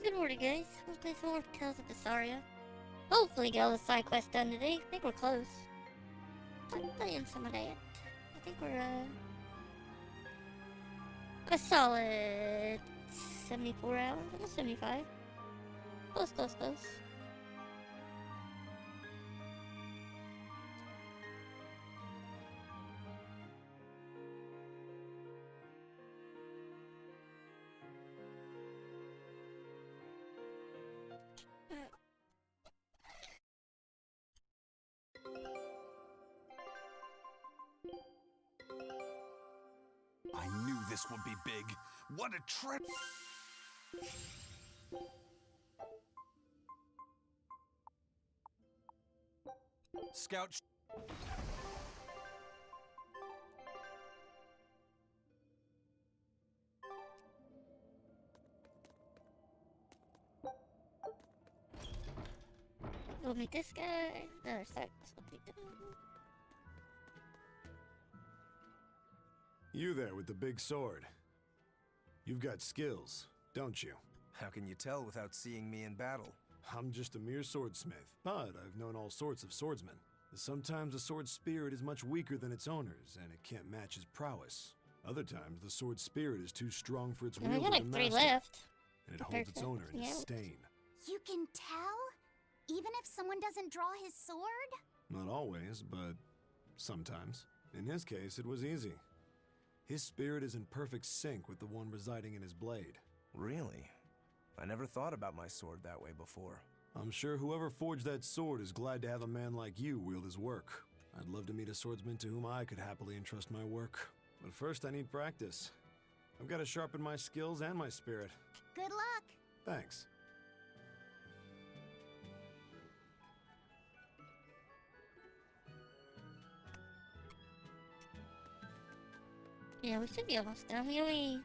Good morning, guys. We'll play some more Tales of Berseria. Hopefully get all the side quests done today. I think we're close. I'm playing some of that. I think we're, a solid 74 hours, almost 75. Close. I knew this would be big. What a trip! Scout. We'll meet this guy. Another side quest will be done. You there with the big sword. You've got skills, don't you? How can you tell without seeing me in battle? I'm just a mere swordsmith, but I've known all sorts of swordsmen. Sometimes a sword's spirit is much weaker than its owner's, and it can't match his prowess. Other times, the sword's spirit is too strong for its We wielder got to like 3 master, left. and it holds its owner in disdain. You can tell? Even if someone doesn't draw his sword? Not always, but sometimes. In his case, it was easy. His spirit is in perfect sync with the one residing in his blade. Really? I never thought about my sword that way before. I'm sure whoever forged that sword is glad to have a man like you wield his work. I'd love to meet a swordsman to whom I could happily entrust my work. But first I need practice. I've got to sharpen my skills and my spirit. Good luck. Thanks. Yeah, we should be almost done. We only,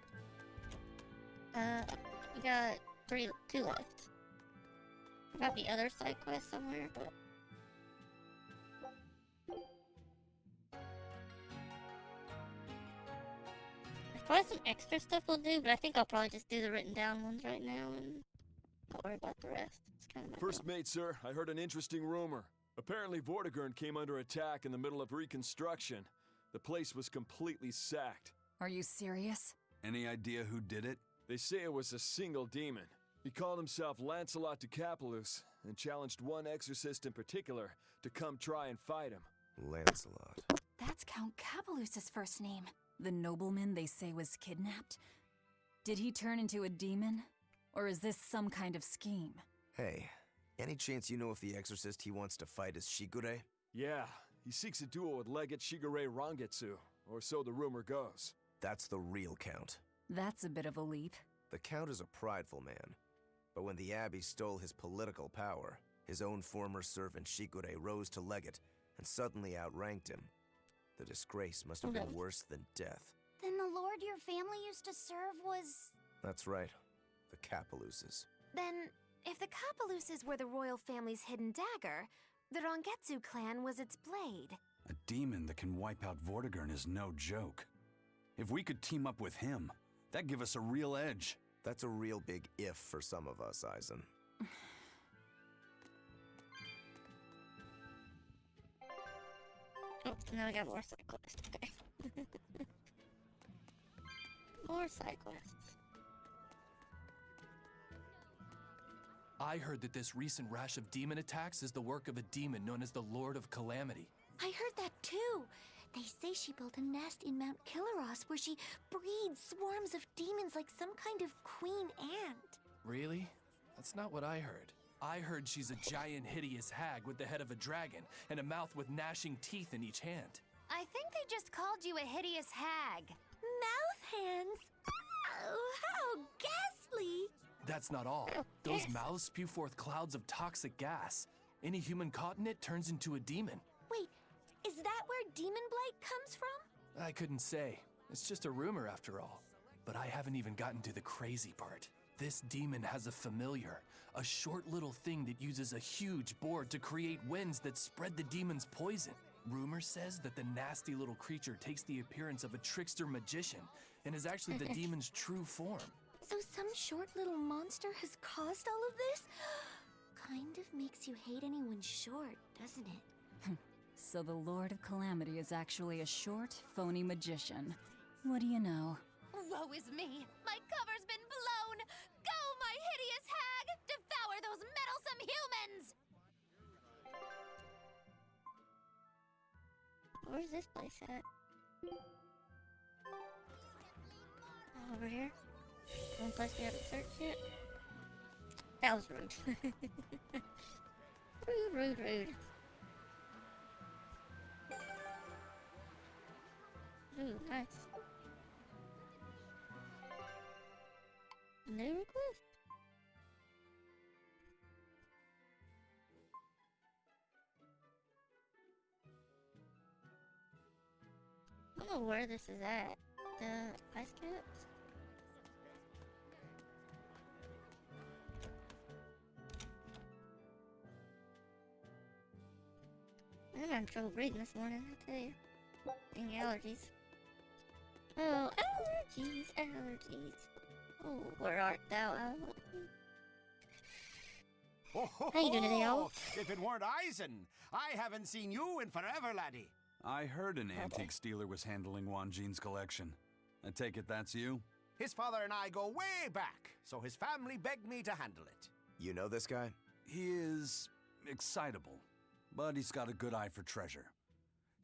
we got 2 left. I got the other side quest somewhere, but... There's probably some extra stuff we'll do, but I think I'll probably just do the written down ones right now and not worry about the rest. It's kind of my First goal. mate, sir, I heard an interesting rumor. Apparently Vortigern came under attack in the middle of reconstruction. The place was completely sacked. Are you serious? Any idea who did it? They say it was a single demon. He called himself Lancelot de Capulus and challenged one exorcist in particular to come try and fight him. Lancelot. That's Count Capelus's first name. The nobleman they say was kidnapped? Did he turn into a demon? Or is this some kind of scheme? Hey, any chance you know if the exorcist he wants to fight is Shigure? Yeah, he seeks a duel with Legate Shigure Rangetsu, or so the rumor goes. That's the real Count. That's a bit of a leap. The Count is a prideful man. But when the Abbey stole his political power, his own former servant Shigure rose to Legate and suddenly outranked him. The disgrace must have been worse than death. Then the lord your family used to serve was... That's right. The Capeluses. Then, if the Capeluses were the royal family's hidden dagger, the Rangetsu clan was its blade. A demon that can wipe out Vortigern is no joke. If we could team up with him, that'd give us a real edge. That's a real big if for some of us, Eisen. Oh, now we got more side quests. Okay. More side quests. I heard that this recent rash of demon attacks is the work of a demon known as the Lord of Calamity. I heard that too. They say she built a nest in Mount Kilaros where she breeds swarms of demons like some kind of queen ant. Really? That's not what I heard. I heard she's a giant, hideous hag with the head of a dragon and a mouth with gnashing teeth in each hand. I think they just called you a hideous hag. Mouth hands? Oh, how ghastly! That's not all. Those mouths spew forth clouds of toxic gas. Any human caught in it turns into a demon. Wait, is that where demon blight comes from? I couldn't say. It's just a rumor after all. But I haven't even gotten to the crazy part. This demon has a familiar, a short little thing that uses a huge board to create winds that spread the demon's poison. Rumor says that the nasty little creature takes the appearance of a trickster magician and is actually the demon's true form. So some short little monster has caused all of this? Kind of makes you hate anyone short, doesn't it? So the Lord of Calamity is actually a short, phony magician. What do you know? Woe is me! My cover's been blown! Go, my hideous hag! Devour those meddlesome humans! Where's this place at? Over here? One place we haven't searched yet? That was rude. Rude. Ooh, nice. New request? I don't know where this is at. The ice caps? I'm having trouble breathing this morning, I tell you. Dang allergies. Oh, allergies. Oh, where art thou, allergy? How you doing today, Owl? If it weren't Eisen, I haven't seen you in forever, laddie. I heard an antique stealer was handling Wanjin's collection. I take it that's you? His father and I go way back, so his family begged me to handle it. You know this guy? He is excitable, but he's got a good eye for treasure.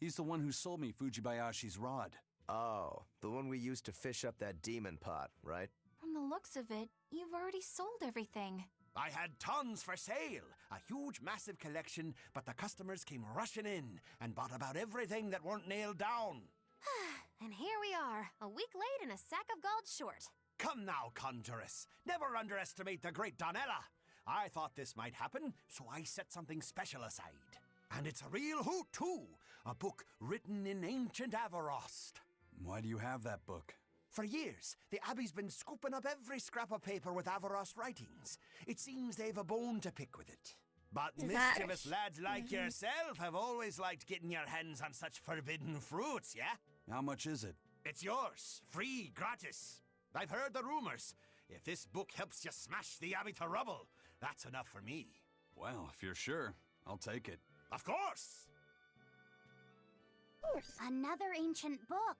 He's the one who sold me Fujibayashi's rod. Oh, the one we used to fish up that demon pot, right? From the looks of it, you've already sold everything. I had tons for sale, a huge, massive collection, but the customers came rushing in and bought about everything that weren't nailed down. And here we are, a week late and a sack of gold short. Come now, Conjuress. Never underestimate the great Donella. I thought this might happen, so I set something special aside. And it's a real hoot, too. A book written in ancient Avarost. Why do you have that book? For years, the Abbey's been scooping up every scrap of paper with Avarost writings. It seems they've a bone to pick with it. But mischievous lads like yourself have always liked getting your hands on such forbidden fruits, yeah? How much is it? It's yours, free, gratis. I've heard the rumors. If this book helps you smash the Abbey to rubble, that's enough for me. Well, if you're sure, I'll take it. Of course! Another ancient book.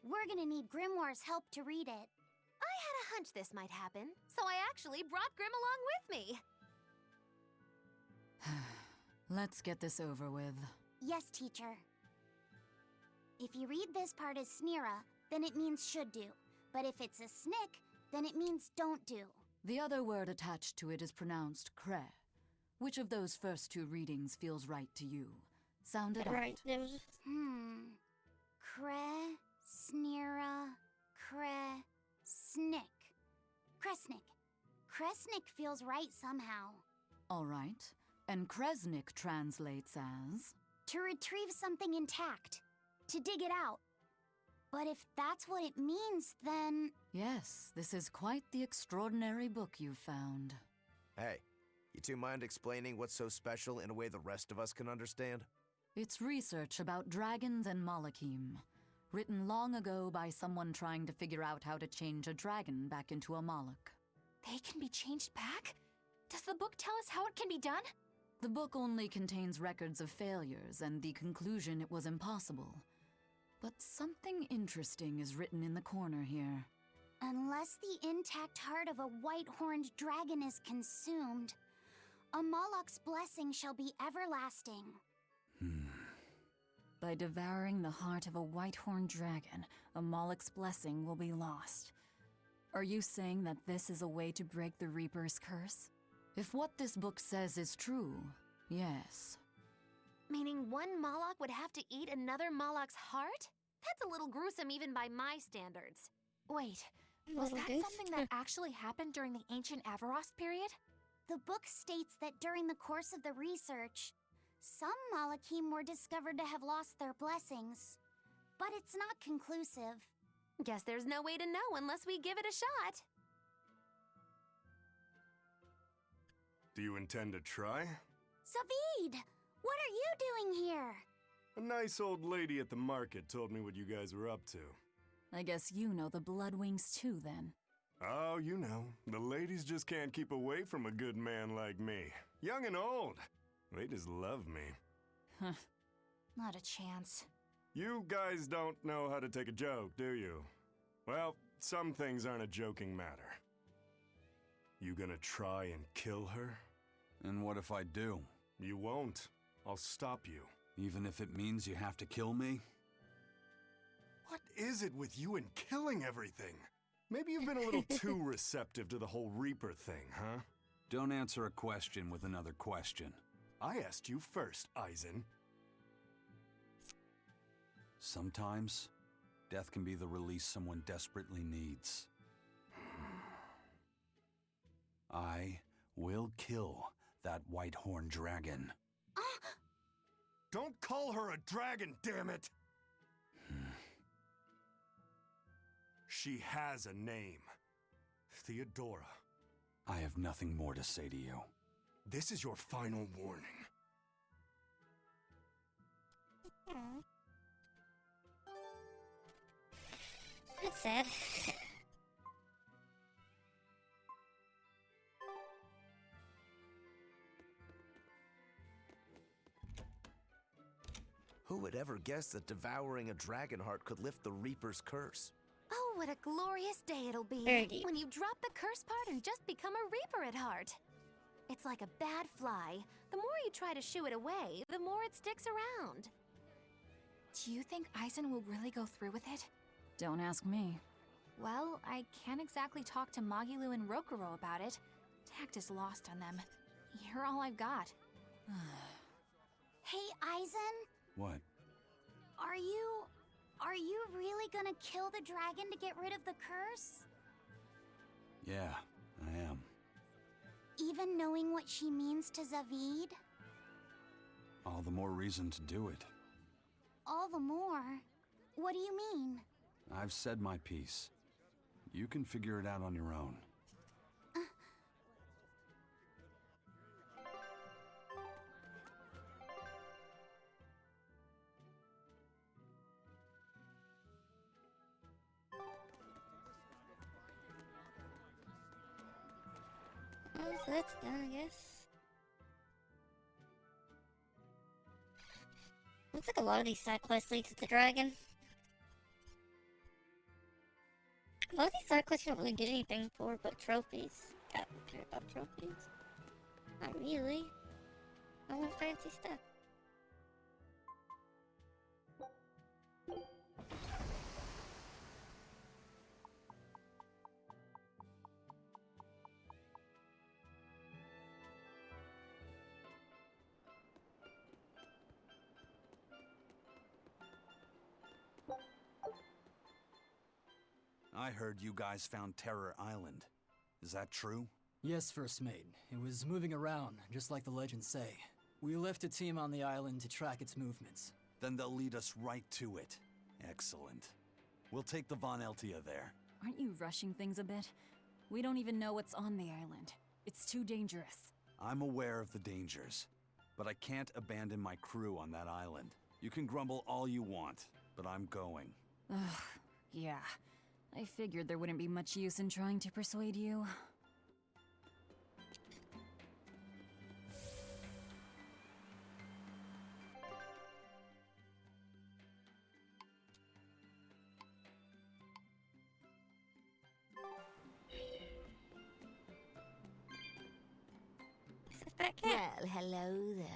We're gonna need Grimoire's help to read it. I had a hunch this might happen, so I actually brought Grim along with me. Let's get this over with. Yes, teacher. If you read this part as Snira, then it means should do. But if it's a snick, then it means don't do. The other word attached to it is pronounced cre. Which of those first two readings feels right to you? Sound it Right. out. Cre, Snira, Cre, Snick. Kresnik. Kresnik feels right somehow. All right. And Kresnik translates as... To retrieve something intact. To dig it out. But if that's what it means, then... Yes, this is quite the extraordinary book you've found. Hey, you two mind explaining what's so special in a way the rest of us can understand? It's research about dragons and Malakim, written long ago by someone trying to figure out how to change a dragon back into a Malak. They can be changed back? Does the book tell us how it can be done? The book only contains records of failures and the conclusion it was impossible. But something interesting is written in the corner here. Unless the intact heart of a white-horned dragon is consumed, a Malak's blessing shall be everlasting. By devouring the heart of a white-horned dragon, a Malak's blessing will be lost. Are you saying that this is a way to break the Reaper's curse? If what this book says is true, yes. Meaning one Malak would have to eat another Malak's heart? That's a little gruesome even by my standards. Wait, was that something that actually happened during the ancient Avarost period? The book states that during the course of the research, some Malakim were discovered to have lost their blessings. But it's not conclusive. Guess there's no way to know unless we give it a shot. Do you intend to try? Savid! What are you doing here? A nice old lady at the market told me what you guys were up to. I guess you know the Bloodwings too, then. Oh, you know, the ladies just can't keep away from a good man like me. Young and old. They just love me. Huh. Not a chance. You guys don't know how to take a joke, do you? Well, some things aren't a joking matter. You gonna try and kill her? And what if I do? You won't. I'll stop you. Even if it means you have to kill me? What is it with you and killing everything? Maybe you've been a little too receptive to the whole Reaper thing, huh? Don't answer a question with another question. I asked you first, Eisen. Sometimes, death can be the release someone desperately needs. I will kill that white horn dragon. Don't call her a dragon, damn it! She has a name. Theodora. I have nothing more to say to you. This is your final warning. That's sad. Who would ever guess that devouring a dragon heart could lift the Reaper's curse? Oh, what a glorious day it'll be Very deep. when you drop the curse part and just become a Reaper at heart. It's like a bad fly. The more you try to shoo it away, the more it sticks around. Do you think Eisen will really go through with it? Don't ask me. Well, I can't exactly talk to Magilu and Rokuro about it. Tact is lost on them. You're all I've got. Hey, Eisen, What? are you really gonna kill the dragon to get rid of the curse? Yeah, I am. Even knowing what she means to Zavid? All the more reason to do it. All the more. What do you mean? I've said my piece. You can figure it out on your own. Oh, so that's done, I guess. Looks like a lot of these side quests lead to the dragon. A lot of these side quests you don't really get anything for but trophies. I don't care about trophies. Not really. I want fancy stuff. I heard you guys found Terror Island. Is that true? Yes, First Mate. It was moving around, just like the legends say. We left a team on the island to track its movements. Then they'll lead us right to it. Excellent. We'll take the Von Eltia there. Aren't you rushing things a bit? We don't even know what's on the island. It's too dangerous. I'm aware of the dangers, but I can't abandon my crew on that island. You can grumble all you want, but I'm going. Ugh, yeah. I figured there wouldn't be much use in trying to persuade you. Well, hello there.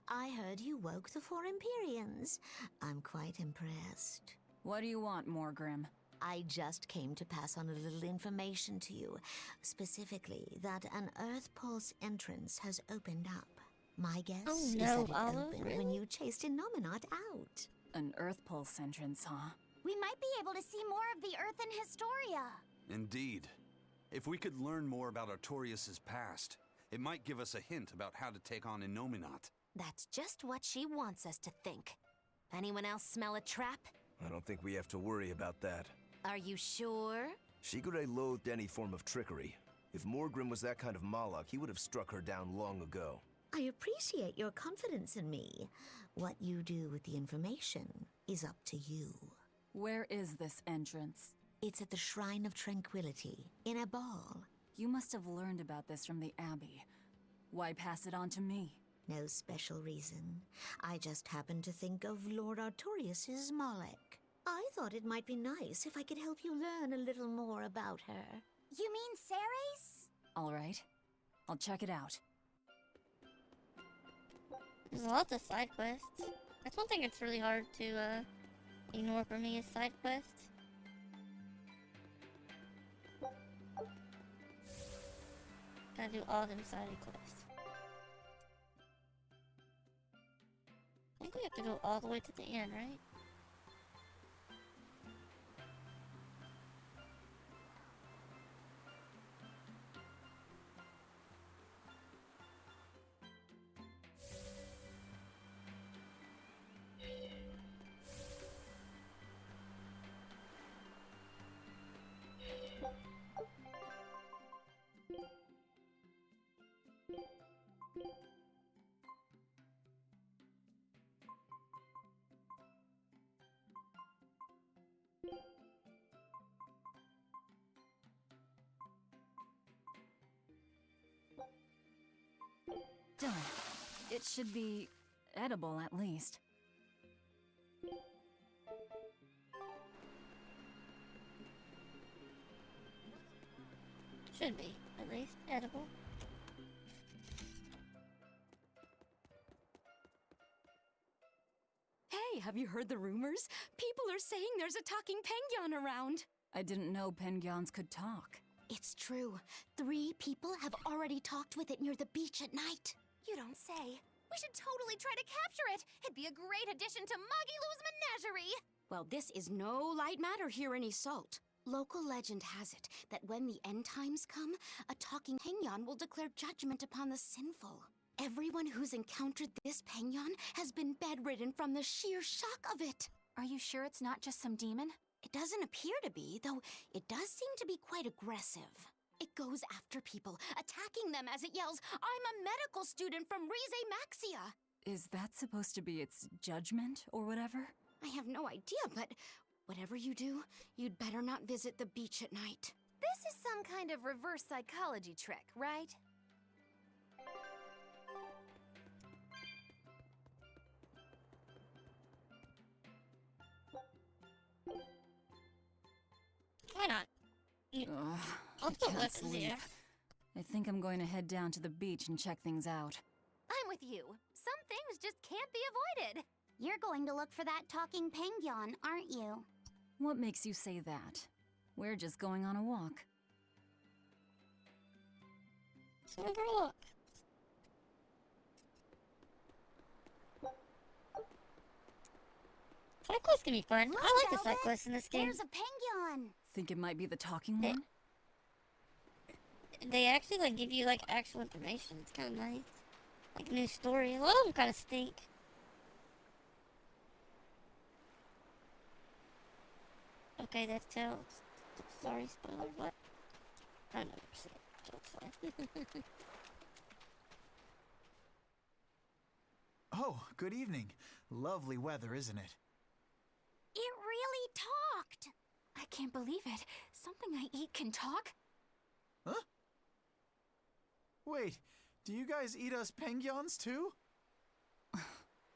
I heard you woke the four Empyreans. I'm quite impressed. What do you want, Morgrim? I just came to pass on a little information to you. Specifically, that an Earth Pulse entrance has opened up. My guess is that it opened when you chased Innominat out. An Earth Pulse entrance, huh? We might be able to see more of the Earth in Historia. Indeed. If we could learn more about Artorias' past, it might give us a hint about how to take on Innominat. That's just what she wants us to think. Anyone else smell a trap? I don't think we have to worry about that. Are you sure? Shigure loathed any form of trickery. If Morgrim was that kind of Malak, he would have struck her down long ago. I appreciate your confidence in me. What you do with the information is up to you. Where is this entrance? It's at the Shrine of Tranquility, in a ball. You must have learned about this from the Abbey. Why pass it on to me? No special reason. I just happened to think of Lord Artorius's Moloch. I thought it might be nice if I could help you learn a little more about her. You mean Ceres? All right. I'll check it out. There's lots of side quests. That's one thing that's really hard to ignore for me is side quests. Gotta do all them side quests. I think we have to go all the way to the end, right? Done. It should be edible at least. Should be, at least, edible. Hey, have you heard the rumors? People are saying there's a talking penguin around. I didn't know penguins could talk. It's true. 3 people have already talked with it near the beach at night. You don't say. We should totally try to capture it. It'd be a great addition to Moggy Lou's menagerie. Well, this is no light matter here in Salt. Local legend has it that when the end times come, a talking penguin will declare judgment upon the sinful. Everyone who's encountered this penguin has been bedridden from the sheer shock of it. Are you sure it's not just some demon? It doesn't appear to be, though it does seem to be quite aggressive. It goes after people, attacking them as it yells, "I'm a medical student from Rize Maxia!" Is that supposed to be its judgment or whatever? I have no idea, but whatever you do, you'd better not visit the beach at night. This is some kind of reverse psychology trick, right? Why not? Ugh, I'll I put can't weapons sleep. here. I think I'm going to head down to the beach and check things out. I'm with you. Some things just can't be avoided. You're going to look for that talking penguin, aren't you? What makes you say that? We're just going on a walk. So we're gonna look. Side quests can be fun. Look, I like the side Velvet! quests in this game. There's a penguin! Think it might be the talking one? They actually like give you like actual information. It's kind of nice. Like new story. A lot of them kind of stink. Okay, that's Tales. Sorry, spoiler. What? I never said it. Oh, good evening. Lovely weather, isn't it? It really talked! I can't believe it. Something I eat can talk? Huh? Wait, do you guys eat us penguins too?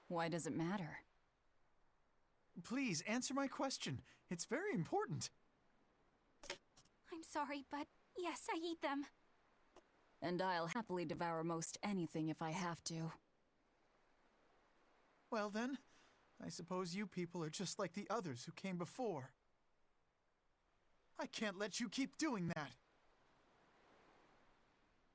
Why does it matter? Please, answer my question. It's very important. I'm sorry, but yes, I eat them. And I'll happily devour most anything if I have to. Well then, I suppose you people are just like the others who came before. I can't let you keep doing that.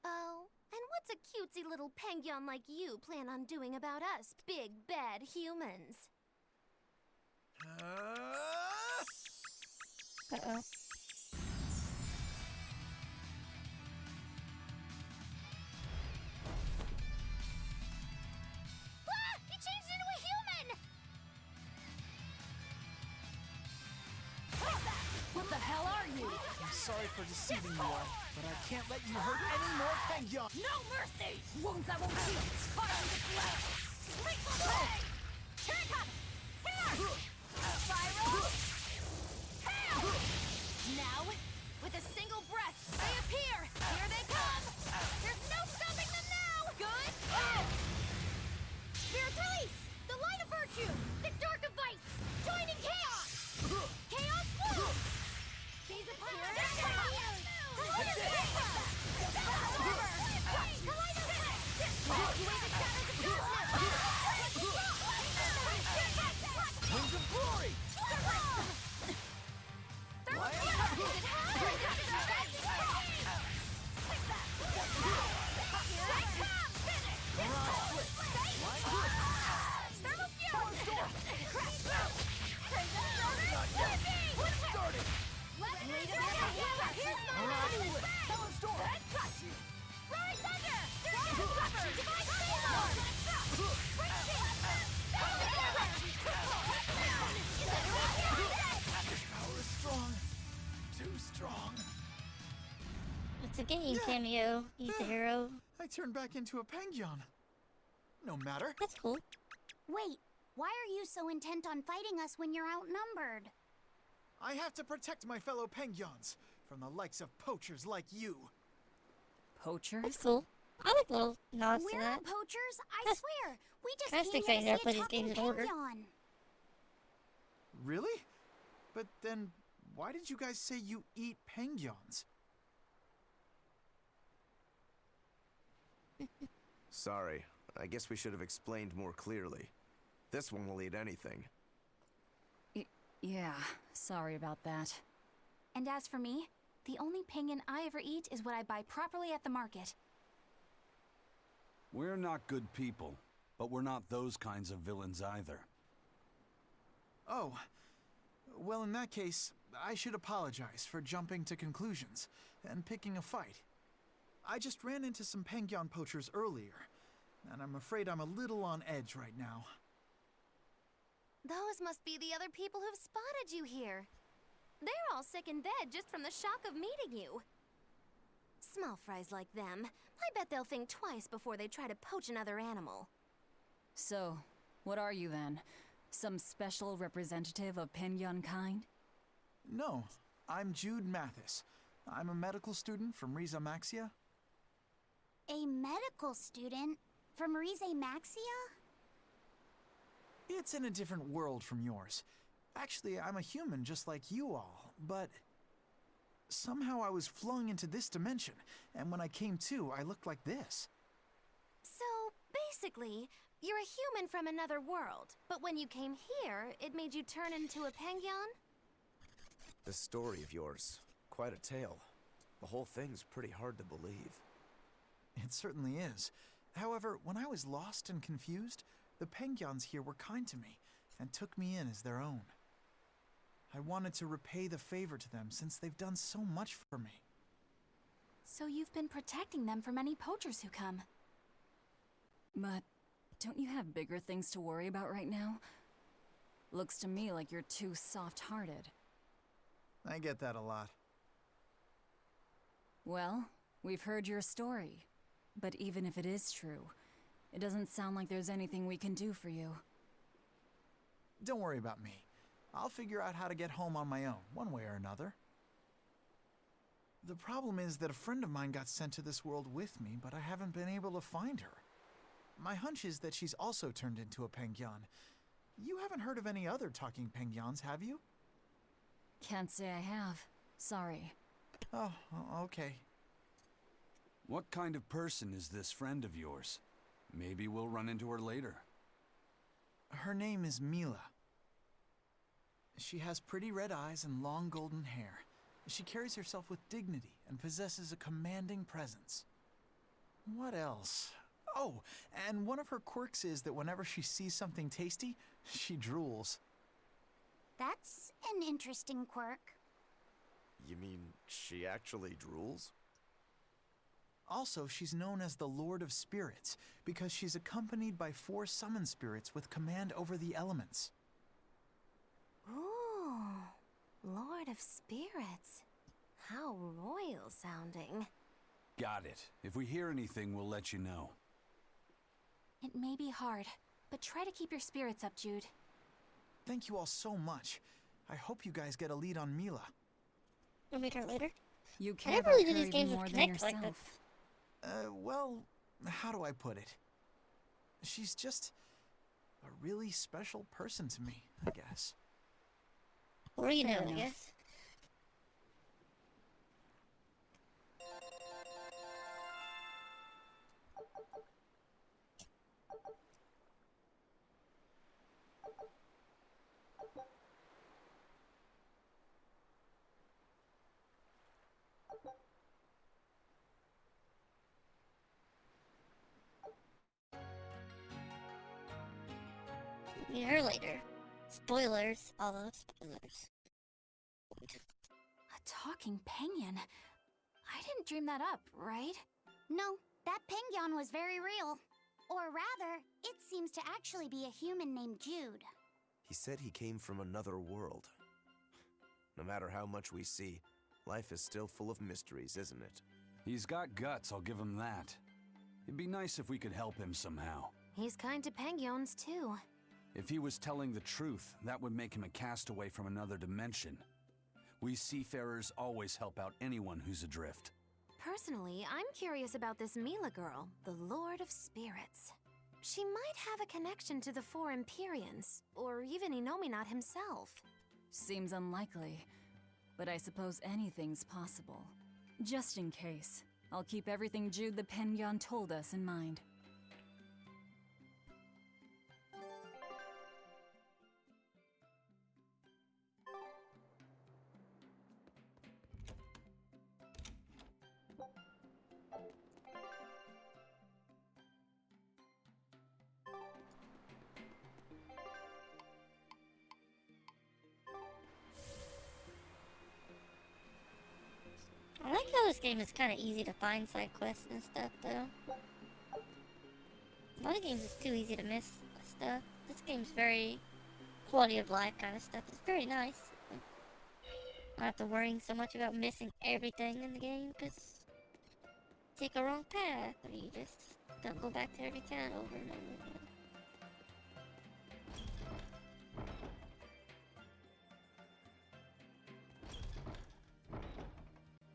Oh, and what's a cutesy little penguin like you plan on doing about us, big bad humans? Uh-oh. Ah! He changed into a human! What the hell are you? I'm sorry for deceiving you all, but I can't let you hurt any more penguins. No mercy! Wounds that won't heal! Fire on the flesh! Lethal blade! Here it comes! Here! Spiral! Here! Now, with a single breath, they appear! Here they come! There's no stopping them now! Good! Oh! Spirit's release! The light of virtue! The dark of vice! Joining chaos! Chaos flow! These appear! Wings of glory! Power is strong. Too strong. It's a game cameo, he's the hero. I turned back into a Penguin. No matter. That's cool. Wait, why are you so intent on fighting us when you're outnumbered? I have to protect my fellow Penguins from the likes of poachers like you. Poachers? That's cool. I like little nods to We're that. not poachers, I swear. We just That's came exciting here to to play see a these talking games in order. Penguin. Really? But then, why did you guys say you eat Penguins? Sorry, I guess we should have explained more clearly. This one will eat anything. Yeah, sorry about that. And as for me, the only penguin I ever eat is what I buy properly at the market. We're not good people, but we're not those kinds of villains either. Oh. Well, in that case, I should apologize for jumping to conclusions and picking a fight. I just ran into some Penguin poachers earlier, and I'm afraid I'm a little on edge right now. Those must be the other people who've spotted you here. They're all sick in bed just from the shock of meeting you. Small fries like them, I bet they'll think twice before they try to poach another animal. So, what are you then? Some special representative of Penguin kind? No, I'm Jude Mathis. I'm a medical student from Riza Maxia. A medical student from Rize Maxia? It's in a different world from yours. Actually, I'm a human just like you all, but somehow I was flung into this dimension, and when I came to, I looked like this. So, basically, you're a human from another world, but when you came here, it made you turn into a penguin? This story of yours, quite a tale. The whole thing's pretty hard to believe. It certainly is. However, when I was lost and confused, the Penguins here were kind to me and took me in as their own. I wanted to repay the favor to them since they've done so much for me. So you've been protecting them from any poachers who come. But don't you have bigger things to worry about right now? Looks to me like you're too soft-hearted. I get that a lot. Well, we've heard your story. But even if it is true, it doesn't sound like there's anything we can do for you. Don't worry about me. I'll figure out how to get home on my own, one way or another. The problem is that a friend of mine got sent to this world with me, but I haven't been able to find her. My hunch is that she's also turned into a penguin. You haven't heard of any other talking penguins, have you? Can't say I have. Sorry. Oh, okay. What kind of person is this friend of yours? Maybe we'll run into her later. Her name is Mila. She has pretty red eyes and long golden hair. She carries herself with dignity and possesses a commanding presence. What else? Oh, and one of her quirks is that whenever she sees something tasty, she drools. That's an interesting quirk. You mean she actually drools? Also, she's known as the Lord of Spirits because she's accompanied by 4 summon spirits with command over the elements. Ooh, Lord of Spirits. How royal sounding. Got it. If we hear anything, we'll let you know. It may be hard, but try to keep your spirits up, Jude. Thank you all so much. I hope you guys get a lead on Mila. We'll meet her later. You I care never about really do these Kirby games more with than Connect like yourself. that. Well, how do I put it? She's just a really special person to me, I guess. Or you know, Fair I enough. guess. Meet her later. Spoilers, all those spoilers. A talking penguin? I didn't dream that up, right? No, that penguin was very real. Or rather, it seems to actually be a human named Jude. He said he came from another world. No matter how much we see, life is still full of mysteries, isn't it? He's got guts, I'll give him that. It'd be nice if we could help him somehow. He's kind to penguins, too. If he was telling the truth, that would make him a castaway from another dimension. We seafarers always help out anyone who's adrift. Personally, I'm curious about this Mila girl, the Lord of Spirits. She might have a connection to the Four Empyreans, or even Inominat himself. Seems unlikely, but I suppose anything's possible. Just in case, I'll keep everything Jude the Penguin told us in mind. I like how this game is kind of easy to find side quests and stuff, though. A lot of games it's too easy to miss stuff. This game's very quality of life kind of stuff. It's very nice. Not have to worrying so much about missing everything in the game, because take a wrong path, or you just don't go back to every town over and over again.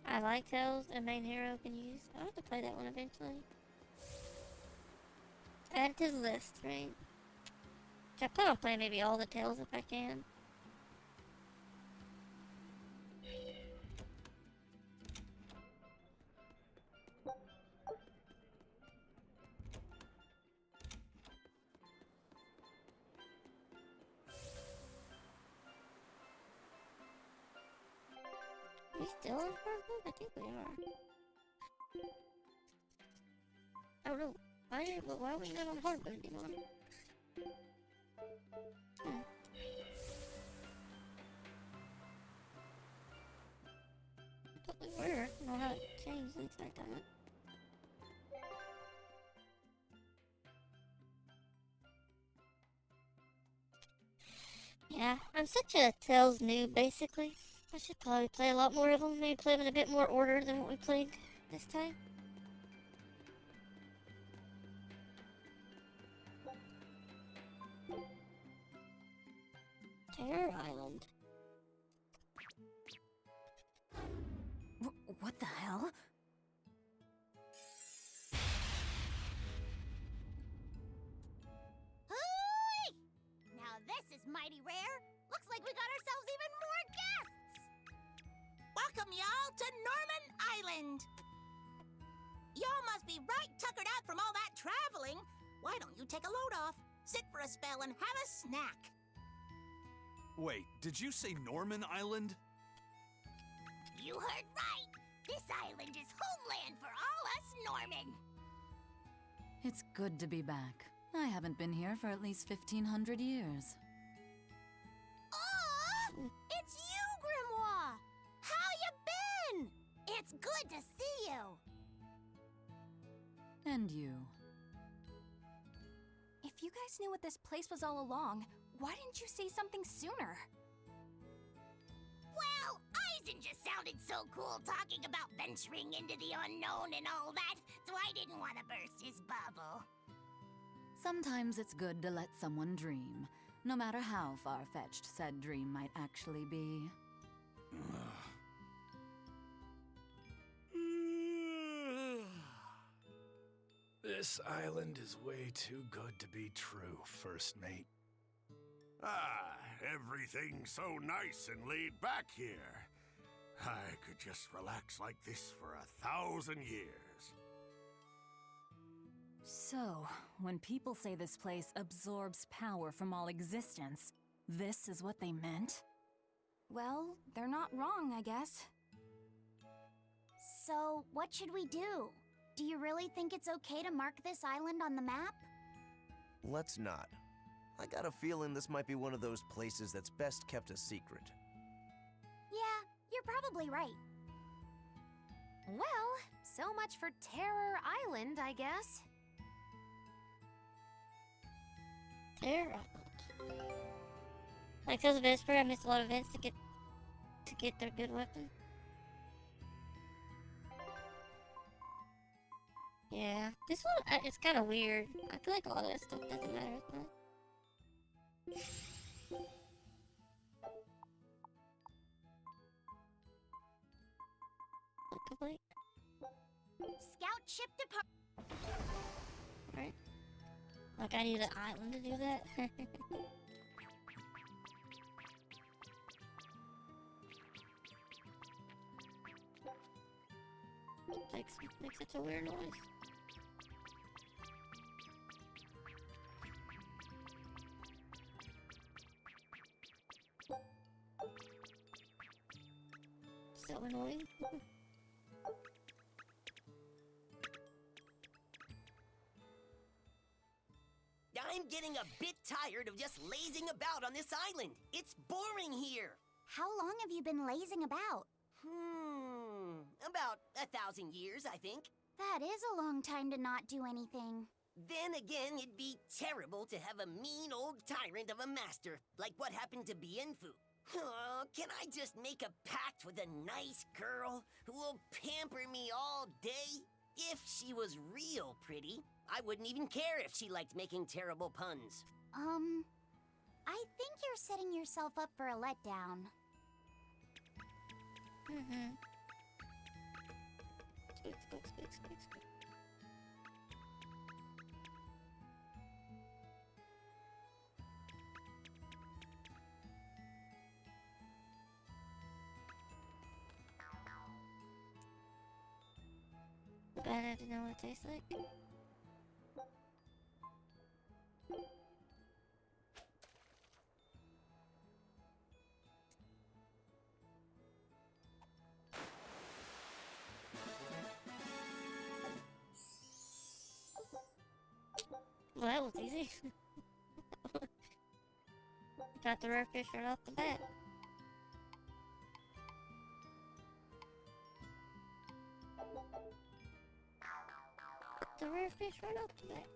I like Tales a main hero can use. I'll have to play that one eventually. Add to the list, right? I plan on playing maybe all the Tales if I can. Are we still in Fargo? I think we are. I don't know. Why are we not on Fargo anymore? I thought we were. I don't know how it changed since that time. Yeah, I'm such a Tales noob, basically. I should probably play a lot more of them. Maybe play them in a bit more order than what we played this time. Terror Island. What the hell? Hooey! Now this is mighty rare. Looks like we got ourselves even more guests! Welcome y'all to Norman Island! Y'all must be right tuckered out from all that traveling. Why don't you take a load off, sit for a spell, and have a snack? Wait, did you say Norman Island? You heard right! This island is homeland for all us Norman! It's good to be back. I haven't been here for at least 1,500 years. Oh, it's you, Grimoire! How you been? It's good to see you! And you. If you guys knew what this place was all along, why didn't you say something sooner? Well, Eisen just sounded so cool talking about venturing into the unknown and all that, so I didn't want to burst his bubble. Sometimes it's good to let someone dream, no matter how far-fetched said dream might actually be. This island is way too good to be true, First Mate. Ah, everything's so nice and laid back here. I could just relax like this for 1,000 years. So, when people say this place absorbs power from all existence, this is what they meant? Well, they're not wrong, I guess. So, what should we do? Do you really think it's okay to mark this island on the map? Let's not. I got a feeling this might be one of those places that's best kept a secret. Yeah, you're probably right. Well, so much for Terror Island, I guess. Terror Island. Like Tales of Berseria, I missed a lot of events to get their good weapon. Yeah, this one it's kind of weird. I feel like a lot of that stuff doesn't matter as much. Complete. Scout ship depart. Right. Like I need an island to do that. Makes such a weird noise. So annoying. I'm getting a bit tired of just lazing about on this island. It's boring here. How long have you been lazing about? About 1,000 years, I think. That is a long time to not do anything. Then again, it'd be terrible to have a mean old tyrant of a master, like what happened to Bienfu. Oh, can I just make a pact with a nice girl who will pamper me all day? If she was real pretty, I wouldn't even care if she liked making terrible puns. I think you're setting yourself up for a letdown. Speak. Bad to know what it tastes like. Well, that was easy. Got the rare fish right off the bat. The rare fish right off the bat.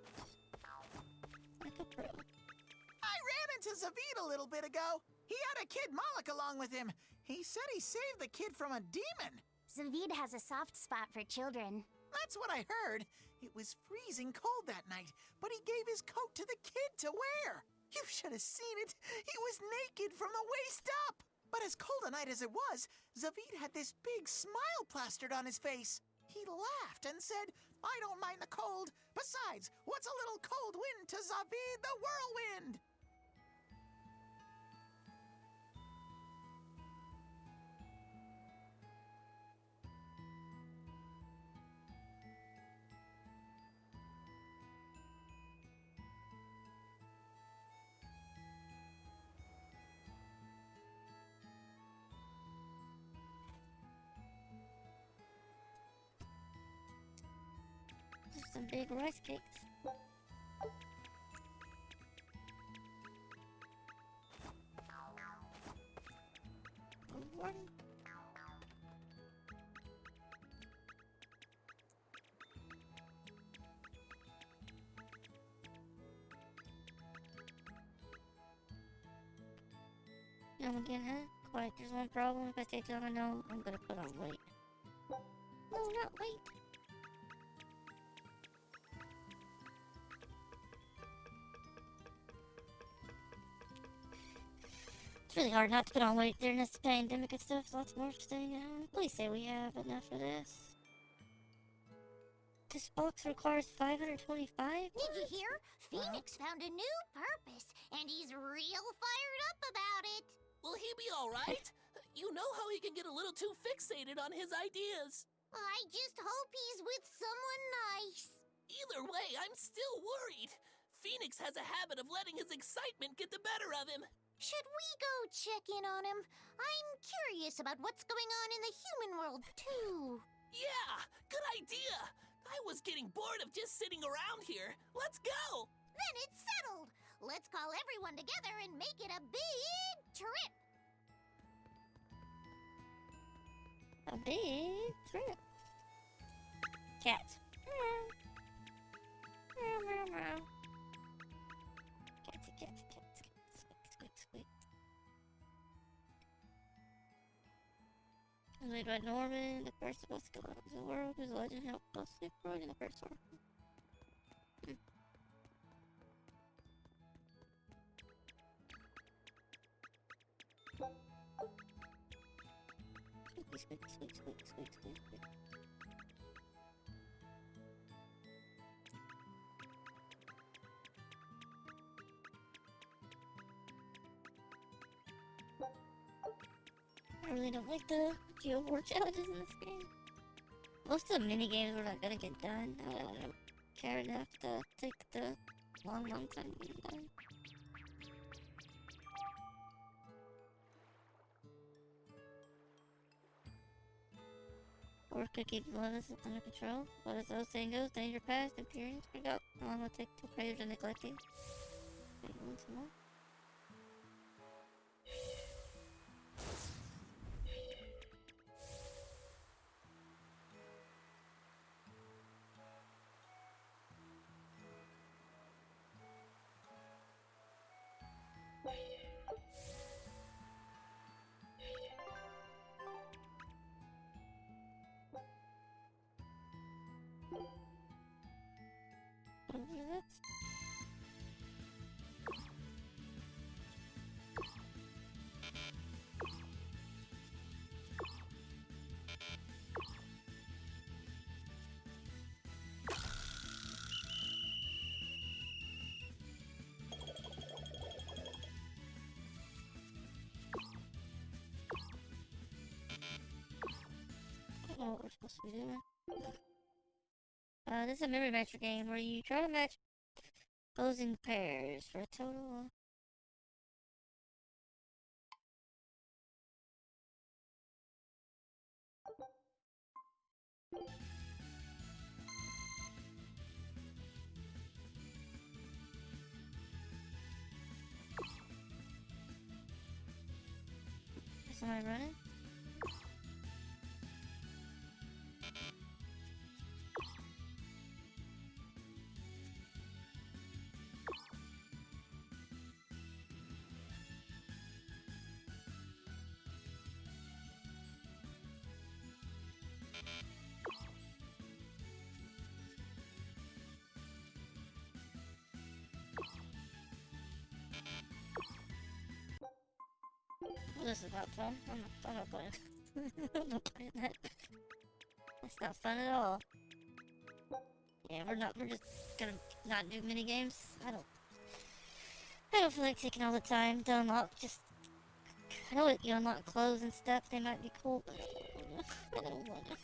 Like a pro. I ran into Zavid a little bit ago. He had a kid Moloch along with him. He said he saved the kid from a demon. Zavid has a soft spot for children. That's what I heard. It was freezing cold that night, but he gave his coat to the kid to wear. You should have seen it. He was naked from the waist up. But as cold a night as it was, Zavid had this big smile plastered on his face. He laughed and said, "I don't mind the cold. Besides, what's a little cold wind to Zavid the whirlwind?" Just some big rice cakes. Good morning. Again, huh? Quite, there's one problem. If I stay too long, I know I'm gonna put on weight. No, not weight. It's really hard not to put on weight during this pandemic and stuff. Lots more staying at home. Please say we have enough for this. This box requires 525? Did you hear? Phoenix found a new purpose, and he's real fired up about it. Will he be alright? You know how he can get a little too fixated on his ideas. I just hope he's with someone nice. Either way, I'm still worried. Phoenix has a habit of letting his excitement get the better of him. Should we go check in on him? I'm curious about what's going on in the human world, too. Yeah, good idea. I was getting bored of just sitting around here. Let's go. Then it's settled. Let's call everyone together and make it a big trip. A big trip. Cat. Meow. Meow, meow, meow. Catsy, catsy, catsy, squeak, squeak, squeak. Made by Norman, the first of us go out into the world, whose legend helped us sleep growing in the first one. Squeak, squeak, squeak, squeak, squeak, squeak. I really don't like the Geo War challenges in this game. Most of the mini games we're not gonna get done. I don't care enough to take the long time to get done. Work to keep the levels under control. But as the old saying goes, danger past, appearance forgot. How long will it take to praise and neglecting? Maybe once more. What is this? I don't know what we're supposed to be doing. This is a memory matcher game where you try to match opposing pairs for a total. Is somebody running? Well, this is not fun. I'm not playing. I'm not playing that. That's not fun at all. Yeah, we're just gonna not do mini games. I don't feel like taking all the time to unlock I know that you unlock clothes and stuff, they might be cool, but I don't wanna.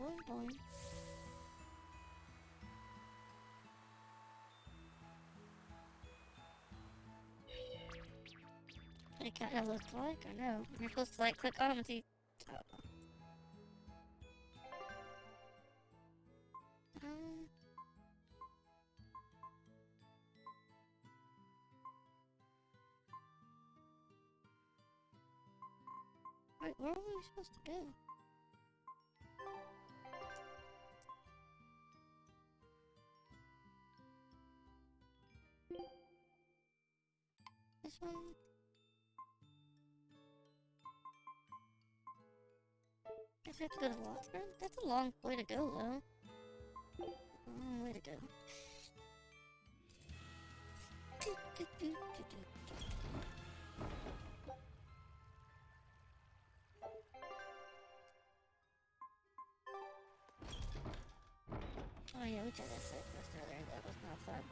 Boing boing. It kinda looks like, I know. You're supposed to like click on them and see. Wait, what are we supposed to do? this one? Guess we have to go to the locker room? That's a long way to go, though. Long way to go. Oh yeah, we tried that side quest earlier. That was not fun.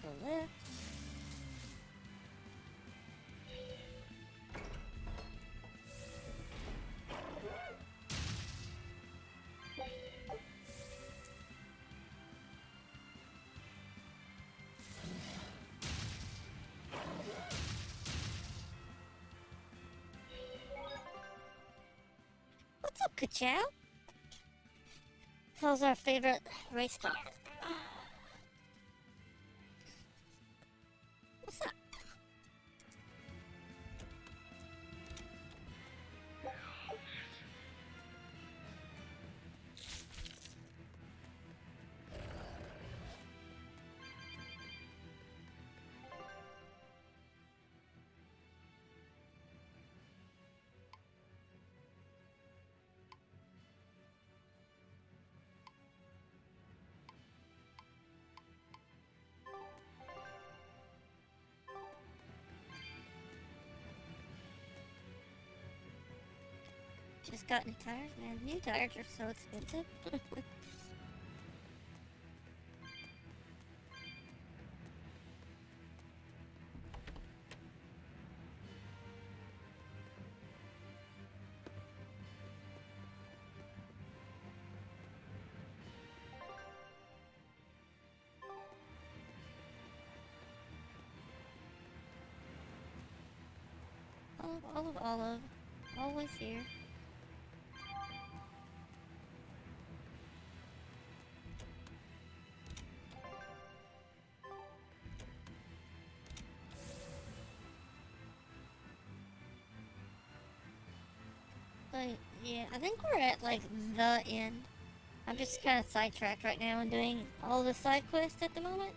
Go left. What's up, Ka-chow? How's our favorite race car? What's up? Just got new tires, man. New tires are so expensive. Olive. Always here. But yeah, I think we're at like the end. I'm just kind of sidetracked right now and doing all the side quests at the moment.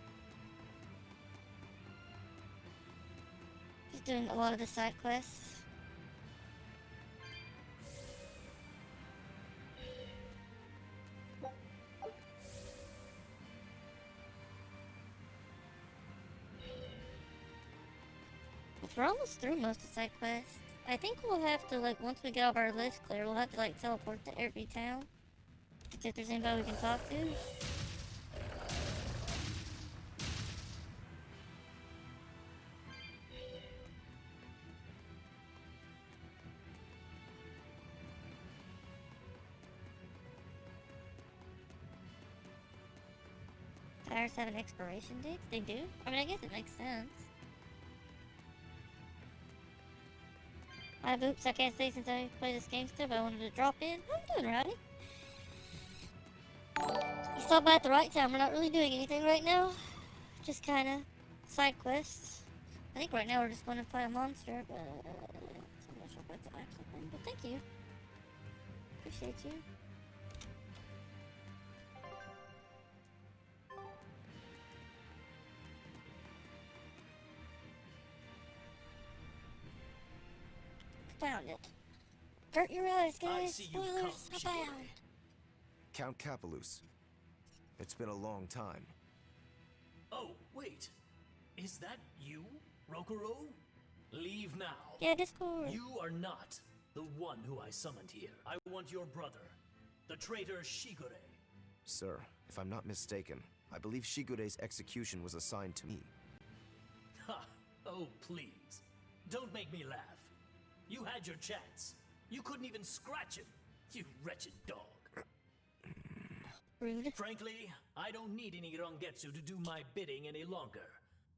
Just doing a lot of the side quests. We're almost through most of the side quests. I think we'll have to, like, once we get off our list clear, we'll have to, like, teleport to every town. See if there's anybody we can talk to. Tires have an expiration date? They do? I mean, I guess it makes sense. Oops, I can't say since I play this game still, but I wanted to drop in. How you doing, Rowdy? You stopped by at the right time. We're not really doing anything right now. Just kind of side quests. I think right now we're just going to fight a monster, but I'm not sure if that's an actual thing. But thank you. Appreciate you. Found it. Hurt your eyes, guys. I see you've come, Spoilers. Count Capelus. It's been a long time. Oh, wait. Is that you, Rokuro? Leave now. Yeah, Discord. You are not the one who I summoned here. I want your brother, the traitor Shigure. Sir, if I'm not mistaken, I believe Shigure's execution was assigned to me. Ha! Oh, please. Don't make me laugh. You had your chance. You couldn't even scratch him, you wretched dog. Rude. Frankly, I don't need any Rangetsu to do my bidding any longer.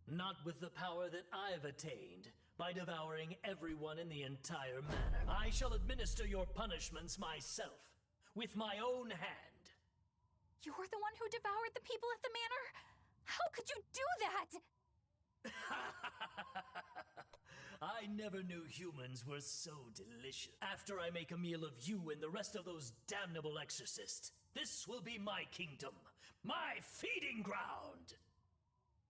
Not with the power that I've attained by devouring everyone in the entire manor. I shall administer your punishments myself, with my own hand. You're the one who devoured the people at the manor? How could you do that? I never knew humans were so delicious. After I make a meal of you and the rest of those damnable exorcists, this will be my kingdom, my feeding ground!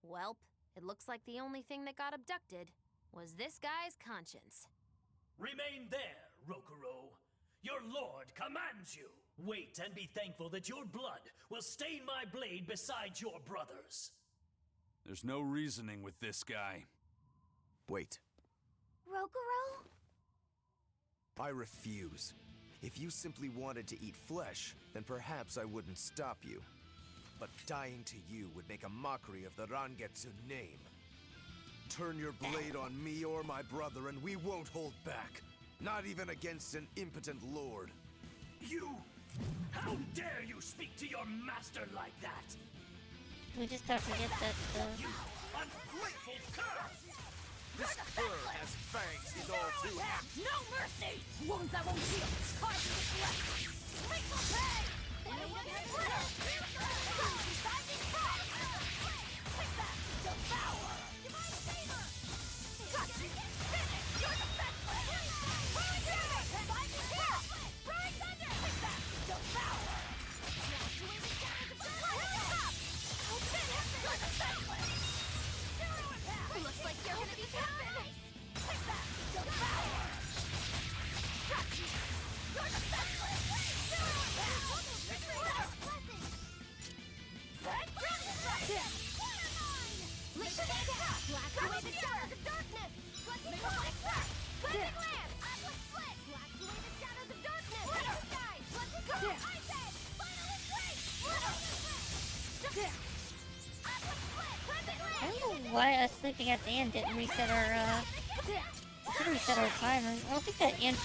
Welp, it looks like the only thing that got abducted was this guy's conscience. Remain there, Rokuro. Your lord commands you. Wait and be thankful that your blood will stain my blade beside your brother's. There's no reasoning with this guy. Wait. Rokuro? I refuse. If you simply wanted to eat flesh, then perhaps I wouldn't stop you. But dying to you would make a mockery of the Rangetsu name. Turn your blade on me or my brother and we won't hold back. Not even against an impotent lord. You! How dare you speak to your master like that? We just gotta forget that You ungrateful cur! This cur has fangs in all too. No mercy! Wounds that won't heal! Hard to deflect! Lethal pay! Devour! Divine Saber! Touch it! Finish! You're defenseless! Rolling damage! Binding hit! Rolling thunder! Devour! Graduated down to the top! Finish! You're defenseless! Zero impact! Looks like you're gonna be happen! Take that! Devour! Touch it! You're defenseless! Zero impact! Black away the shadows of darkness! Cleansing lance! Atlas split! Black away the shadows of darkness! Glitter skies! Cleansing ice edge! Final embrace! Atlas split! Cleansing lance! I don't know why us sleeping at the end didn't reset our timer. I don't think that end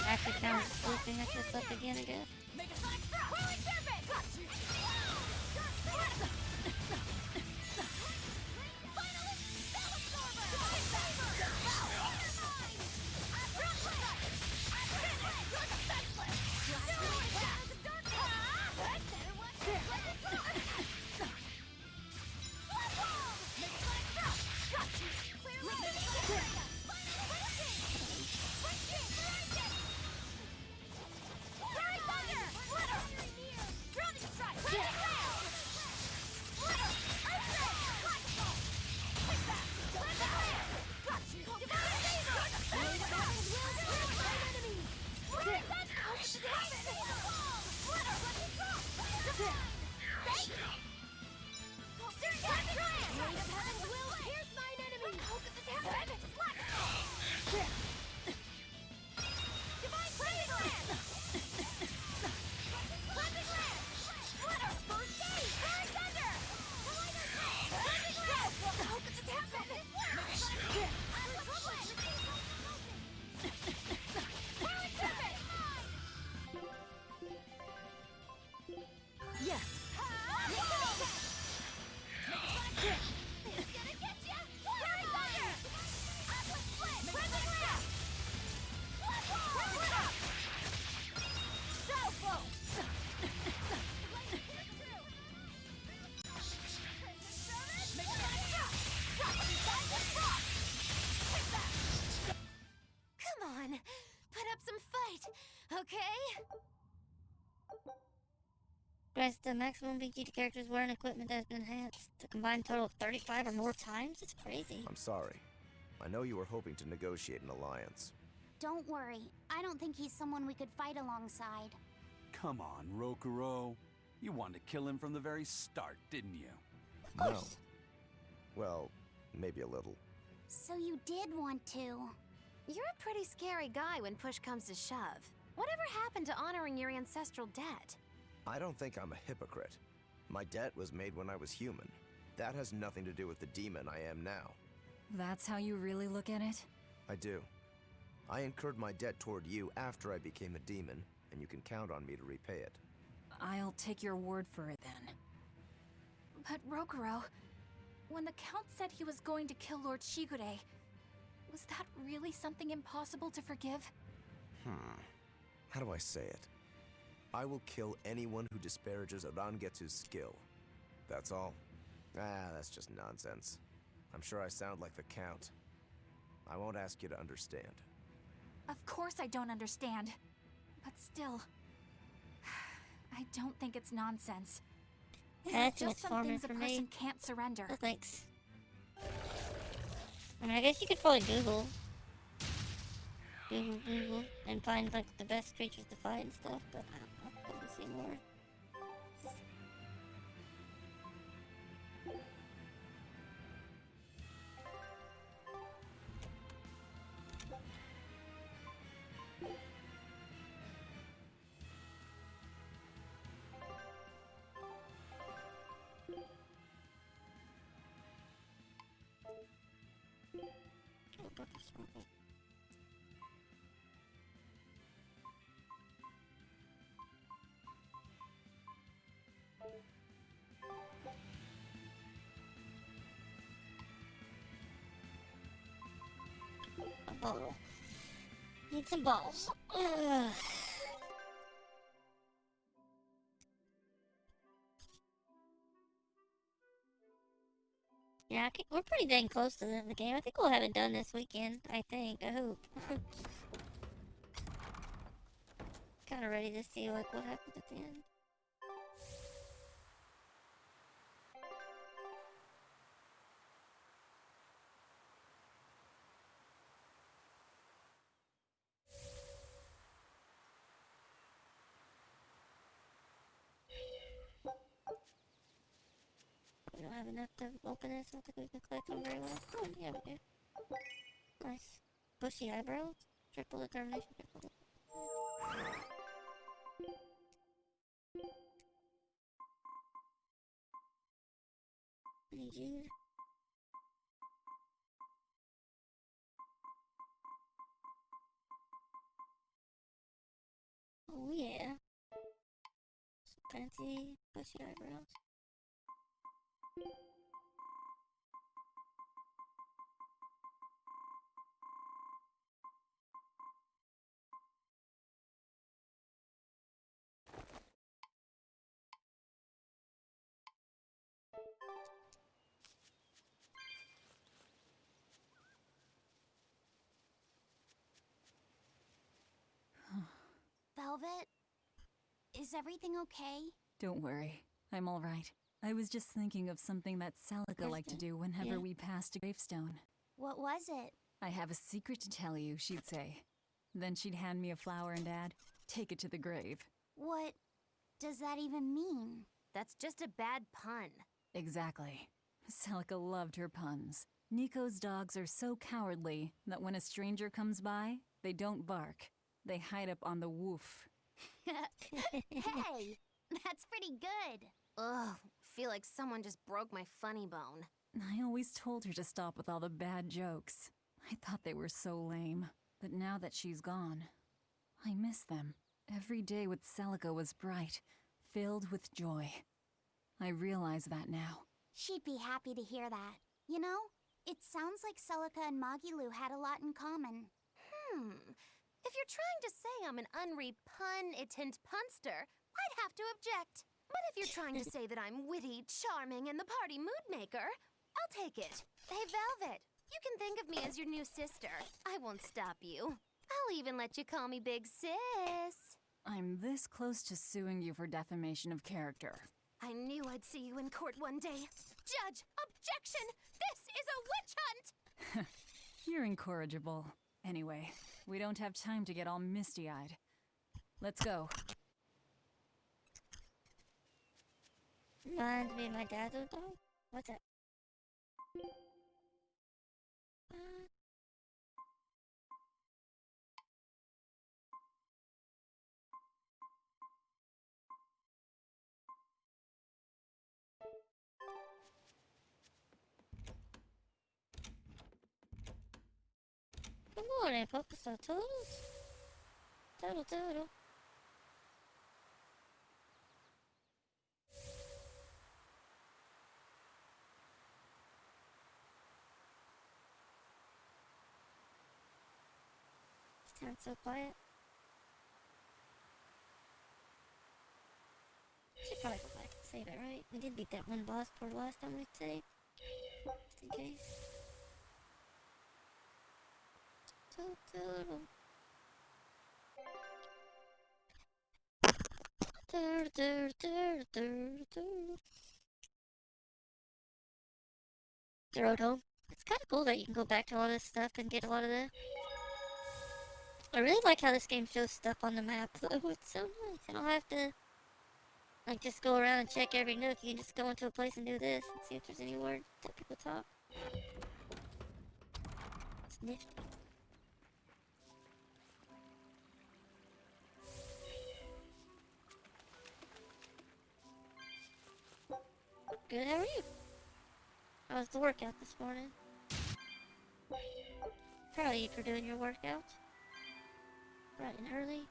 actually counts as sleeping. I just slept again, I guess. Make a sonic thrust! Whirling serpent! Grants the maximum Vegeta characters wearing equipment that has been enhanced. The combined total of 35 or more times? It's crazy. I'm sorry. I know you were hoping to negotiate an alliance. Don't worry. I don't think he's someone we could fight alongside. Come on, Rokuro. You wanted to kill him from the very start, didn't you? No. Well, maybe a little. So you did want to. You're a pretty scary guy when push comes to shove. Whatever happened to honoring your ancestral debt? I don't think I'm a hypocrite. My debt was made when I was human. That has nothing to do with the demon I am now. That's how you really look at it? I do. I incurred my debt toward you after I became a demon, and you can count on me to repay it. I'll take your word for it then. But Rokuro, when the Count said he was going to kill Lord Shigure, was that really something impossible to forgive? How do I say it? I will kill anyone who disparages Rangetsu's skill. That's all. That's just nonsense. I'm sure I sound like the Count. I won't ask you to understand. Of course I don't understand. But still... I don't think it's nonsense. There are just some things a person can't surrender. No thanks. I mean, I guess you could probably Google, and find like the best creatures to fight and stuff, but I don't know. Let me see more. A ball. Need some balls. Ugh. Yeah, we're pretty dang close to the end of the game. I think we'll have it done this weekend. I hope. Kind of ready to see like what happens at the end. We don't have enough to open this. I don't think we can click them very well. Oh, yeah, we do. Nice. Bushy eyebrows. Triple determination. Triple Need you. Oh yeah. Fancy bushy eyebrows. Velvet? Is everything okay? Don't worry. I'm all right. I was just thinking of something that Celica liked to do whenever we passed a gravestone. What was it? I have a secret to tell you, she'd say. Then she'd hand me a flower and add, take it to the grave. What does that even mean? That's just a bad pun. Exactly. Celica loved her puns. Nico's dogs are so cowardly that when a stranger comes by, they don't bark. They hide up on the woof. Hey, that's pretty good. Ugh, feel like someone just broke my funny bone. I always told her to stop with all the bad jokes. I thought they were so lame. But now that she's gone, I miss them. Every day with Celica was bright, filled with joy. I realize that now. She'd be happy to hear that. You know, it sounds like Celica and Magilu had a lot in common. If you're trying to say I'm an unrepunnitent punster, I'd have to object. But if you're trying to say that I'm witty, charming, and the party mood maker, I'll take it. Hey, Velvet, you can think of me as your new sister. I won't stop you. I'll even let you call me Big Sis. I'm this close to suing you for defamation of character. I knew I'd see you in court one day. Judge, objection! This is a witch hunt! You're incorrigible. Anyway, we don't have time to get all misty-eyed. Let's go. Reminds me of my dad's old dog? What's that? Come on and focus on turtles. Turtle. Sounds so quiet. Should probably go back and save it, right? We did beat that one boss for last time we saved. Just in case. The road home. It's kind of cool that you can go back to all this stuff and get a lot of the... I really like how this game shows stuff on the map, though. It's so nice. You don't have to, like, just go around and check every nook. You can just go into a place and do this and see if there's any words that people talk. It's nifty. Good, how are you? How was the workout this morning? Proud of you for doing your workout. Bright and early.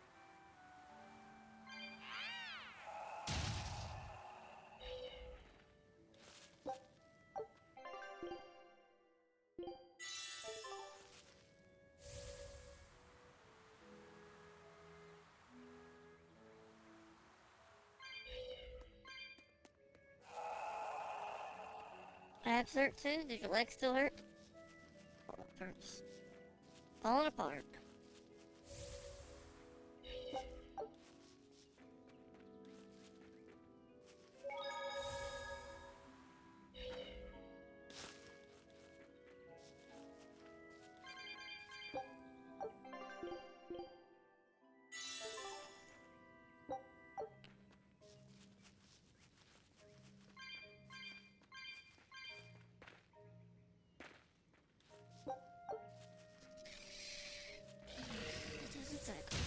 Abs hurt too? Did your legs still hurt? Oh, it hurts. Falling apart.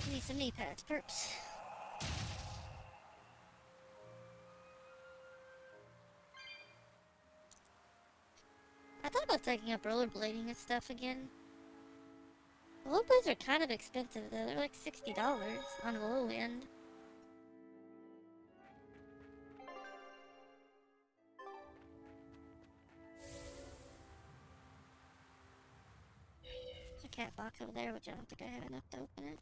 Need some knee pads, perps. I thought about taking up rollerblading and stuff again. Rollerblades are kind of expensive though. They're like $60 on the low end. There's a cat box over there, which I don't think I have enough to open it.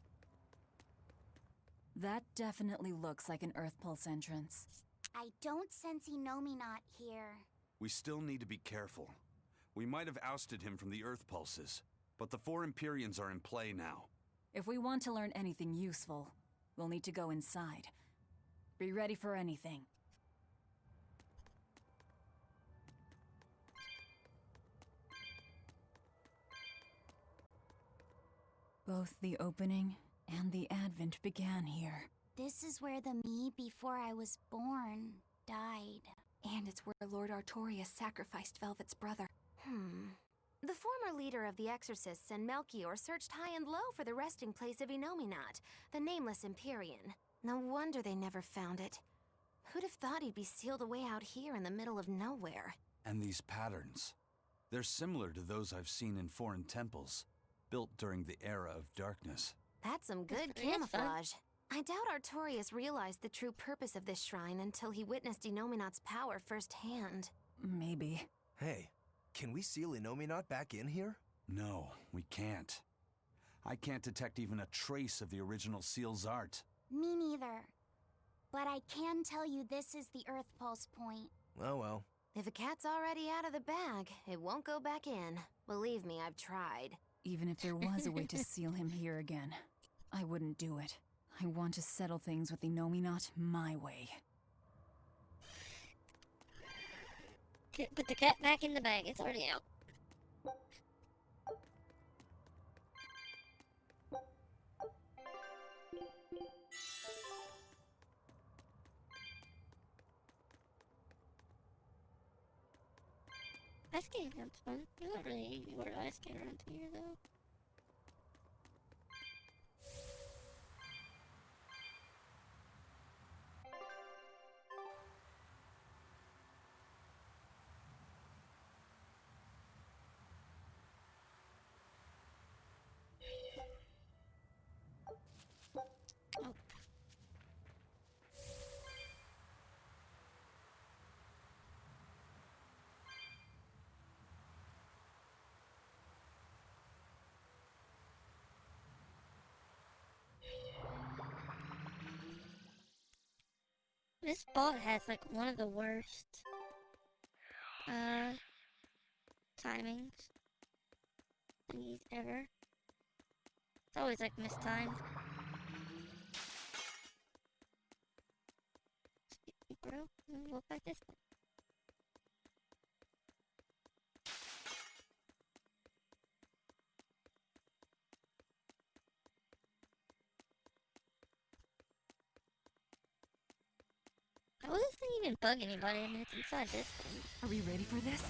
That definitely looks like an Earth Pulse entrance. I don't sense Inominaut here. We still need to be careful. We might have ousted him from the Earth Pulses, but the 4 Empyreans are in play now. If we want to learn anything useful, we'll need to go inside. Be ready for anything. Both the opening and the Advent began here. This is where the me before I was born died. And it's where Lord Artorius sacrificed Velvet's brother. The former leader of the Exorcists and Melchior searched high and low for the resting place of Inominaut, the nameless Empyrean. No wonder they never found it. Who'd have thought he'd be sealed away out here in the middle of nowhere? And these patterns. They're similar to those I've seen in foreign temples, built during the era of darkness. That's some good camouflage. I doubt Artorius realized the true purpose of this shrine until he witnessed Inominaut's power firsthand. Maybe. Hey, can we seal Inominaut back in here? No, we can't. I can't detect even a trace of the original seal's art. Me neither. But I can tell you this is the Earth Pulse point. Oh well. If a cat's already out of the bag, it won't go back in. Believe me, I've tried. Even if there was a way to seal him here again, I wouldn't do it. I want to settle things with Inominaut my way. Put the cat back in the bag. It's already out. Ice skating sounds fun. You're not really anywhere to ice skate around here, though. Oh. This bot has like one of the worst timings thingies ever. always like mistimed. Bro, look like this. How will this thing even bug anybody? I mean, it's inside this thing. Are we ready for this?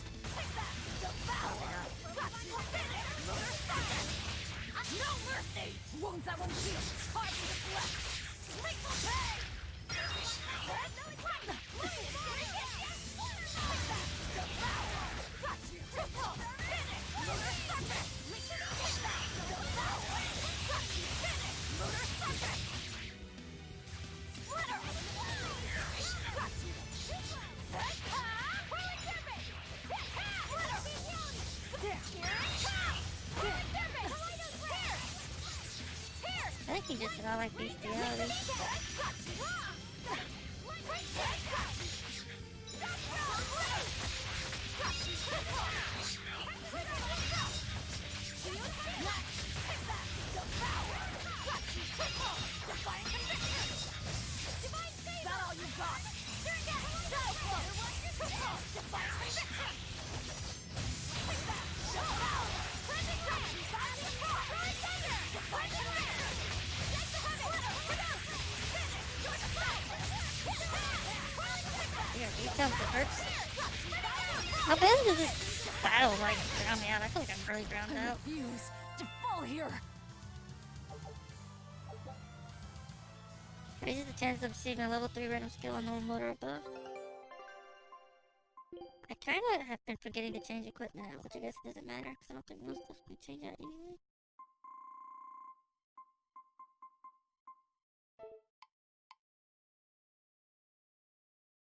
No mercy! Wounds that won't heal! Hard to deflect! Lethal pay! I think he just said I like bestiality. Is that all you got? Yeah, these sounds hurts. How bad does this battle like drown me out? I feel like I'm really drowned out. I refuse to fall here. Raises the chance of receiving a level 3 random skill on normal or above. I kinda have been forgetting to change equipment out, which I guess doesn't matter, because I don't think most stuff can change out anyway.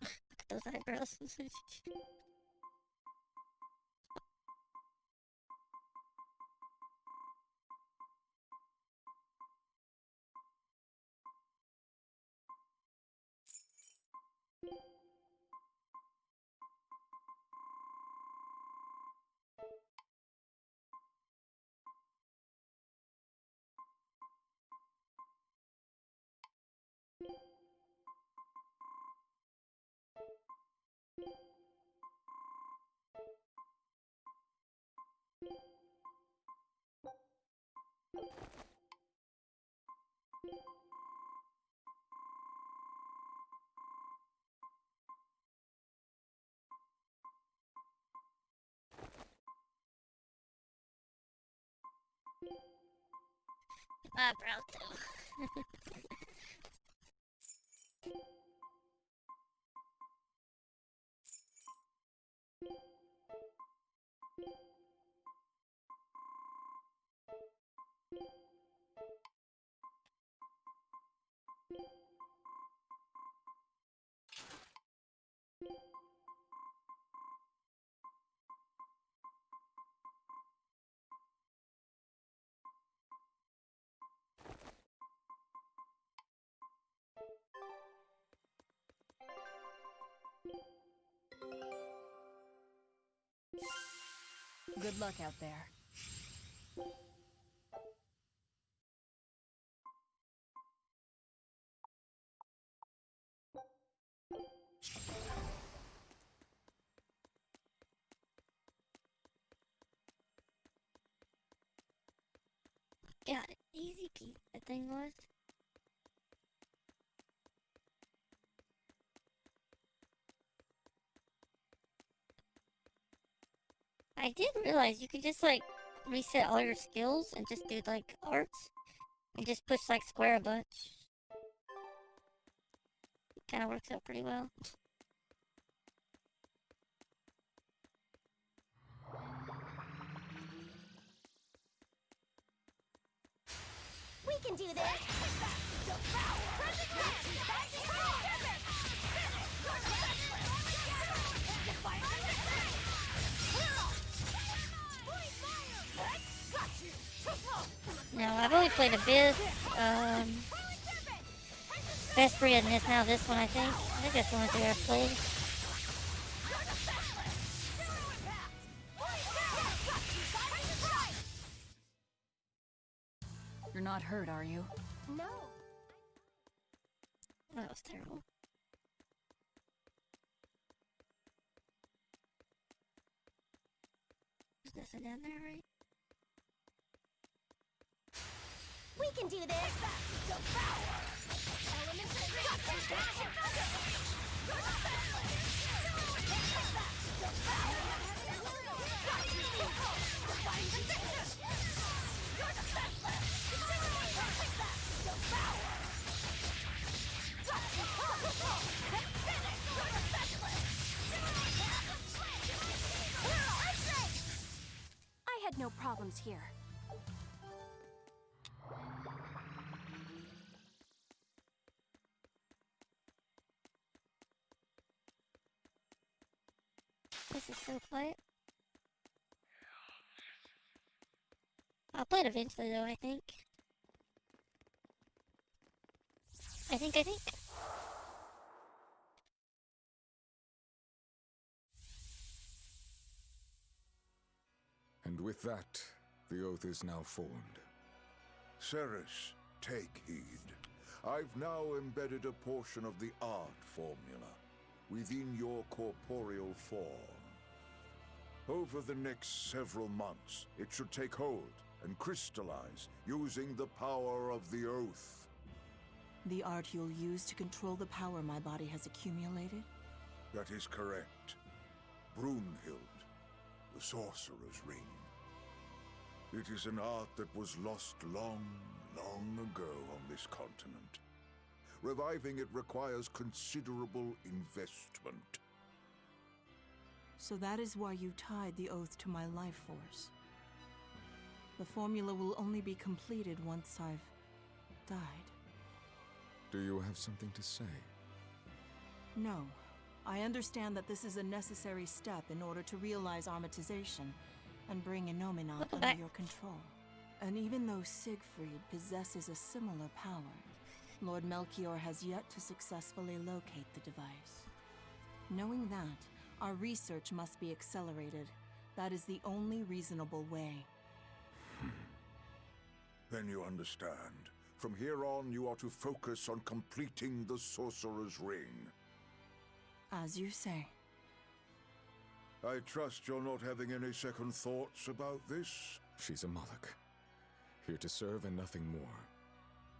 Look at those eyebrows. Eyebrows too. Good luck out there. Got it. Easy peasy, that thing was. I did realize you could just like reset all your skills and just do like arts and just push like square a bunch. It kind of works out pretty well. We can do this! Now I've only played a bit, Vesperia and this now this one I think. I think that's the only thing I've played. You're not hurt, are you? No. That was terrible. Is this it down there, right? We can do this! Devour! Elemental I had no problems here. This is so quiet. I'll play it eventually though, I think. I think. And with that, the oath is now formed. Ceres, take heed. I've now embedded a portion of the art formula within your corporeal form. Over the next several months, it should take hold and crystallize using the power of the oath. The art you'll use to control the power my body has accumulated? That is correct. Brunhild, the Sorcerer's Ring. It is an art that was lost long, long ago on this continent. Reviving it requires considerable investment. So that is why you tied the oath to my life force. The formula will only be completed once I've died. Do you have something to say? No. I understand that this is a necessary step in order to realize armatization and bring Innominat under your control. And even though Siegfried possesses a similar power, Lord Melchior has yet to successfully locate the device. Knowing that, our research must be accelerated. That is the only reasonable way. Then you understand. From here on, you are to focus on completing the Sorcerer's Ring. As you say. I trust you're not having any second thoughts about this? She's a Moloch, here to serve and nothing more.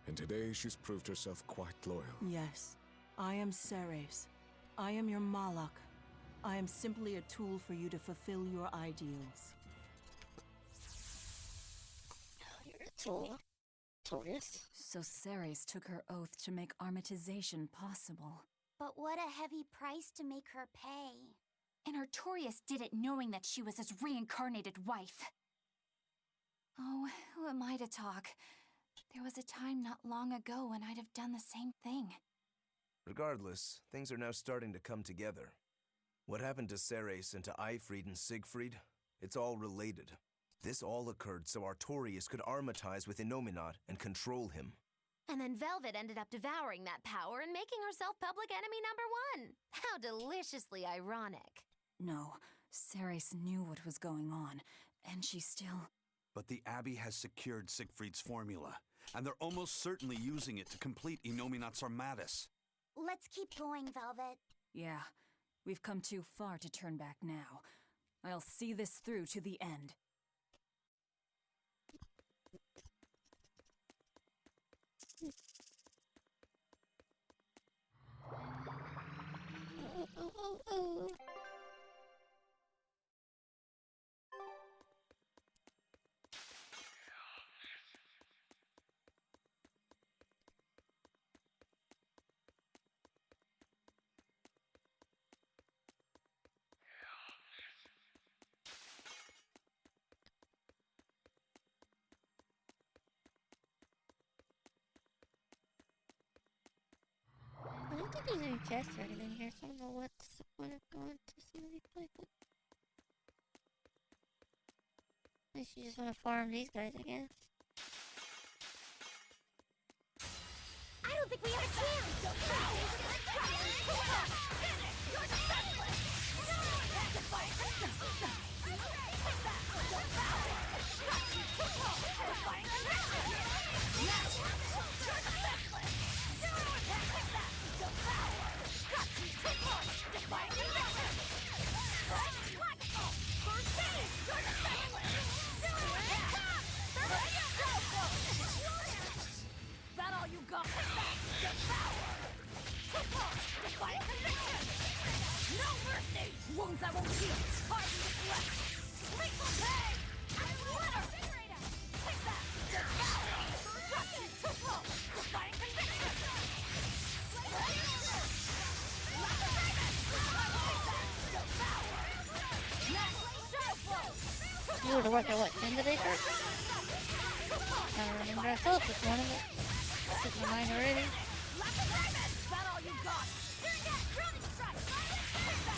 And today she's proved herself quite loyal. Yes, I am Ceres. I am your Moloch. I am simply a tool for you to fulfill your ideals. You're a tool. Taurus. So Ceres took her oath to make armatization possible. But what a heavy price to make her pay. And Artorias did it knowing that she was his reincarnated wife. Oh, who am I to talk? There was a time not long ago when I'd have done the same thing. Regardless, things are now starting to come together. What happened to Ceres and to Eifried and Siegfried? It's all related. This all occurred so Artorias could armatize with Innominat and control him. And then Velvet ended up devouring that power and making herself public enemy #1. How deliciously ironic. No, Ceres knew what was going on, and she still... But the Abbey has secured Siegfried's formula, and they're almost certainly using it to complete Innominat's Armatus. Let's keep going, Velvet. Yeah, we've come too far to turn back now. I'll see this through to the end. Oh. I don't think there's any chests or anything here, so I don't know what's the point of going to see these places. At least you just want to farm these guys, I guess. I don't think we have a chance! to work at what, 10 today, first? I don't remember I thought this one, but it's in my mind already.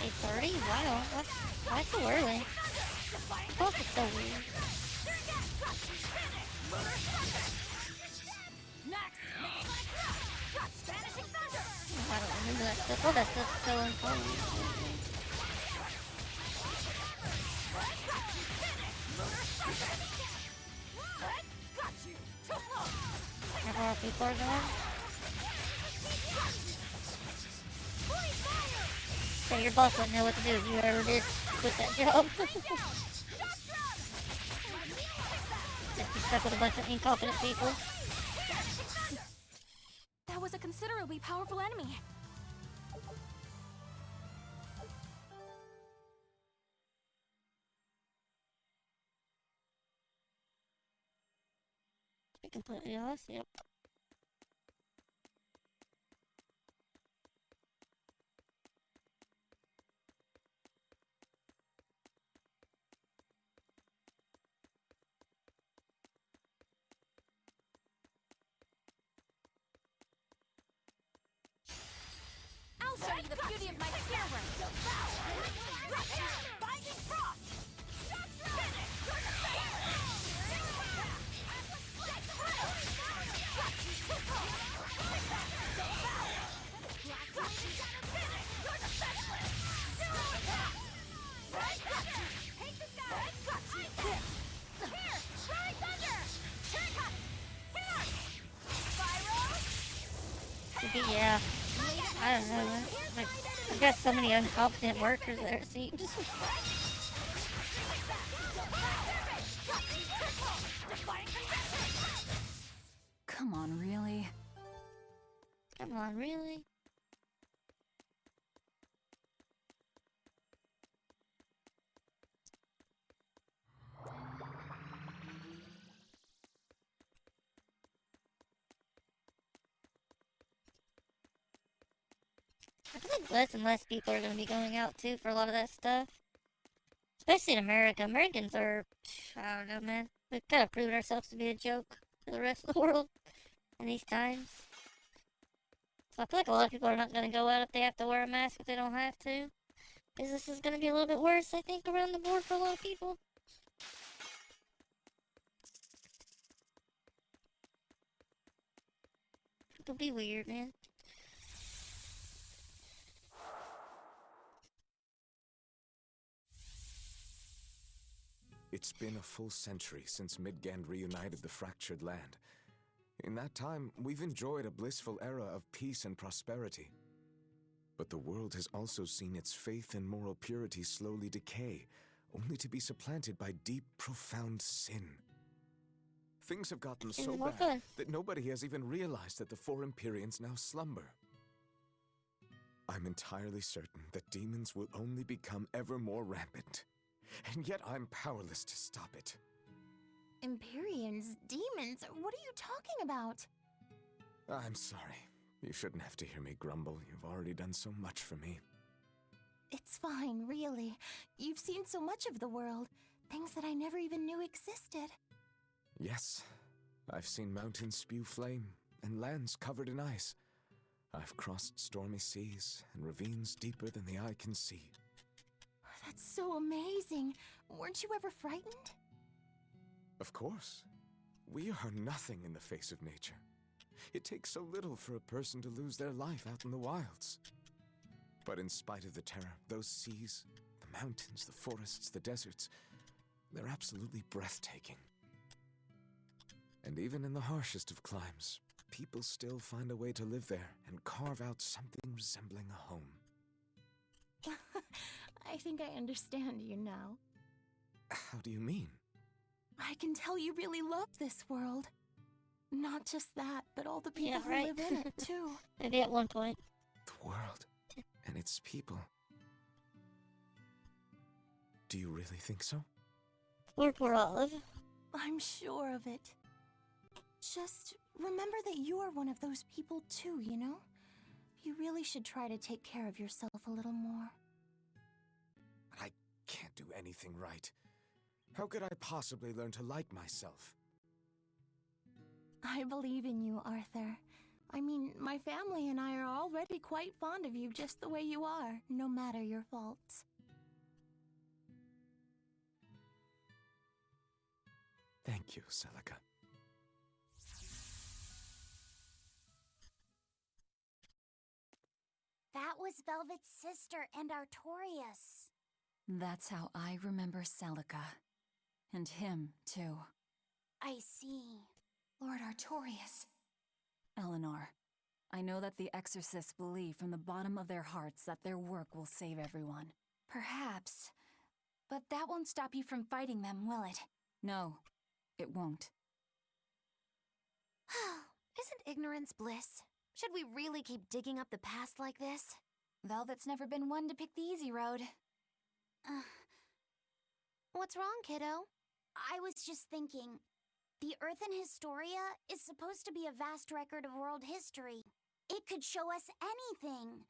8:30? Wow, why so early? The clock is so weird. I don't remember that stuff. All that stuff's still in front of me. How far people are gone? So your boss wouldn't know what to do if you ever did quit that job. Just be stuck with a bunch of incompetent people. That was a considerably powerful enemy. Be completely honest, yep. I'll show you the beauty of my spear work. Binding frost. Yeah, I don't know, man. Like, I've got so many incompetent workers there, it seems. Come on, really? Come on, really? I think less and less people are going to be going out, too, for a lot of that stuff. Especially in America. Americans are, I don't know, man. We've kind of proved ourselves to be a joke for the rest of the world in these times. So I feel like a lot of people are not going to go out if they have to wear a mask if they don't have to. Business is going to be a little bit worse, I think, around the board for a lot of people. It'll be weird, man. It's been a full century since Midgand reunited the fractured land. In that time, we've enjoyed a blissful era of peace and prosperity. But the world has also seen its faith and moral purity slowly decay, only to be supplanted by deep, profound sin. Things have gotten so bad that nobody has even realized that the four Empyreans now slumber. I'm entirely certain that demons will only become ever more rampant. And yet I'm powerless to stop it. Empyreans? Demons? What are you talking about? I'm sorry. You shouldn't have to hear me grumble. You've already done so much for me. It's fine, really. You've seen so much of the world. Things that I never even knew existed. Yes. I've seen mountains spew flame, and lands covered in ice. I've crossed stormy seas, and ravines deeper than the eye can see. That's so amazing. Weren't you ever frightened? Of course. We are nothing in the face of nature. It takes so little for a person to lose their life out in the wilds. But in spite of the terror, those seas, the mountains, the forests, the deserts, they're absolutely breathtaking. And even in the harshest of climes, people still find a way to live there and carve out something resembling a home. I think I understand you now. How do you mean? I can tell you really love this world. Not just that, but all the people who live in it, too. Maybe at one point. The world and its people. Do you really think so? We're Olive. I'm sure of it. Just remember that you're one of those people, too, you know? You really should try to take care of yourself a little more. I can't do anything right. How could I possibly learn to like myself? I believe in you, Arthur. I mean, my family and I are already quite fond of you just the way you are, no matter your faults. Thank you, Celica. That was Velvet's sister and Artorias. That's how I remember Celica. And him, too. I see. Lord Artorias. Eleanor, I know that the exorcists believe from the bottom of their hearts that their work will save everyone. Perhaps. But that won't stop you from fighting them, will it? No, it won't. Isn't ignorance bliss? Should we really keep digging up the past like this? Velvet's never been one to pick the easy road. What's wrong, kiddo? I was just thinking, the Earthen Historia is supposed to be a vast record of world history. It could show us anything.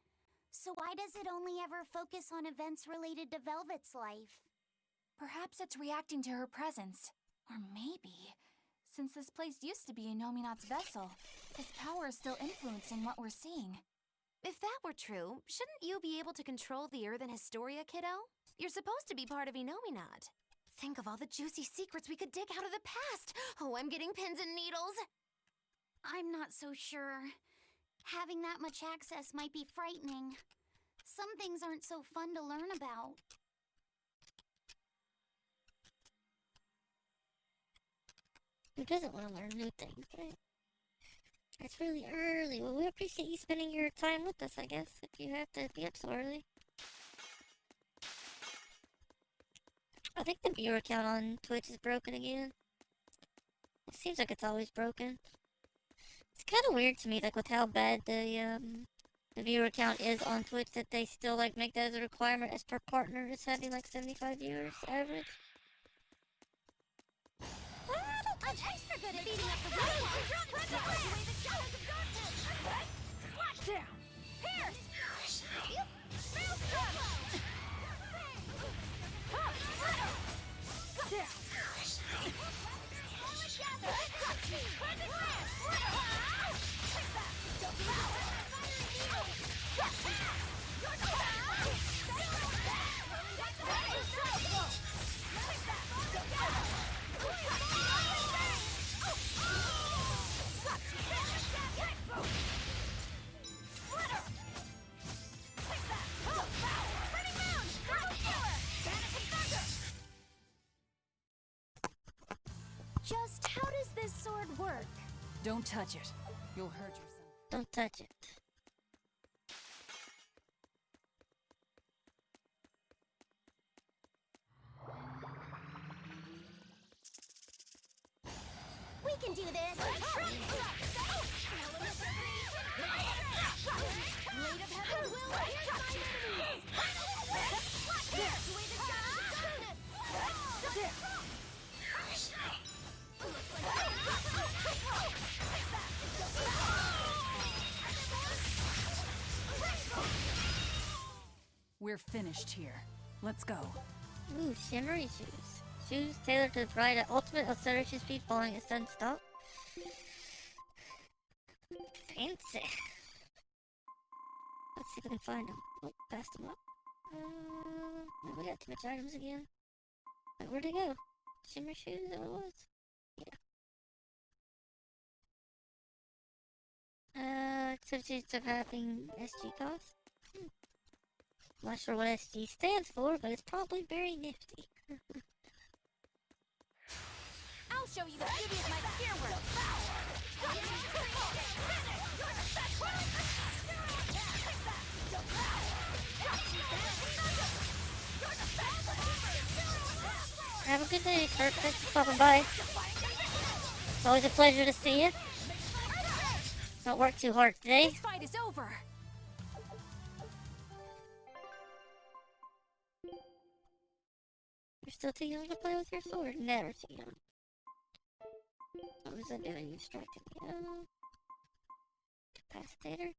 So why does it only ever focus on events related to Velvet's life? Perhaps it's reacting to her presence. Or maybe, since this place used to be Inominat's vessel, his power is still influencing what we're seeing. If that were true, shouldn't you be able to control the Earthen Historia, kiddo? You're supposed to be part of Inominat. Think of all the juicy secrets we could dig out of the past! Oh, I'm getting pins and needles! I'm not so sure. Having that much access might be frightening. Some things aren't so fun to learn about. Who doesn't want to learn new things, right? It's really early. Well, we appreciate you spending your time with us, I guess, if you have to be up so early. I think the viewer count on Twitch is broken again. It seems like it's always broken. It's kind of weird to me, like, with how bad the viewer count is on Twitch, that they still, like, make that as a requirement as per partner, is having, like, 75 viewers average. I'm extra good at beating up the robots! Away the shadows of darkness! Splash down! Pierce! Maelstrom! Down! Just how does this sword work? Don't touch it. You'll hurt yourself. Don't touch it. We can do this! Blade of Heaven will pierce my enemies! Pierce away the shadows of darkness! We're finished here. Let's go. Ooh, shimmery shoes. Shoes tailored to the bride at ultimate acceleration speed following a sudden stop. Fancy. Let's see if we can find them. Oh, passed them up. We got too much items again. Wait, where'd they go? Shimmer shoes, is that what it was? Yeah. Activities of having SG cost? Not sure what SG stands for, but it's probably very nifty. I'll show you the beauty of my spear work! Have a good day, Kurt. Thanks for stopping by. It's always a pleasure to see you. Don't work too hard today. This fight is over! You're still too young to play with your sword. Never too young. What was I doing? You distracted me. Capacitator?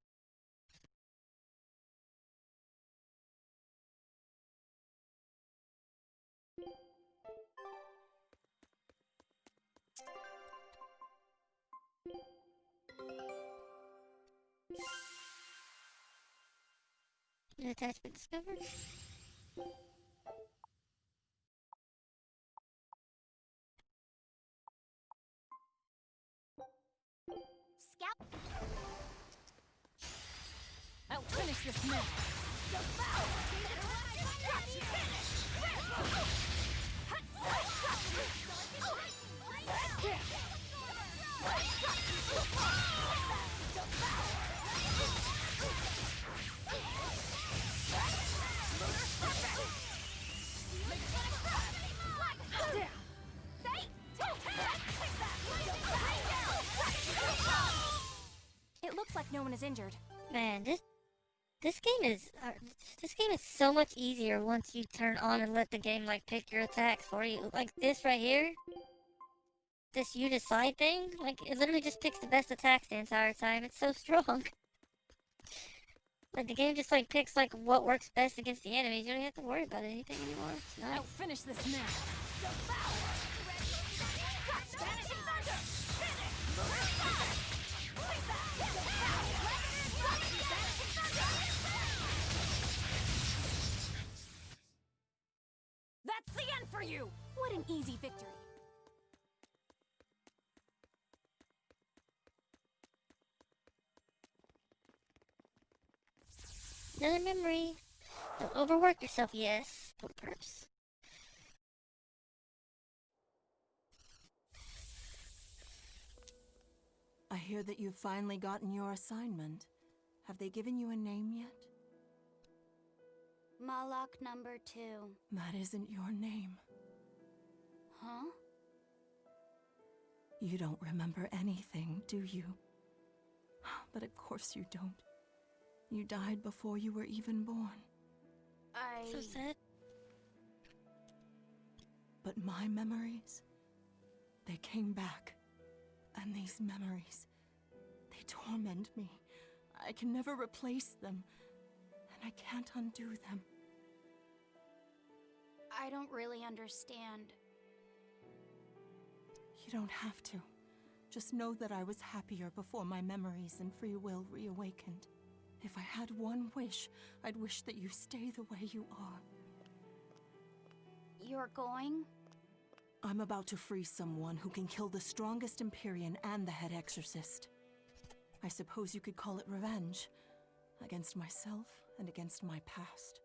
New attachment discovered. Scout. I'll finish this now. It looks like no one is injured. Man, this game is so much easier once you turn on and let the game like pick your attacks for you. Like this right here, this you decide thing, like it literally just picks the best attacks the entire time. It's so strong. Like the game just like picks like what works best against the enemies. You don't have to worry about anything anymore. It's nice. I'll finish this now. That's the end for you! What an easy victory. Another memory. Don't overwork yourself, yes. Purse. I hear that you've finally gotten your assignment. Have they given you a name yet? Malak number 2. That isn't your name. Huh? You don't remember anything, do you? But of course you don't. You died before you were even born. So sad. But my memories, they came back. And these memories, they torment me. I can never replace them. And I can't undo them. I don't really understand. You don't have to. Just know that I was happier before my memories and free will reawakened. If I had one wish, I'd wish that you stay the way you are. You're going? I'm about to free someone who can kill the strongest Empyrean and the head exorcist. I suppose you could call it revenge. Against myself and against my past.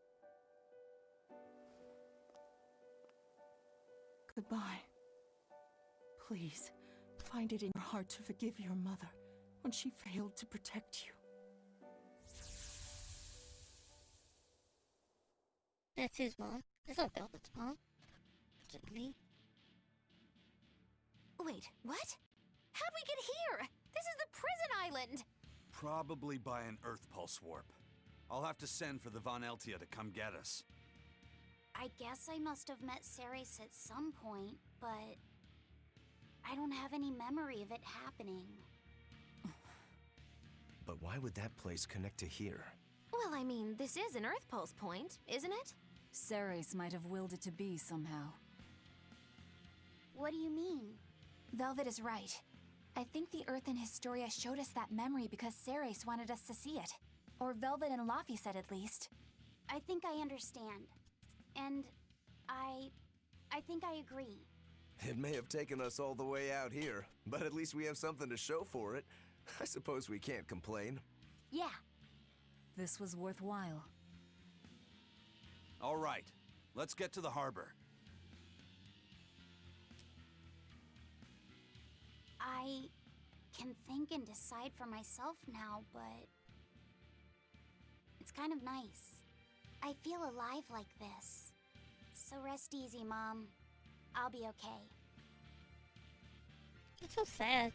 Goodbye. Please, find it in your heart to forgive your mother when she failed to protect you. That's his mom. That's not Velvet's mom. Is it me? Wait, what? How'd we get here? This is the prison island! Probably by an Earth Pulse warp. I'll have to send for the Von Eltia to come get us. I guess I must have met Ceres at some point, but I don't have any memory of it happening. But why would that place connect to here? Well, I mean, this is an Earth Pulse point, isn't it? Ceres might have willed it to be somehow. What do you mean? Velvet is right. I think the Earth in Historia showed us that memory because Ceres wanted us to see it. Or Velvet and Laffy said at least. I think I understand. And I think I agree. It may have taken us all the way out here, but at least we have something to show for it. I suppose we can't complain. Yeah. This was worthwhile. All right, let's get to the harbor. I can think and decide for myself now, but it's kind of nice. I feel alive like this. So rest easy, Mom. I'll be okay. It's so sad.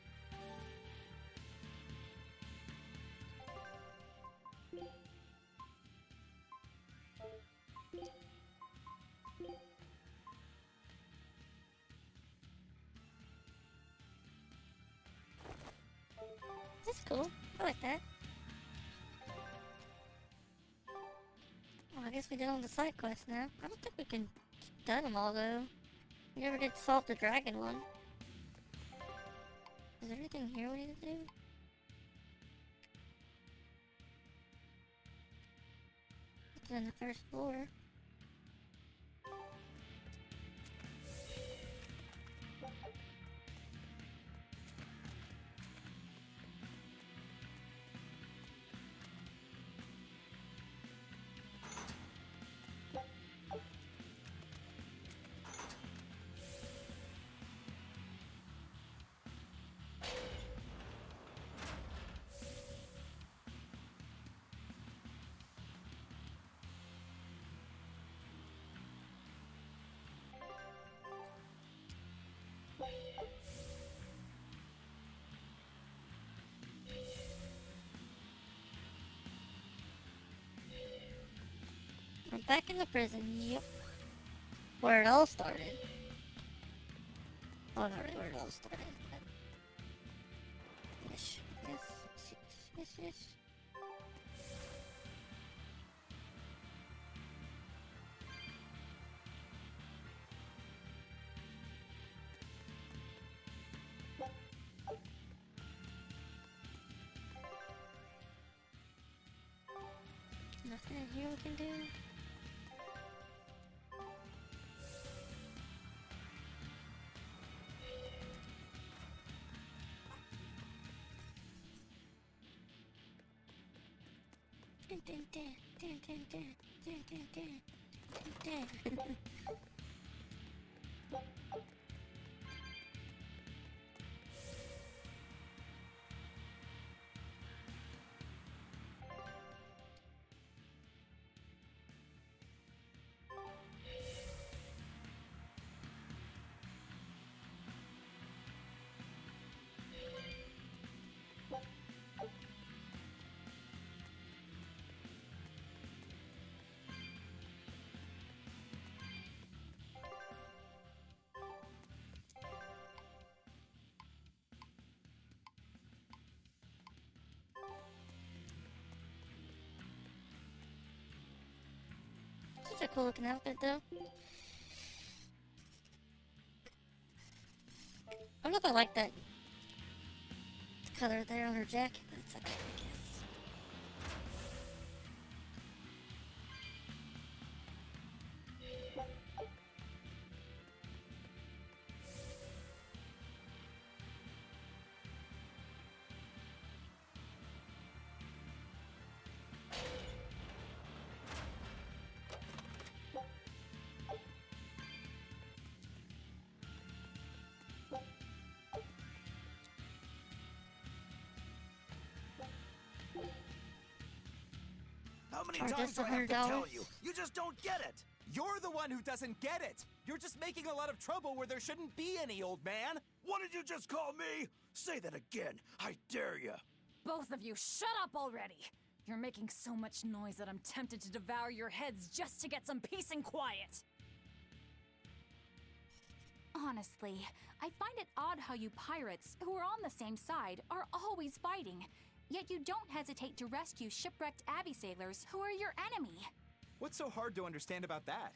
That's cool. I like that. Well, I guess we did all the side quests now. I don't think we can done them all though. We never did solve the dragon one. Is there anything here we need to do? It's on the first floor. We're back in the prison, yep. Where it all started. Oh, not really where it all started, but... Yes, yes. Nothing here we can do? Such a cool looking outfit though. I don't know if I like that color there on her jacket, but it's okay, I guess. How many times do I have to tell you? You just don't get it! You're the one who doesn't get it! You're just making a lot of trouble where there shouldn't be any, old man! What did you just call me? Say that again, I dare you! Both of you, shut up already! You're making so much noise that I'm tempted to devour your heads just to get some peace and quiet! Honestly, I find it odd how you pirates, who are on the same side, are always fighting. Yet you don't hesitate to rescue shipwrecked Abbey sailors who are your enemy. What's so hard to understand about that?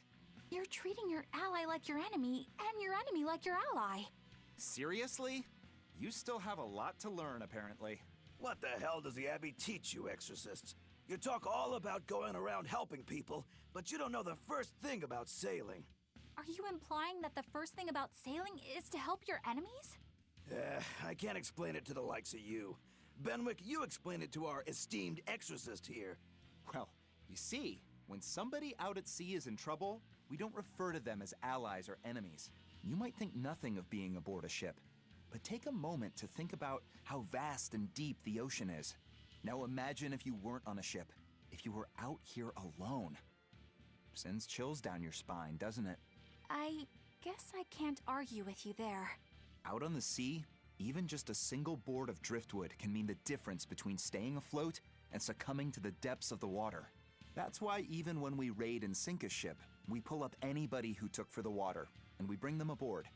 You're treating your ally like your enemy, and your enemy like your ally. Seriously? You still have a lot to learn, apparently. What the hell does the Abbey teach you, exorcists? You talk all about going around helping people, but you don't know the first thing about sailing. Are you implying that the first thing about sailing is to help your enemies? I can't explain it to the likes of you. Benwick, you explain it to our esteemed exorcist here. Well, you see, when somebody out at sea is in trouble, we don't refer to them as allies or enemies. You might think nothing of being aboard a ship, but take a moment to think about how vast and deep the ocean is. Now imagine if you weren't on a ship, if you were out here alone. Sends chills down your spine, doesn't it? I guess I can't argue with you there. Out on the sea, even just a single board of driftwood can mean the difference between staying afloat and succumbing to the depths of the water. That's why even when we raid and sink a ship, we pull up anybody who took for the water, and we bring them aboard.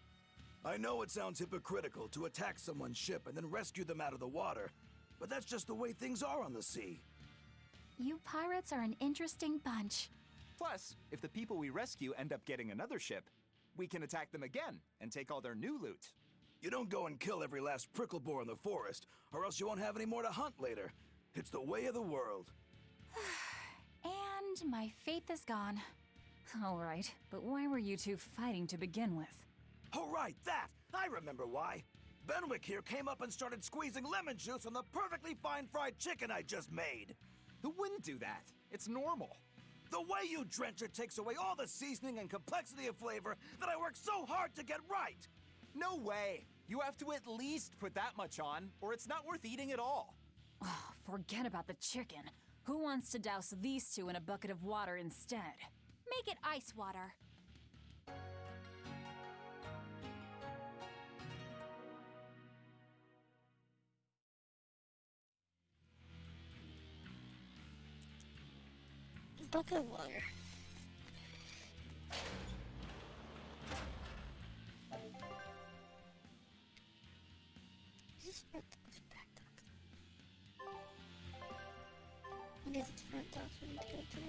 I know it sounds hypocritical to attack someone's ship and then rescue them out of the water, but that's just the way things are on the sea. You pirates are an interesting bunch. Plus, if the people we rescue end up getting another ship, we can attack them again and take all their new loot. You don't go and kill every last prickle boar in the forest, or else you won't have any more to hunt later. It's the way of the world. And my faith is gone. All right, but why were you two fighting to begin with? Oh, right, that! I remember why. Benwick here came up and started squeezing lemon juice on the perfectly fine fried chicken I just made. Who wouldn't do that? It's normal. The way you drench it takes away all the seasoning and complexity of flavor that I worked so hard to get right. No way! You have to at least put that much on, or it's not worth eating at all. Oh, forget about the chicken. Who wants to douse these two in a bucket of water instead? Make it ice water. Bucket of water. Is this front dogs or back dogs? I guess it's front dogs we need to go to.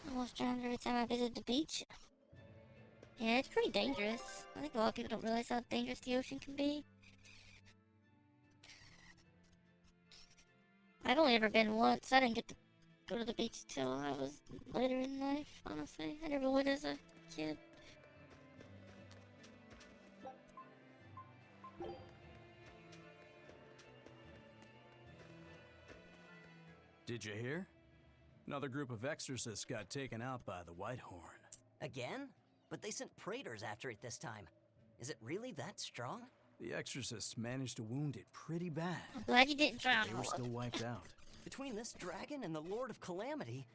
I almost drowned every time I visit the beach. Yeah, it's pretty dangerous. I think a lot of people don't realize how dangerous the ocean can be. I've only ever been once. I didn't get to go to the beach till I was later in life, honestly. I never went as a kid. Did you hear? Another group of exorcists got taken out by the Whitehorn. Again? But they sent praetors after it this time. Is it really that strong? The exorcists managed to wound it pretty bad. I'm glad you didn't drown. They were still wiped out. Between this dragon and the Lord of Calamity,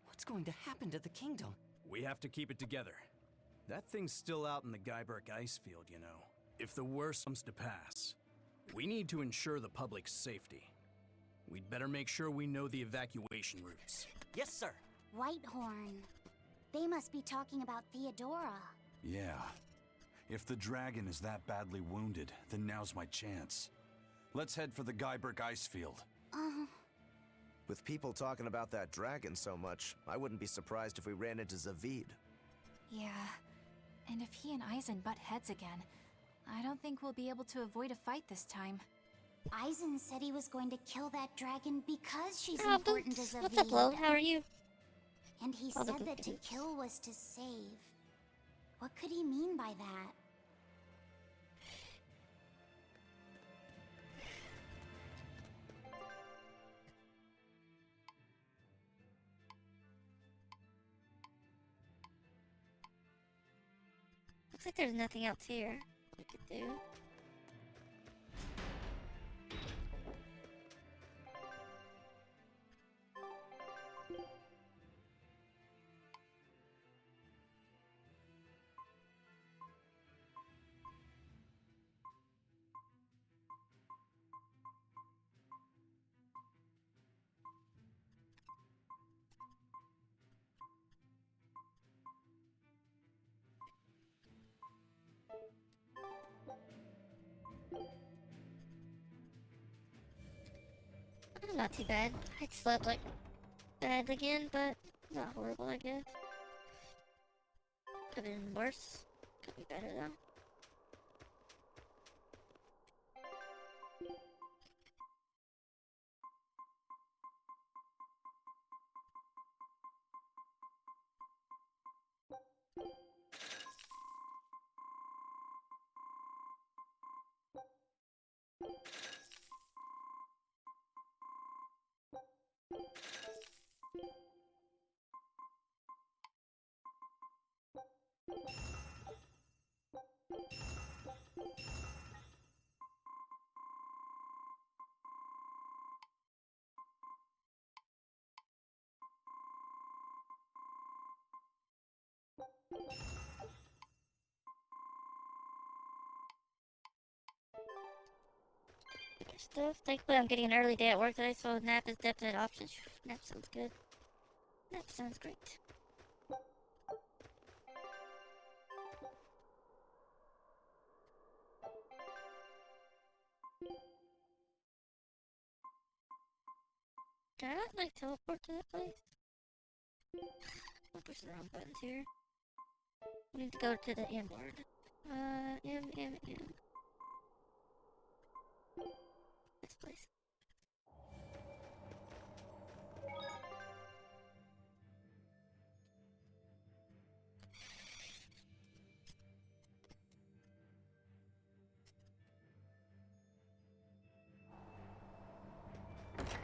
what's going to happen to the kingdom? We have to keep it together. That thing's still out in the Guyberg ice field, you know. If the worst comes to pass, we need to ensure the public's safety. We'd better make sure we know the evacuation routes. Yes, sir. Whitehorn. They must be talking about Theodora. Yeah. If the dragon is that badly wounded, then now's my chance. Let's head for the Guyberg ice field. With people talking about that dragon so much, I wouldn't be surprised if we ran into Zavid. Yeah. And if he and Eisen butt heads again, I don't think we'll be able to avoid a fight this time. Eisen said he was going to kill that dragon because she's important to Zavid. What's up, Lo? How are you? And he said that to kill was to save. What could he mean by that? Looks like there's nothing else here we could do. Not too bad. I slept like bad again, but not horrible, I guess. Could have been worse. Could be better though. stuff. Thankfully, I'm getting an early day at work today, so nap is definitely an option. Nap sounds good. Nap sounds great. Can I not, like, teleport to that place? I'm pushing the wrong buttons here. We need to go to the M board. M. This place.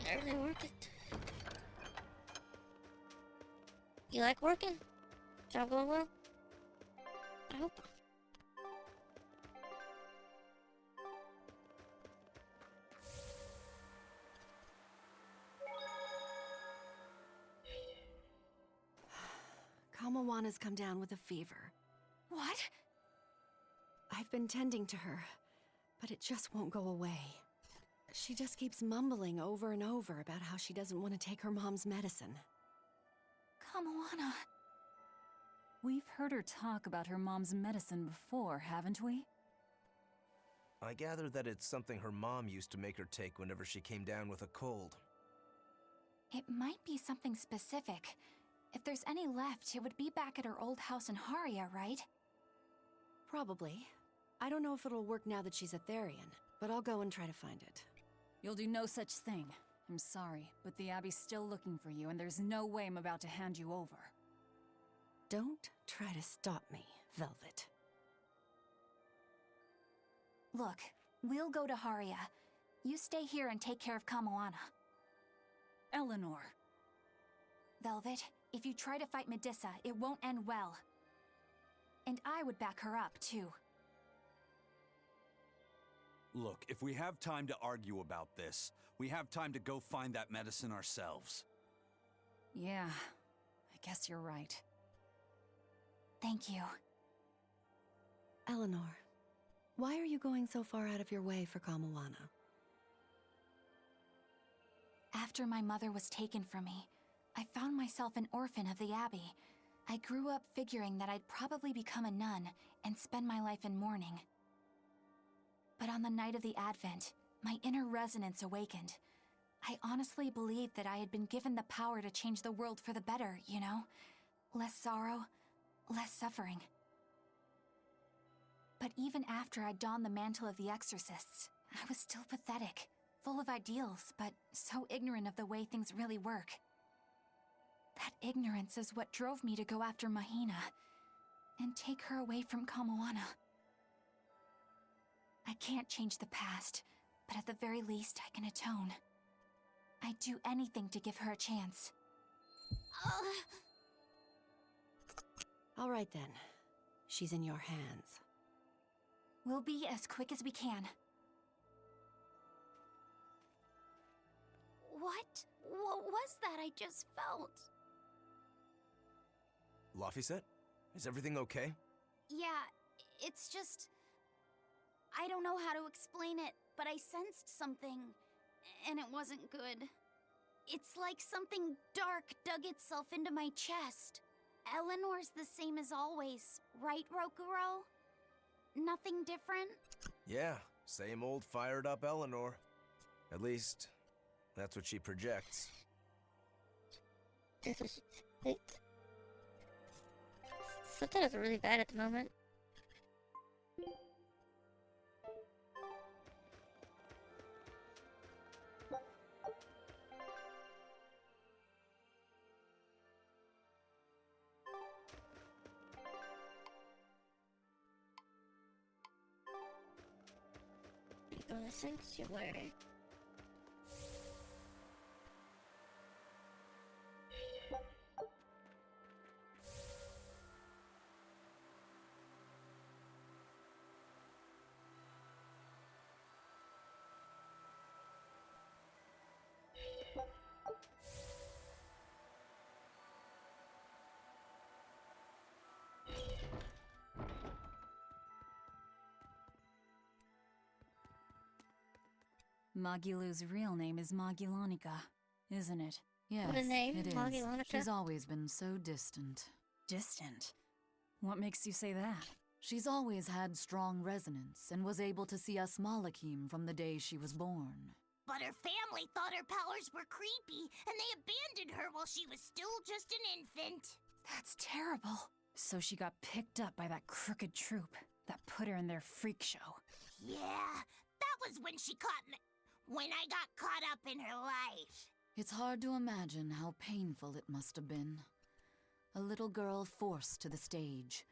I really work it. You like working? Job going well? I hope. Kamawana's come down with a fever. What? I've been tending to her, but it just won't go away. She just keeps mumbling over and over about how she doesn't want to take her mom's medicine. Kamawana. We've heard her talk about her mom's medicine before, haven't we? I gather that it's something her mom used to make her take whenever she came down with a cold. It might be something specific. If there's any left, it would be back at her old house in Haria, right? Probably. I don't know if it'll work now that she's a Therian, but I'll go and try to find it. You'll do no such thing. I'm sorry, but the Abbey's still looking for you, and there's no way I'm about to hand you over. Don't try to stop me, Velvet. Look, we'll go to Haria. You stay here and take care of Kamawana. Eleanor. Velvet, if you try to fight Medissa, it won't end well. And I would back her up, too. Look, if we have time to argue about this, we have time to go find that medicine ourselves. Yeah, I guess you're right. Thank you. Eleanor, why are you going so far out of your way for Kamawana? After my mother was taken from me, I found myself an orphan of the Abbey. I grew up figuring that I'd probably become a nun and spend my life in mourning. But on the night of the Advent, my inner resonance awakened. I honestly believed that I had been given the power to change the world for the better, you know? Less sorrow, less suffering. But even after I donned the mantle of the exorcists, I was still pathetic, full of ideals, but so ignorant of the way things really work. That ignorance is what drove me to go after Mahina and take her away from Kamawana. I can't change the past, but at the very least I can atone. I'd do anything to give her a chance. All right then. She's in your hands. We'll be as quick as we can. What was that I just felt? Laphicet? Is everything okay? Yeah, it's just... I don't know how to explain it, but I sensed something, and it wasn't good. It's like something dark dug itself into my chest. Eleanor's the same as always, right, Rokuro? Nothing different? Yeah, same old fired up Eleanor. At least, that's what she projects. Subtitles are really bad at the moment. Go to sanctuary. Magilu's real name is Magilonica, isn't it? Yes, What a name, it is. Magilonica. She's always been so distant. Distant? What makes you say that? She's always had strong resonance and was able to see us Malakim from the day she was born. But her family thought her powers were creepy, and they abandoned her while she was still just an infant. That's terrible. So she got picked up by that crooked troupe that put her in their freak show. Yeah, that was when she caught me. When I got caught up in her life. It's hard to imagine how painful it must have been. A little girl forced to the stage,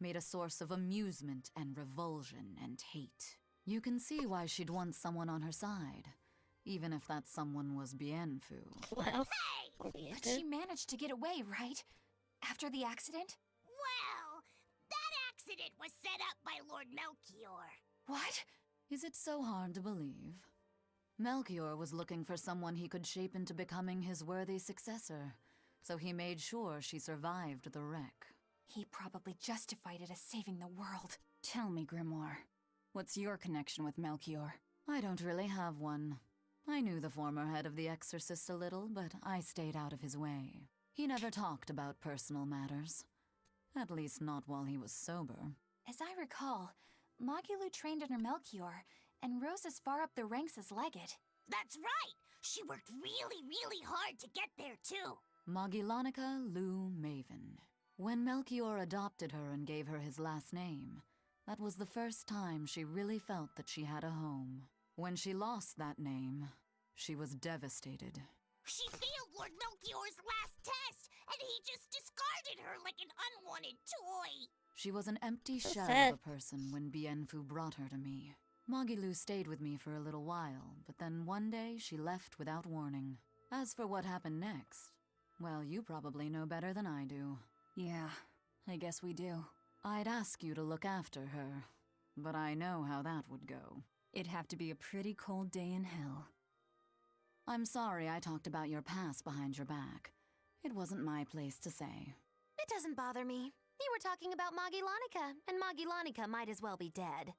made a source of amusement and revulsion and hate. You can see why she'd want someone on her side, even if that someone was Bienfu. Well, But she managed to get away, right? After the accident? Well, that accident was set up by Lord Melchior. What? Is it so hard to believe? Melchior was looking for someone he could shape into becoming his worthy successor, so he made sure she survived the wreck. He probably justified it as saving the world. Tell me, Grimoire, what's your connection with Melchior? I don't really have one. I knew the former head of the Exorcists a little, but I stayed out of his way. He never talked about personal matters. At least not while he was sober. As I recall, Magilu trained under Melchior and rose as far up the ranks as legate. That's right! She worked really, really hard to get there, too. Magilonica Lou Maven. When Melchior adopted her and gave her his last name, that was the first time she really felt that she had a home. When she lost that name, she was devastated. She failed Lord Melchior's last test, and he just discarded her like an unwanted toy. She was an empty shell sad. of a person when Bienfu brought her to me. Magilu stayed with me for a little while, but then one day she left without warning. As for what happened next, well, you probably know better than I do. Yeah, I guess we do. I'd ask you to look after her, but I know how that would go. It'd have to be a pretty cold day in hell. I'm sorry I talked about your past behind your back. It wasn't my place to say. It doesn't bother me. You were talking about Magilonica, and Magilonica might as well be dead.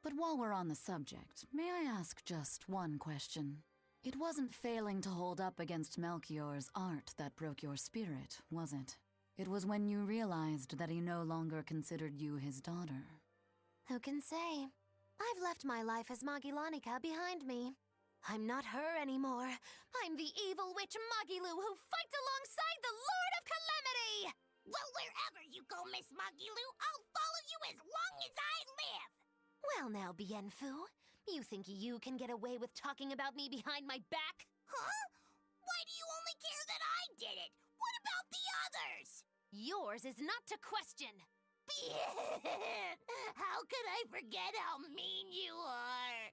But while we're on the subject, may I ask just one question? It wasn't failing to hold up against Melchior's art that broke your spirit, was it? It was when you realized that he no longer considered you his daughter. Who can say? I've left my life as Magilonica behind me. I'm not her anymore. I'm the evil witch Magilu who fights alongside the Lord of Calamity! Well, wherever you go, Miss Magilu, I'll follow you as long as I live! Well now, Bienfu, you think you can get away with talking about me behind my back? Huh? Why do you only care that I did it? What about the others? Yours is not to question. How could I forget how mean you are?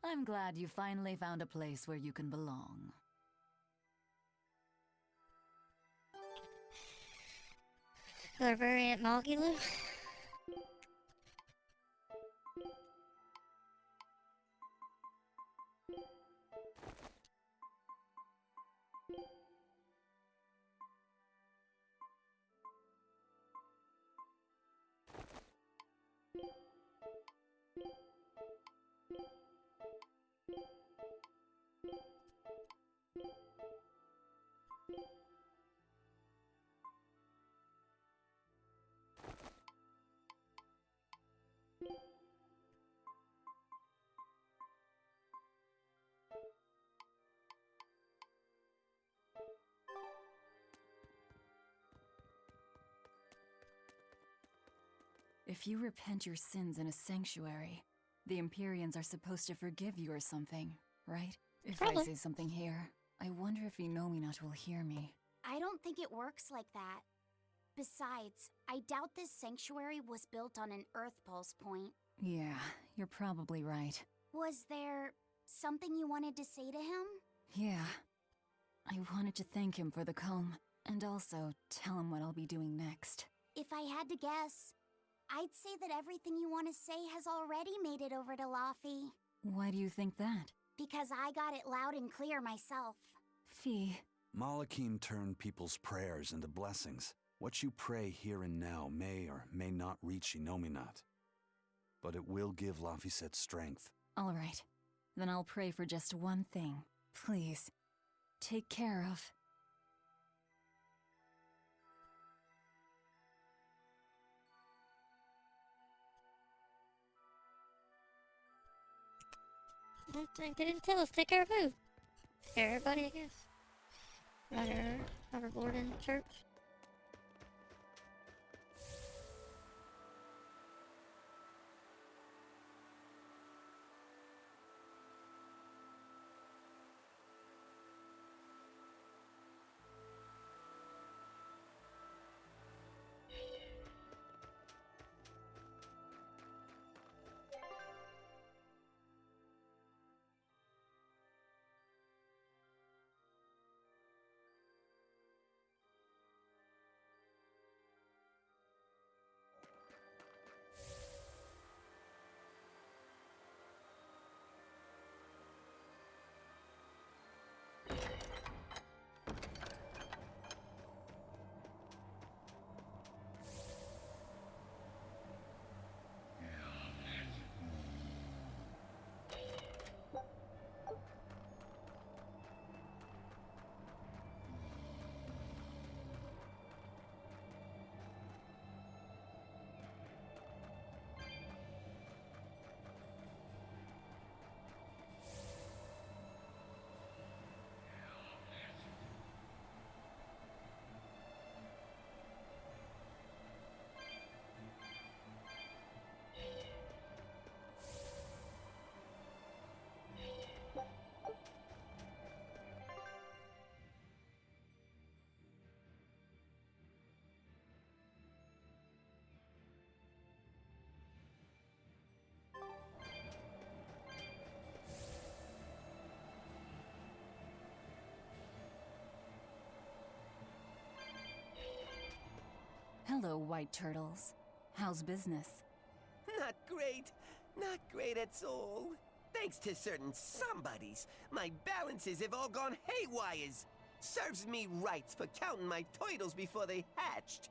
I'm glad you finally found a place where you can belong. Barbarian Magilu? If you repent your sins in a sanctuary, the Empyreans are supposed to forgive you or something, right? If I say something here, I wonder if Inominat will hear me. I don't think it works like that. Besides, I doubt this sanctuary was built on an Earth Pulse point. Yeah, you're probably right. Was there something you wanted to say to him? Yeah. I wanted to thank him for the comb, and also tell him what I'll be doing next. If I had to guess, I'd say that everything you want to say has already made it over to Laffy. Why do you think that? Because I got it loud and clear myself. Fee. Malakim turned people's prayers into blessings. What you pray here and now may or may not reach Inominat. But it will give Laphicet strength. All right. Then I'll pray for just one thing. Please, take care of... I don't think they didn't tell us. Take care of who? Everybody, I guess. Right, hoverboard in church. Hello, white turtles. How's business? Not great. Not great at all. Thanks to certain somebodies, my balances have all gone haywires. Serves me rights for counting my turtles before they hatched.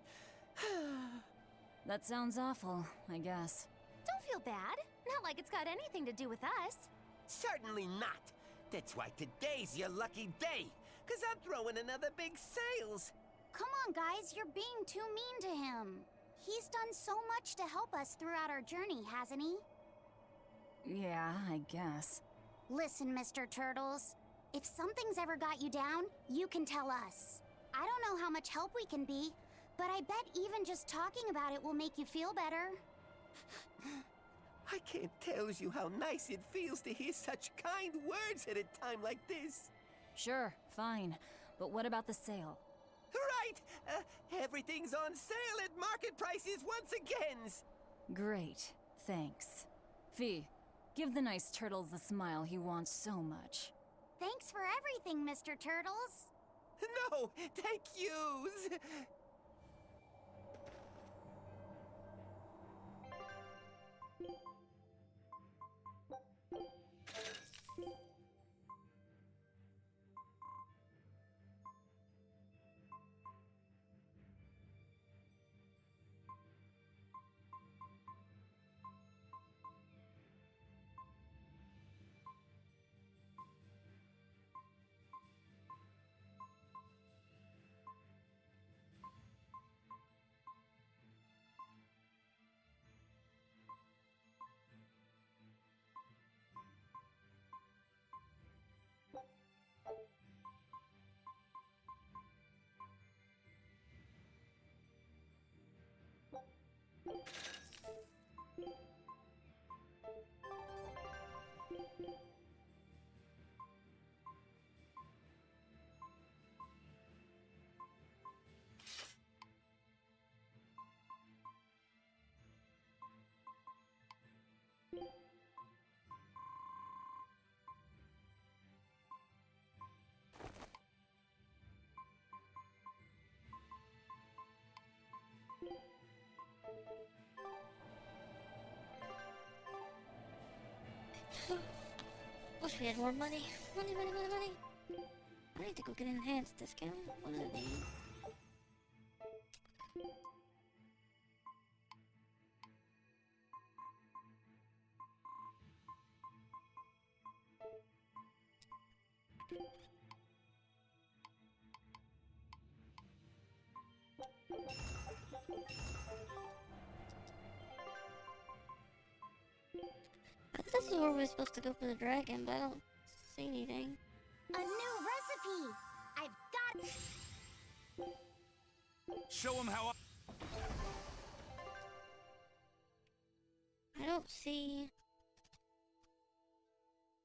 That sounds awful, I guess. Don't feel bad. Not like it's got anything to do with us. Certainly not. That's why today's your lucky day. 'Cause I'm throwing another big sales. Come on, guys, you're being too mean to him. He's done so much to help us throughout our journey, hasn't he? Yeah, I guess. Listen, Mr. Turtles. If something's ever got you down, you can tell us. I don't know how much help we can be, but I bet even just talking about it will make you feel better. I can't tell you how nice it feels to hear such kind words at a time like this. Sure, fine. But what about the sale? Right! Everything's on sale at market prices once again. Great, thanks. Fee, give the nice turtles the smile he wants so much. Thanks for everything, Mr. Turtles. No, thank yous. Wish we had more money. Money, money, money, money. I need to go get an enhanced discount. What does it need? I thought this is where we're supposed to go for the dragon, but I don't see anything. A new recipe! I've got... Show him how I don't see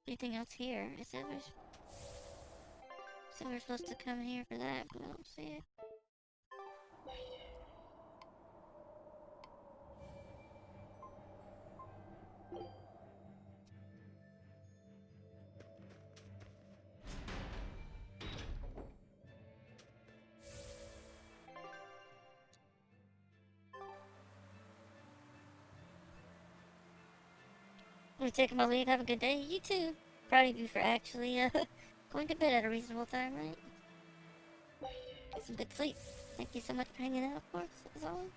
anything else here. It said we're supposed to come here for that, but I don't see it. I'm taking my leave. Have a good day. You too. Proud of you for actually going to bed at a reasonable time, right? Get some good sleep. Thank you so much for hanging out, of course, as always.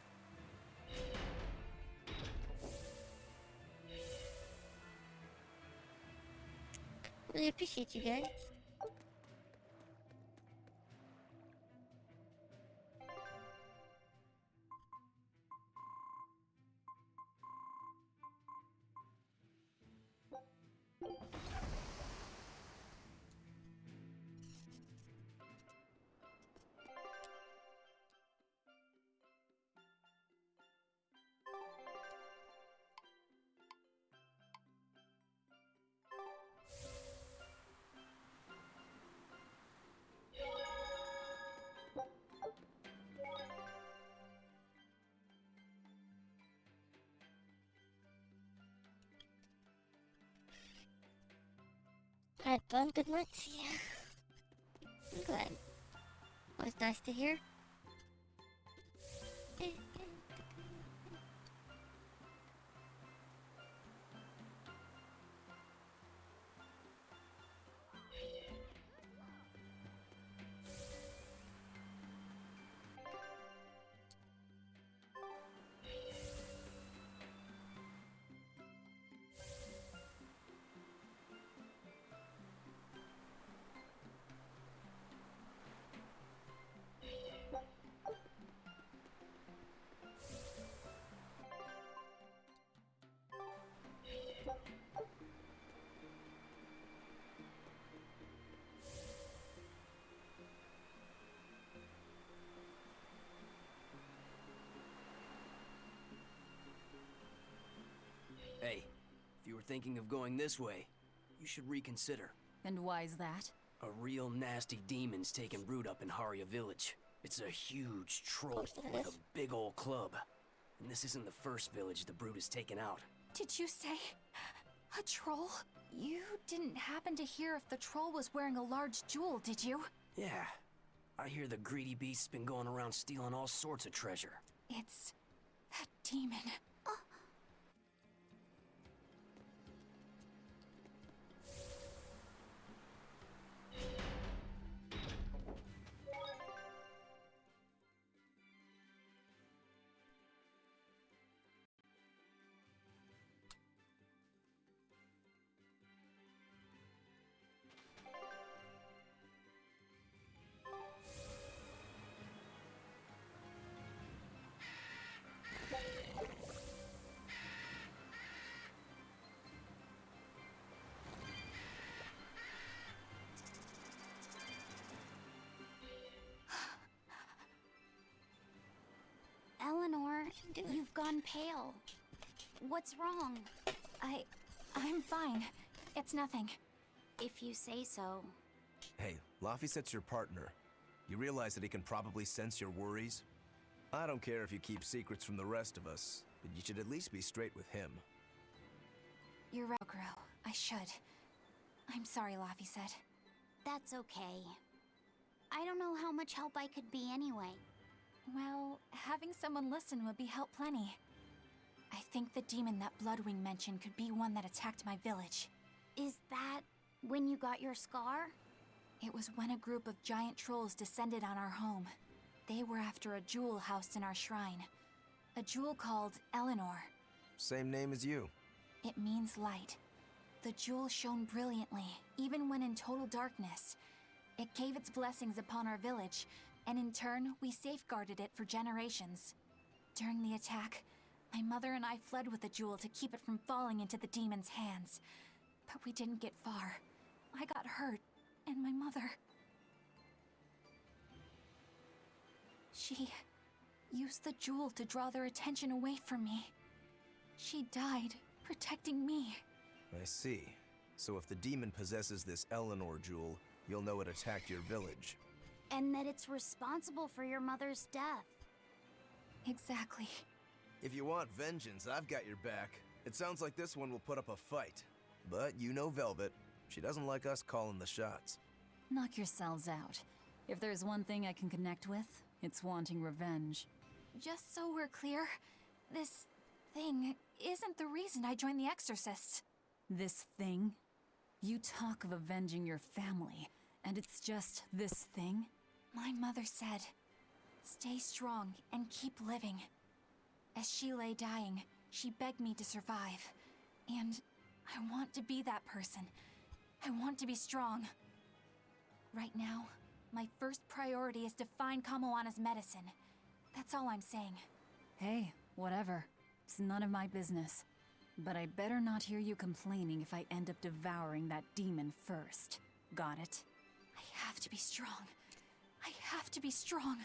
Really appreciate you guys. Had fun, good night, see ya. I'm glad. Always nice to hear. Hey, if you were thinking of going this way, you should reconsider. And why's that? A real nasty demon's taken root up in Haria village. It's a huge troll with a big old club. And this isn't the first village the brute has taken out. Did you say a troll? You didn't happen to hear if the troll was wearing a large jewel, did you? Yeah, I hear the greedy beast's been going around stealing all sorts of treasure. It's that demon. Eleanor, you've gone pale. What's wrong? I'm fine. It's nothing. If you say so. Hey, Laphicet's your partner. You realize that he can probably sense your worries? I don't care if you keep secrets from the rest of us, but you should at least be straight with him. You're right, Gro. I should. I'm sorry, Laphicet. That's okay. I don't know how much help I could be anyway. Well, having someone listen would be help plenty. I think the demon that Bloodwing mentioned could be one that attacked my village. Is that when you got your scar? It was when a group of giant trolls descended on our home. They were after a jewel housed in our shrine. A jewel called Eleanor. Same name as you. It means light. The jewel shone brilliantly, even when in total darkness. It gave its blessings upon our village, and in turn, we safeguarded it for generations. During the attack, my mother and I fled with the jewel to keep it from falling into the demon's hands. But we didn't get far. I got hurt, and my mother... She used the jewel to draw their attention away from me. She died, protecting me. I see. So if the demon possesses this Eleanor jewel, you'll know it attacked your village. And that it's responsible for your mother's death. Exactly. If you want vengeance, I've got your back. It sounds like this one will put up a fight. But you know Velvet. She doesn't like us calling the shots. Knock yourselves out. If there's one thing I can connect with, it's wanting revenge. Just so we're clear, this thing isn't the reason I joined the Exorcists. This thing? You talk of avenging your family, and it's just this thing? My mother said, "Stay strong and keep living." As she lay dying, she begged me to survive. And I want to be that person. I want to be strong. Right now, my first priority is to find Kamoana's medicine. That's all I'm saying. Hey, whatever. It's none of my business. But I better not hear you complaining if I end up devouring that demon first. Got it? I have to be strong. I have to be strong.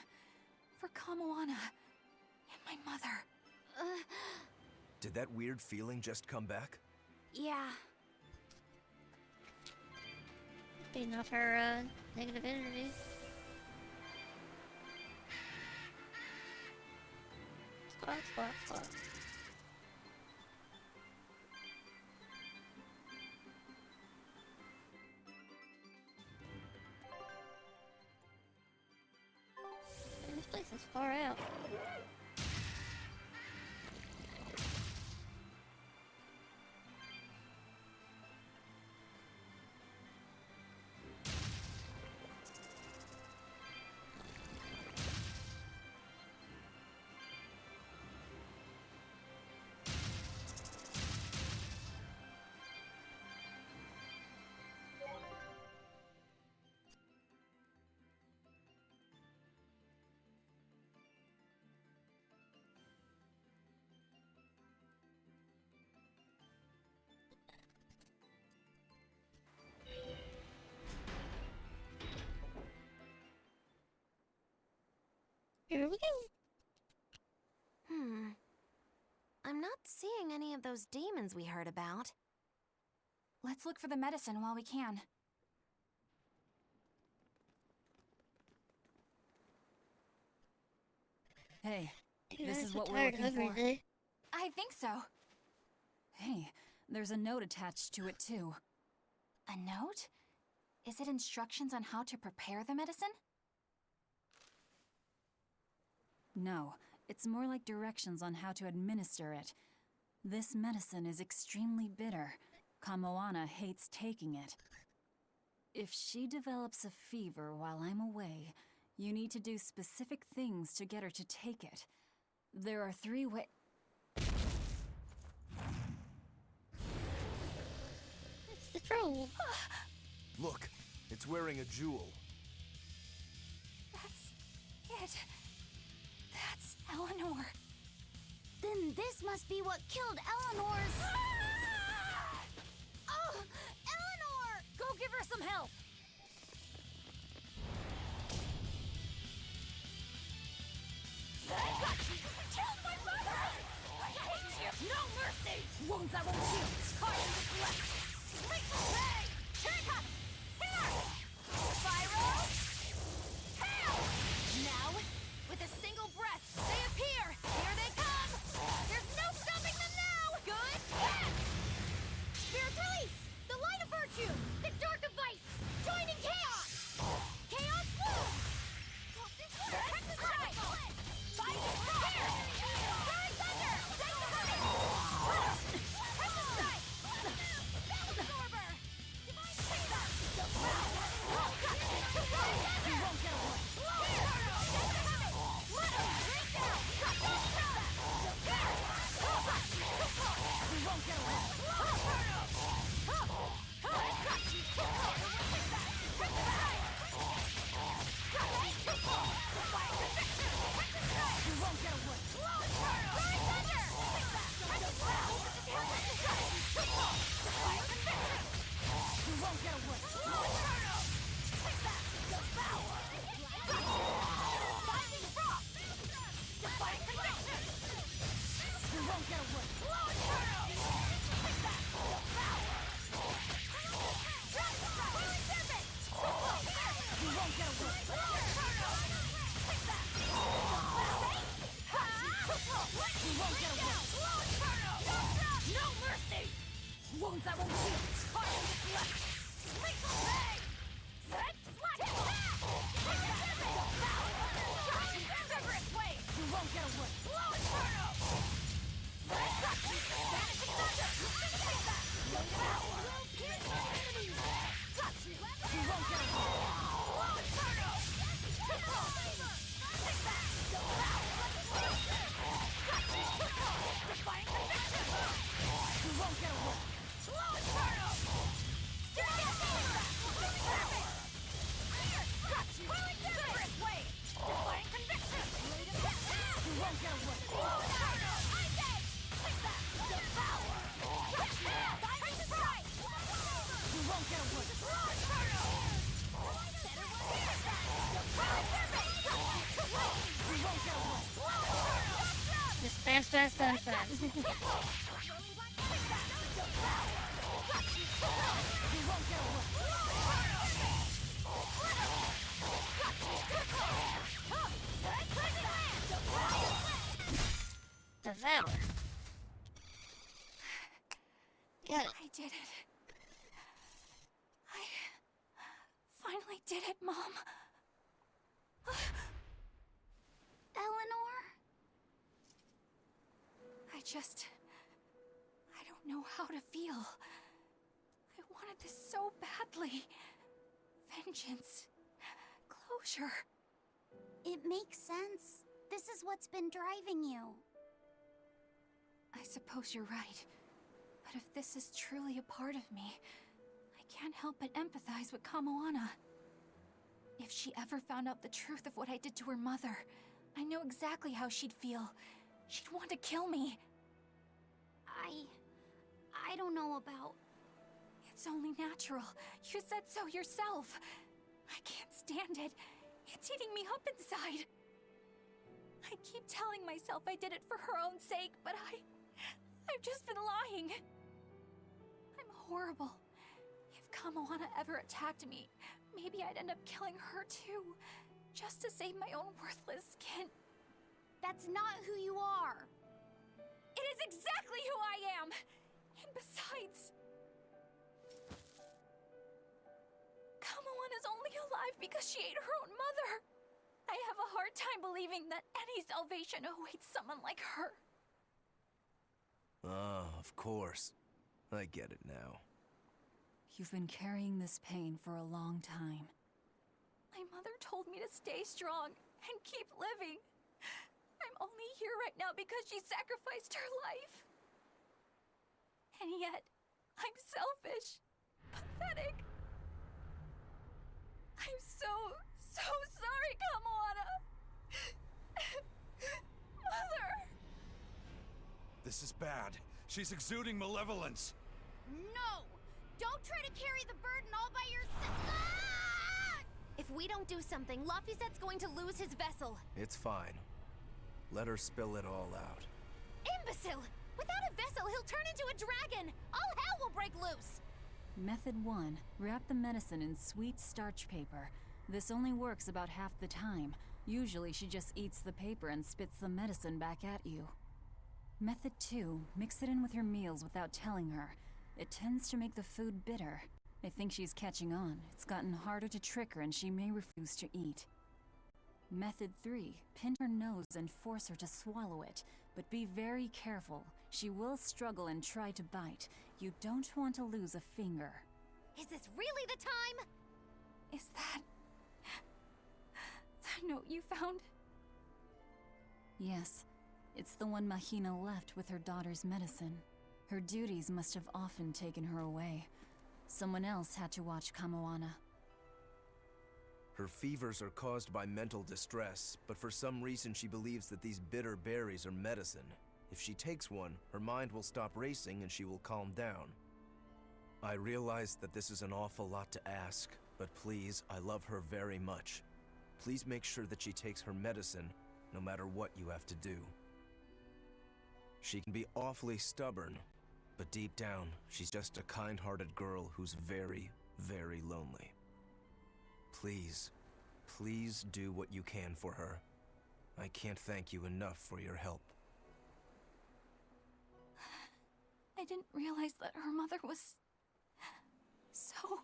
For Kamoana and my mother. Did that weird feeling just come back? Yeah. Beating off her, negative energy. Squawk, squawk, squawk. Man, this place is far out. Here we go. I'm not seeing any of those demons we heard about. Let's look for the medicine while we can. Hey, Dude, this I'm is so what we're tired of looking for. every day. I think so. Hey, there's a note attached to it too. A note? Is it instructions on how to prepare the medicine? No, it's more like directions on how to administer it. This medicine is extremely bitter. Kamoana hates taking it. If she develops a fever while I'm away, you need to do specific things to get her to take it. There are 3 ways. It's the troll. Look, it's wearing a jewel. That's it. That's Eleanor. Then this must be what killed Eleanor's... Oh! Eleanor! Go give her some help! I got you! Killed my mother! I hate you! No mercy! Wounds I won't heal! Hard to deflect! Hey! Here! Spiral! Hail! Now, with a single breath, they appear! Here they come! There's no stopping them now! Good! Back! Spirit release! The light of virtue! The dark of vice! Joining chaos! Chaos boom! Texas strike! Fight! Here! Stirring thunder! Take the money! Texas strike! wounds I won't heal. Hard to deflect. Lethal bang! Set, slack, take that! Take that! Severus wave! You won't get away. Slow inferno! Set, vanishing thunder! Take that! Your power! Pierce my enemies! Got you! You won't get away. Slow inferno! Take that! Your power! Got you! Defying conviction! You won't get away. Slow inferno! Get that! Got you! Severus wave! Defying conviction! You won't get away. Slow inferno! Ice Edge! Take that! Your power! Got you! Time to strike! You won't get away. Slow inferno! Better one here! Your power! You won't get away. Slow inferno! Just spam, spam, spam, spam. Devour. Got it. I did it. I finally did it, Mom. Eleanor? I don't know how to feel. I wanted this so badly. Vengeance. Closure. It makes sense. This is what's been driving you. I suppose you're right. But if this is truly a part of me, I can't help but empathize with Kamoana. If she ever found out the truth of what I did to her mother, I know exactly how she'd feel. She'd want to kill me. I don't know about... It's only natural. You said so yourself. I can't stand it. It's eating me up inside. I keep telling myself I did it for her own sake, but I've just been lying. I'm horrible. If Kamoana ever attacked me, maybe I'd end up killing her too, just to save my own worthless skin. That's not who you are. It is exactly who I am! And besides... Kamoana's only alive because she ate her own mother! I have a hard time believing that any salvation awaits someone like her. Ah, of course. I get it now. You've been carrying this pain for a long time. My mother told me to stay strong and keep living. I'm only here right now because she sacrificed her life. And yet, I'm selfish, pathetic. I'm so sorry, Kamoana. Mother! This is bad. She's exuding malevolence. No! Don't try to carry the burden all by yourself! Ah! If we don't do something, Laphicet's going to lose his vessel. It's fine. Let her spill it all out. Imbecile! Without a vessel, he'll turn into a dragon! All hell will break loose! Method 1. Wrap the medicine in sweet starch paper. This only works about half the time. Usually she just eats the paper and spits the medicine back at you. Method 2. Mix it in with her meals without telling her. It tends to make the food bitter. I think she's catching on. It's gotten harder to trick her and she may refuse to eat. Method 3. Pinch her nose and force her to swallow it. But be very careful. She will struggle and try to bite. You don't want to lose a finger. Is this really the time? Is that note you found? Yes. It's the one Mahina left with her daughter's medicine. Her duties must have often taken her away. Someone else had to watch Kamoana. Her fevers are caused by mental distress, but for some reason she believes that these bitter berries are medicine. If she takes one, her mind will stop racing and she will calm down. I realize that this is an awful lot to ask, but please, I love her very much. Please make sure that she takes her medicine, no matter what you have to do. She can be awfully stubborn, but deep down, she's just a kind-hearted girl who's very, very lonely. Please, please do what you can for her. I can't thank you enough for your help. I didn't realize that her mother was... so...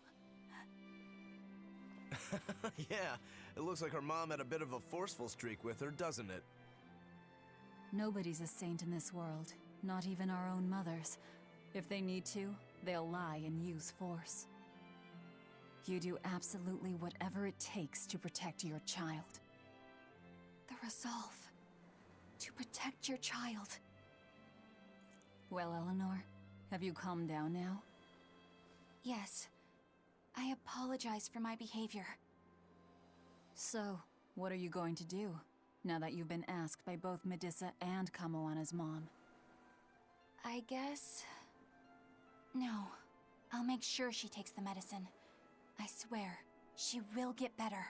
Yeah, it looks like her mom had a bit of a forceful streak with her, doesn't it? Nobody's a saint in this world, not even our own mothers. If they need to, they'll lie and use force. You do absolutely whatever it takes to protect your child. The resolve to protect your child. Well, Eleanor, have you calmed down now? Yes. I apologize for my behavior. So, what are you going to do, now that you've been asked by both Medissa and Kamoana's mom? I guess... No. I'll make sure she takes the medicine. I swear, she will get better.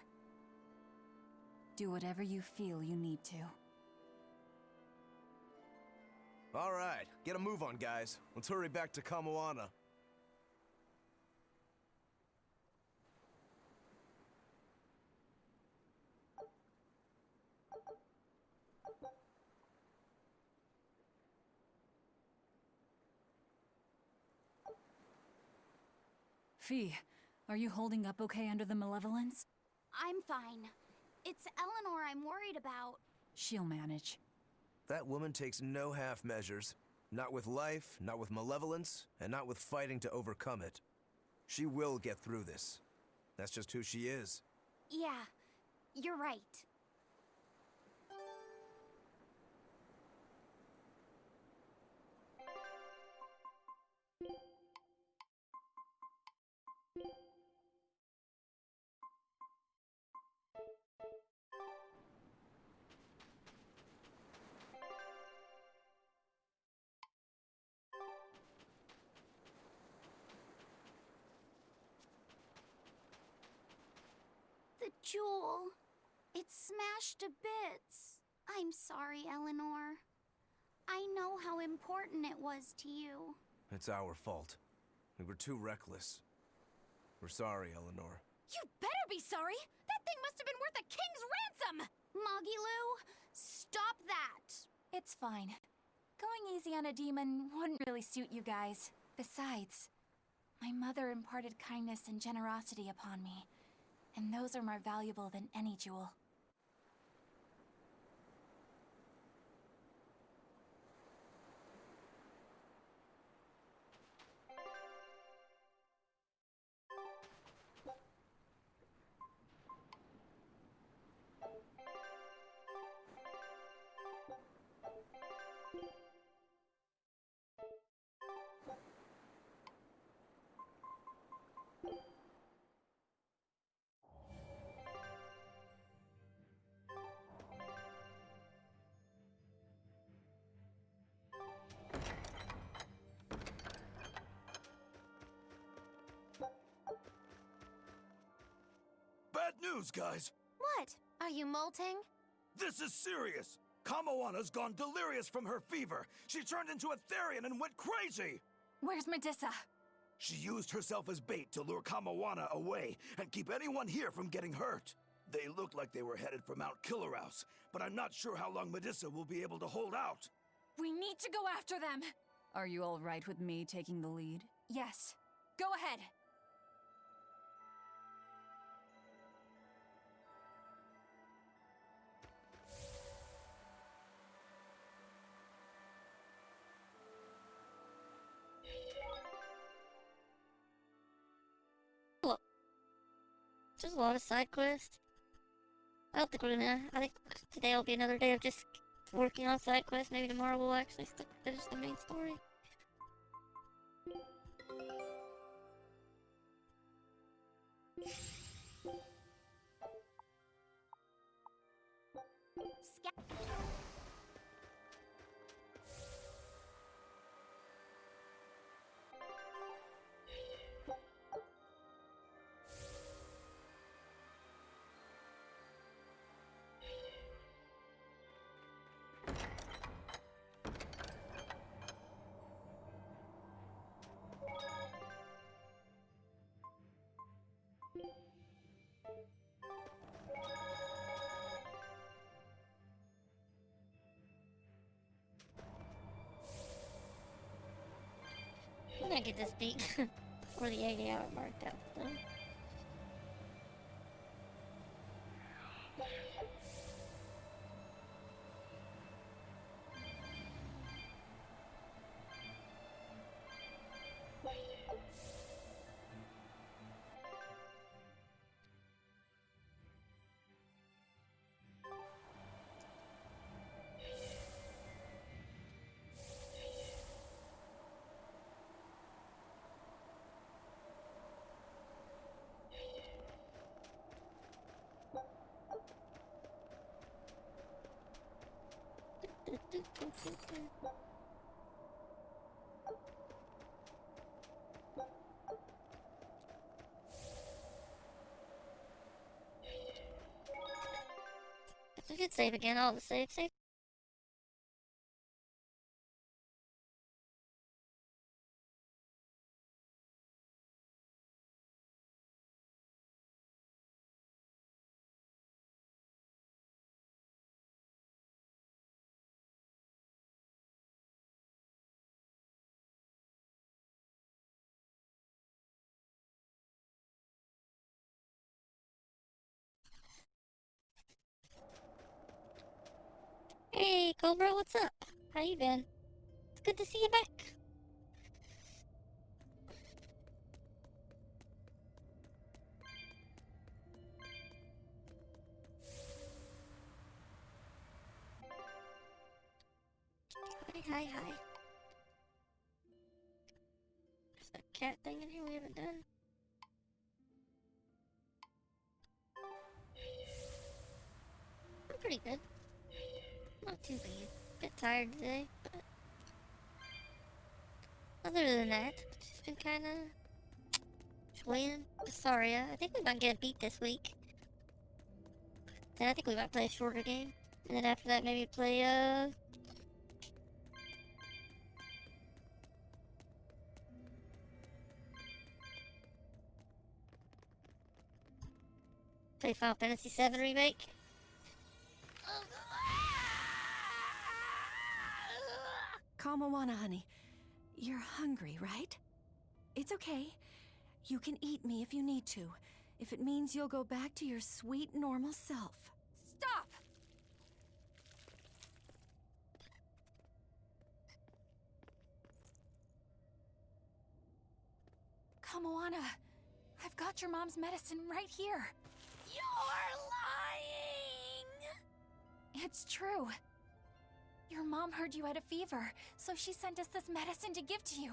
Do whatever you feel you need to. All right, get a move on, guys. Let's hurry back to Kamoana. Fee, are you holding up okay under the malevolence? I'm fine. It's Eleanor I'm worried about. She'll manage. That woman takes no half measures. Not with life, not with malevolence, and not with fighting to overcome it. She will get through this. That's just who she is. Yeah, you're right. The jewel. It's smashed to bits. I'm sorry, Eleanor. I know how important it was to you. It's our fault. We were too reckless. We're sorry, Eleanor. You better be sorry! That thing must have been worth a king's ransom! Moggy-Lou, stop that! It's fine. Going easy on a demon wouldn't really suit you guys. Besides, my mother imparted kindness and generosity upon me, and those are more valuable than any jewel. Bad news, guys! What? Are you molting? This is serious! Kamoana's gone delirious from her fever. She turned into a Therian and went crazy! Where's Medissa? She used herself as bait to lure Kamoana away and keep anyone here from getting hurt. They look like they were headed for Mount Killerhouse, but I'm not sure how long Medissa will be able to hold out. We need to go after them! Are you all right with me taking the lead? Yes. Go ahead. There's a lot of side quests. I don't think we're gonna. I think today will be another day of just working on side quests. Maybe tomorrow we'll actually finish the main story. I'm gonna get this beat before the 80-hour mark out, though. We could save again, all the save. Hey, Cobra, what's up? How you been? It's good to see you back. Hi. There's a cat thing in here we haven't done. I'm pretty good. Not too bad. Bit tired today, but other than that, just been kinda playing Berseria. I think we might get a beat this week. Then I think we might play a shorter game. And then after that, maybe play, play Final Fantasy VII Remake. Kamawana, honey. You're hungry, right? It's okay. You can eat me if you need to. If it means you'll go back to your sweet, normal self. Stop! Kamawana, I've got your mom's medicine right here. You're lying! It's true. Your mom heard you had a fever, so she sent us this medicine to give to you.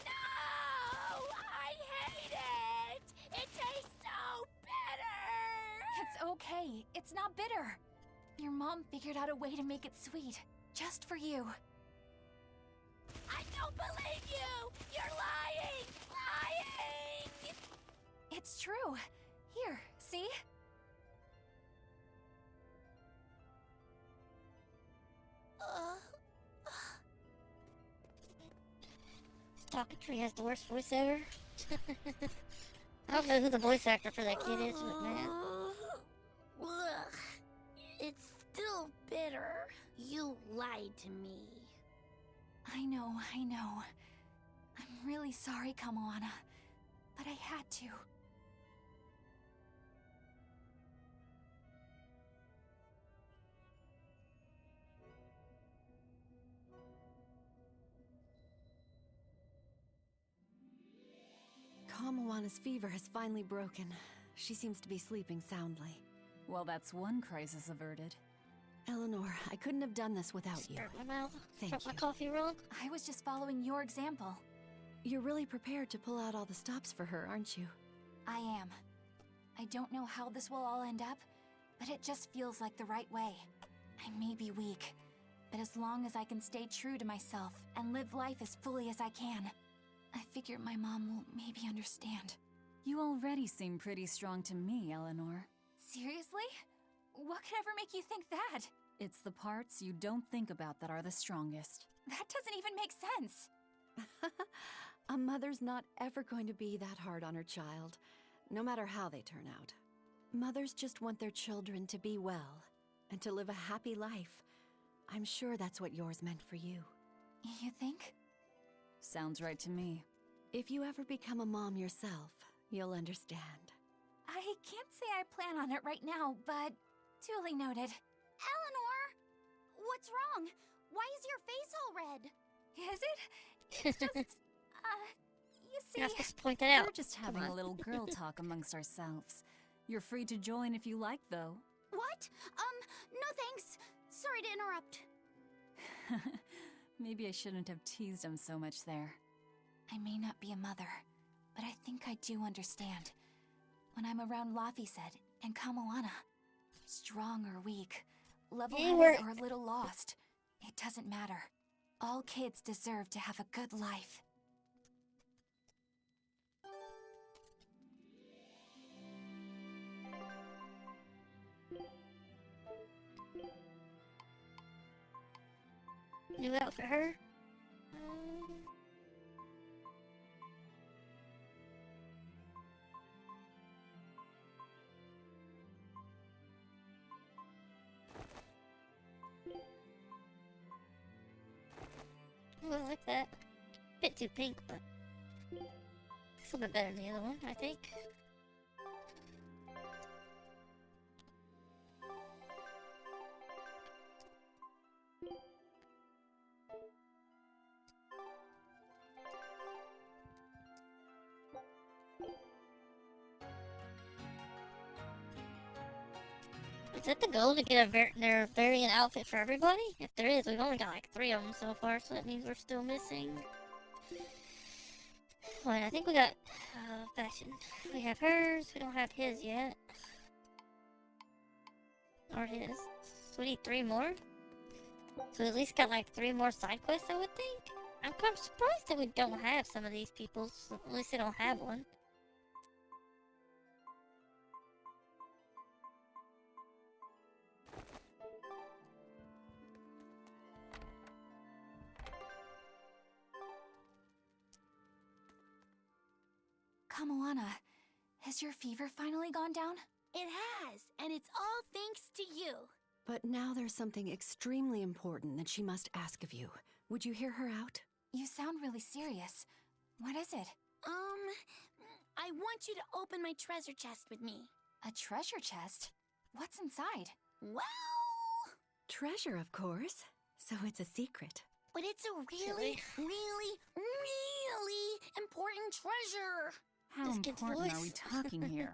No! I hate it! It tastes so bitter! It's okay. It's not bitter. Your mom figured out a way to make it sweet, just for you. I don't believe you! You're lying! Lying! It's true. Here, see? Talking Tree has the worst voice ever. I don't know who the voice actor for that kid is, but man. It's still bitter. You lied to me. I know. I'm really sorry, Kamawana, but I had to. Kamawana's fever has finally broken. She seems to be sleeping soundly. Well, that's one crisis averted. Eleanor, I couldn't have done this without you. Start my mouth. Thank Start you. my coffee wrong. I was just following your example. You're really prepared to pull out all the stops for her, aren't you? I am. I don't know how this will all end up, but it just feels like the right way. I may be weak, but as long as I can stay true to myself and live life as fully as I can, I figure my mom will maybe understand. You already seem pretty strong to me, Eleanor. Seriously? What could ever make you think that? It's the parts you don't think about that are the strongest. That doesn't even make sense. A mother's not ever going to be that hard on her child, no matter how they turn out. Mothers just want their children to be well and to live a happy life. I'm sure that's what yours meant for you. You think? Sounds right to me. If you ever become a mom yourself, you'll understand. I can't say I plan on it right now, but duly noted. Eleanor! What's wrong? Why is your face all red? Is it? It's just, you see... You're not supposed to point that out. We're just having a little girl talk amongst ourselves. You're free to join if you like, though. What? No thanks. Sorry to interrupt. Maybe I shouldn't have teased him so much there. I may not be a mother, but I think I do understand. When I'm around Laphicet and Kamoana, strong or weak, level-headed or a little lost, it doesn't matter. All kids deserve to have a good life. New out for her? I like that. Bit too pink, but it's a little bit better than the other one, I think. Is that the goal to get their variant outfit for everybody? If there is, we've only got like 3 of them so far, so that means we're still missing. Wait, I think we got fashion. We have hers. We don't have his yet. Or his. So we need 3 more. So we at least got like 3 more side quests, I would think. I'm kind of surprised that we don't have some of these people. So at least they don't have one. Kamoana, has your fever finally gone down? It has, and it's all thanks to you. But now there's something extremely important that she must ask of you. Would you hear her out? You sound really serious. What is it? I want you to open my treasure chest with me. A treasure chest? What's inside? Well... Treasure, of course. So it's a secret. But it's a really, really, really important treasure. How important are we talking here?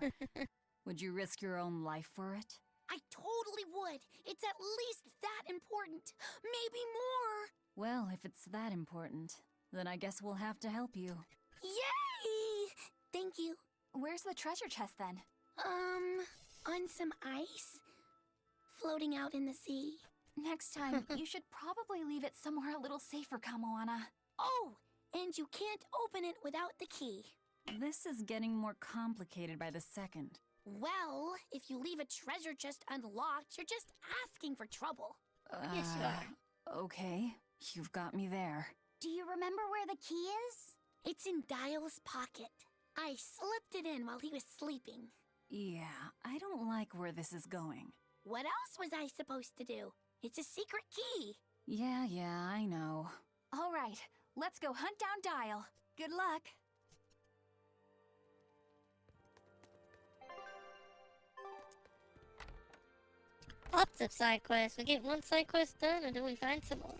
Would you risk your own life for it? I totally would. It's at least that important. Maybe more. Well, if it's that important, then I guess we'll have to help you. Yay! Thank you. Where's the treasure chest then? On some ice. Floating out in the sea. Next time, you should probably leave it somewhere a little safer, Kamoana. Oh, and you can't open it without the key. This is getting more complicated by the second. Well, if you leave a treasure chest unlocked, you're just asking for trouble. Yes, you are. Okay, you've got me there. Do you remember where the key is? It's in Dial's pocket. I slipped it in while he was sleeping. Yeah, I don't like where this is going. What else was I supposed to do? It's a secret key. Yeah, I know. All right, let's go hunt down Dial. Good luck. Lots of side quests. We get one side quest done, and then we find some more.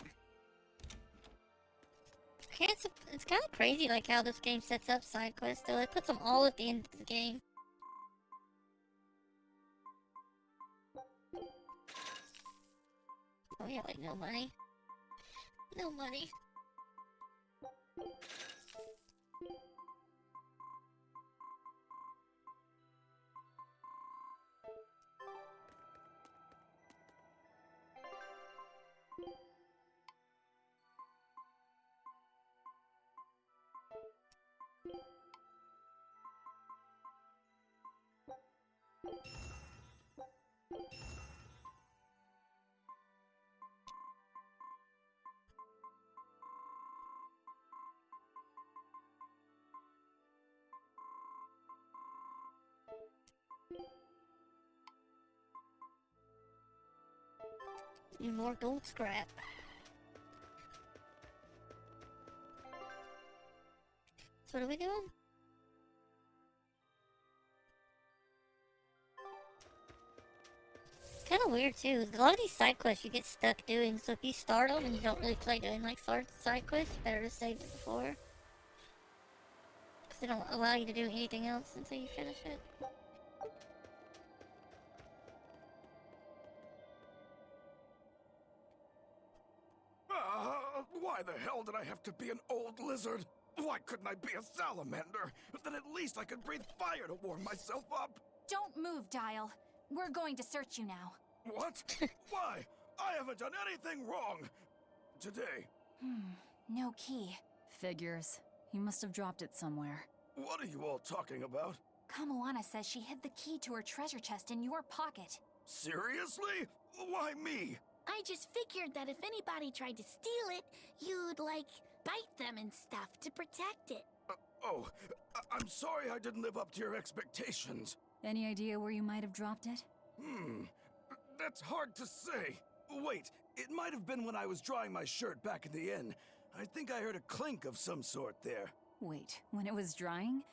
It's kind of crazy, like how this game sets up side quests. Though it puts them all at the end of the game. Oh yeah, like no money. No money. Need more gold scrap. What are we doing? Kind of weird too. A lot of these side quests you get stuck doing, so if you start them and you don't really play doing like side quests, you better to save it before. Because they don't allow you to do anything else until you finish it. Why the hell did I have to be an old lizard? Why couldn't I be a salamander? Then at least I could breathe fire to warm myself up. Don't move, Dial. We're going to search you now. What? Why? I haven't done anything wrong. Today. No key. Figures. You must have dropped it somewhere. What are you all talking about? Kamoana says she hid the key to her treasure chest in your pocket. Seriously? Why me? I just figured that if anybody tried to steal it, you'd, like, bite them and stuff to protect it. I'm sorry I didn't live up to your expectations. Any idea where you might have dropped it? That's hard to say. Wait, it might have been when I was drying my shirt back in the inn. I think I heard a clink of some sort there. Wait, when it was drying?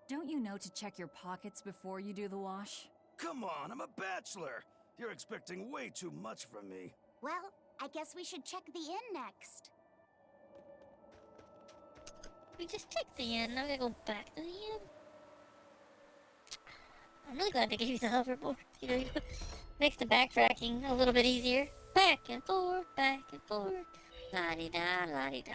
Don't you know to check your pockets before you do the wash? Come on, I'm a bachelor. You're expecting way too much from me. Well, I guess we should check the inn next. We just checked the inn, now we gotta go back to the inn. I'm really glad they gave you the hoverboard. You know, makes the backtracking a little bit easier. Back and forth, la-di-da, la-di-da.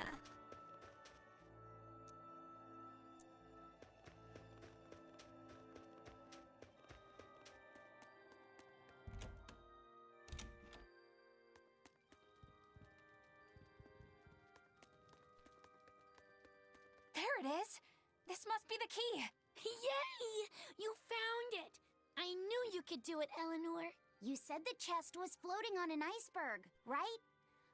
There it is! This must be the key! Yay! You found it! I knew you could do it, Eleanor. You said the chest was floating on an iceberg, right?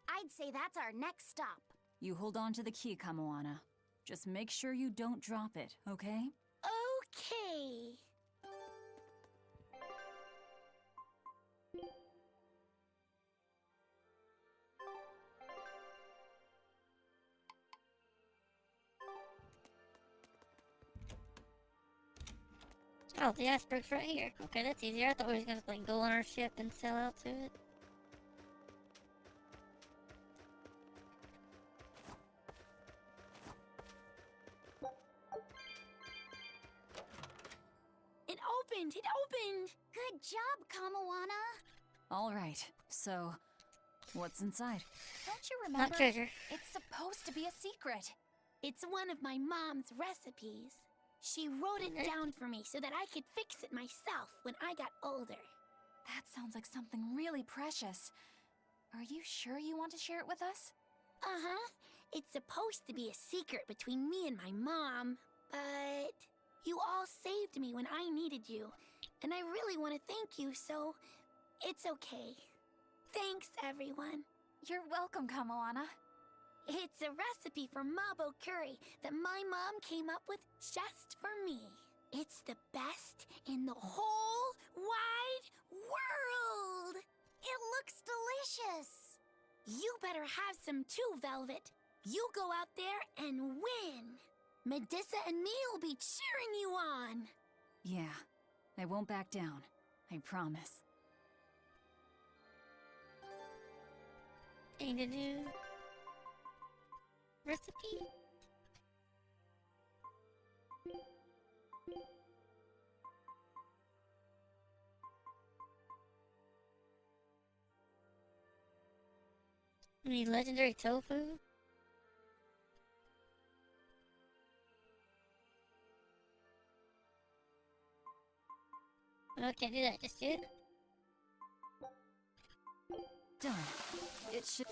I'd say that's our next stop. You hold on to the key, Kamoana. Just make sure you don't drop it, okay? Okay. Oh, the iceberg's right here. Okay, that's easier. I thought we were gonna like go on our ship and sail out to it. It opened! It opened! Good job, Kamoana! All right, so what's inside? Don't you remember? Not treasure. It's supposed to be a secret. It's one of my mom's recipes. She wrote it down for me so that I could fix it myself when I got older. That sounds like something really precious. Are you sure you want to share it with us? Uh-huh. It's supposed to be a secret between me and my mom, but you all saved me when I needed you, and I really want to thank you, so it's okay. Thanks, everyone. You're welcome, Kamoana. It's a recipe for mabo curry that my mom came up with just for me. It's the best in the whole wide world! It looks delicious! You better have some too, Velvet. You go out there and win. Medissa and me will be cheering you on. Yeah, I won't back down. I promise. Ain't a new recipe? I mean, legendary tofu? Oh, can't do that just yet. Done. It should...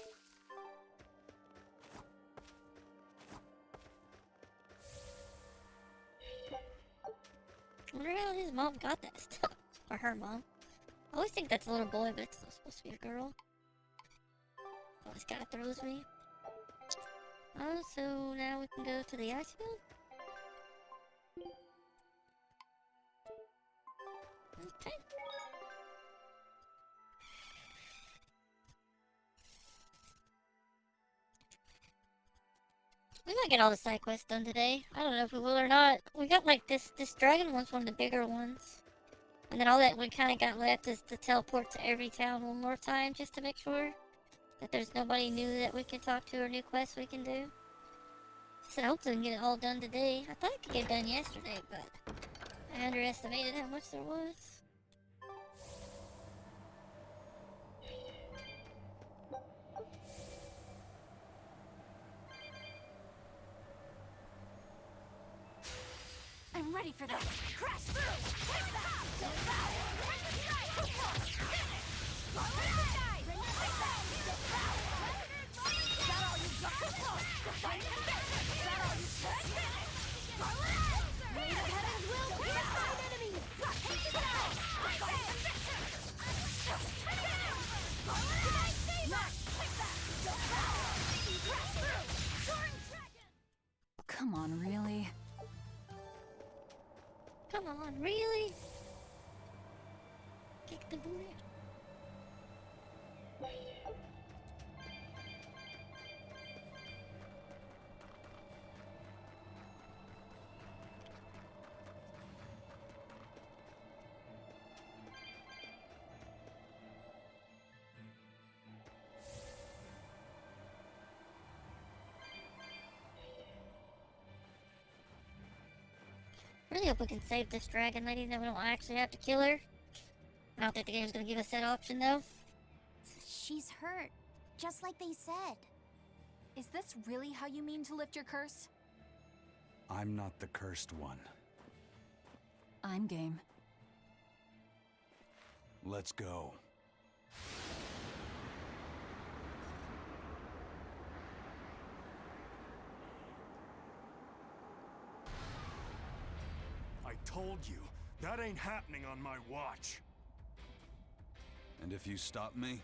I wonder how his mom got that stuff. Or her mom. I always think that's a little boy, but it's still supposed to be a girl. Oh, this guy throws me. Oh, so now we can go to the ice field? Okay. We might get all the side quests done today. I don't know if we will or not. We got like this dragon one's one of the bigger ones. And then all that we kind of got left is to teleport to every town one more time just to make sure that there's nobody new that we can talk to or new quests we can do. So hopefully we can get it all done today. I thought I could get it done yesterday, but I underestimated how much there was. I'm ready for this. Crash through! Take that! Devour! Princess Strike! Finish! Take that! Devour! Is that all you got? Is that all you got? Blade of Heavens will pierce mine enemies! Take this out! Take that! Devour! Crash through! Soaring Dragon! Come on, really? Come on, really? Kick the booty. Really hope we can save this dragon lady, that we don't actually have to kill her. I don't think the game's gonna give us that option though. She's hurt, just like they said. Is this really how you mean to lift your curse? I'm not the cursed one. I'm game. Let's go. I told you, that ain't happening on my watch. And if you stop me?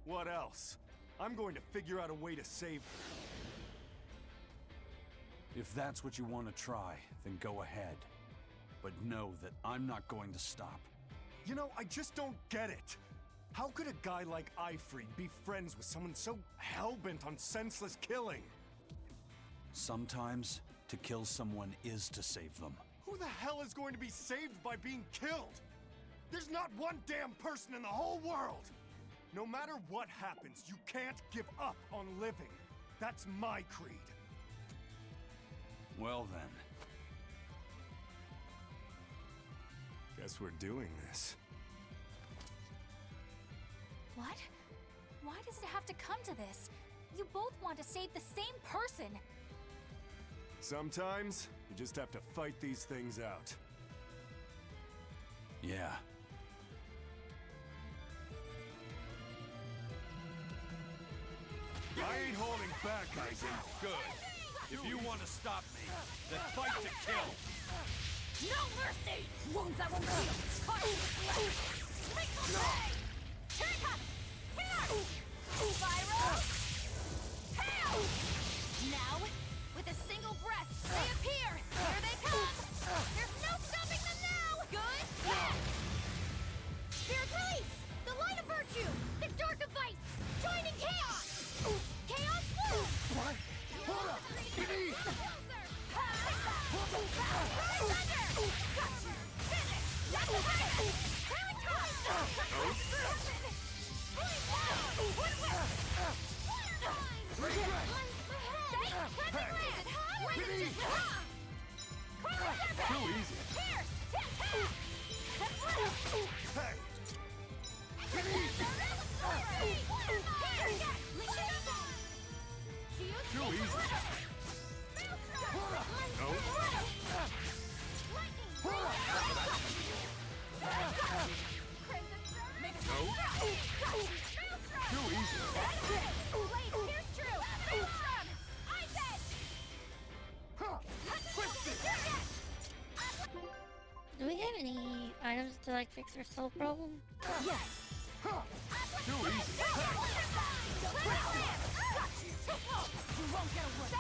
What else? I'm going to figure out a way to save her. If that's what you want to try, then go ahead. But know that I'm not going to stop. You know, I just don't get it. How could a guy like Ifrid be friends with someone so hell-bent on senseless killing? Sometimes, to kill someone is to save them. Who the hell is going to be saved by being killed? There's not one damn person in the whole world! No matter what happens, you can't give up on living. That's my creed. Well then. Guess we're doing this. What? Why does it have to come to this? You both want to save the same person. Sometimes, you just have to fight these things out. Yeah. I ain't holding back, Aizen. Good. If you want to stop me, then fight to kill. No mercy! Wounds that will heal! Make them pay! Here it comes! Here! Spiral! Hail! Now, with a single breath, they appear! Here they come! There's no stopping them now! Good? Spirit release! The light of virtue! The dark of vice! Joining chaos! Chaos bloom! What? Hold up! Too easy. Too easy. No. Too easy. Do we have any items to like fix our soul problem? Yes. Too easy. You won't get away.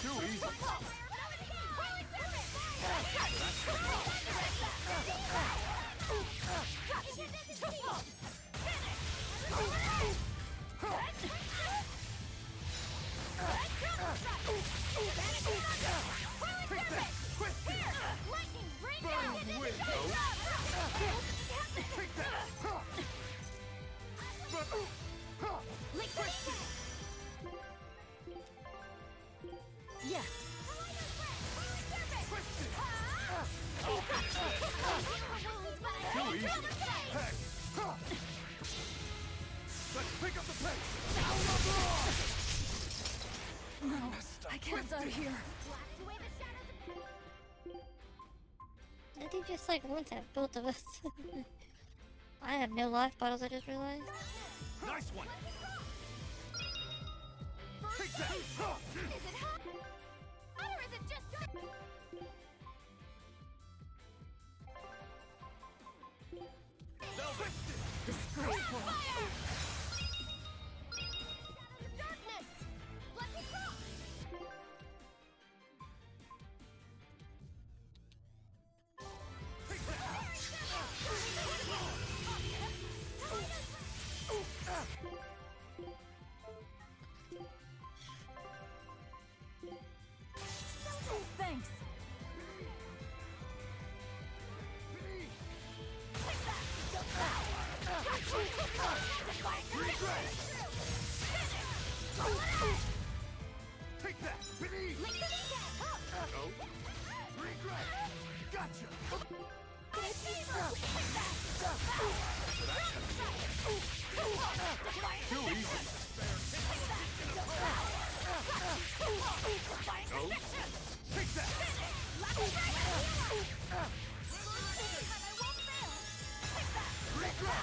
Too easy. here. Did he just like one tap both of us? I have no life bottles, I just realized. Nice one! Take that! Is it hot? Or is it just dry? Disgraceful. Darkness! Let me cross! Thanks. Take that! Beneath! Oh? Regret! Gotcha! Too easy! Oh? Take that! Regret!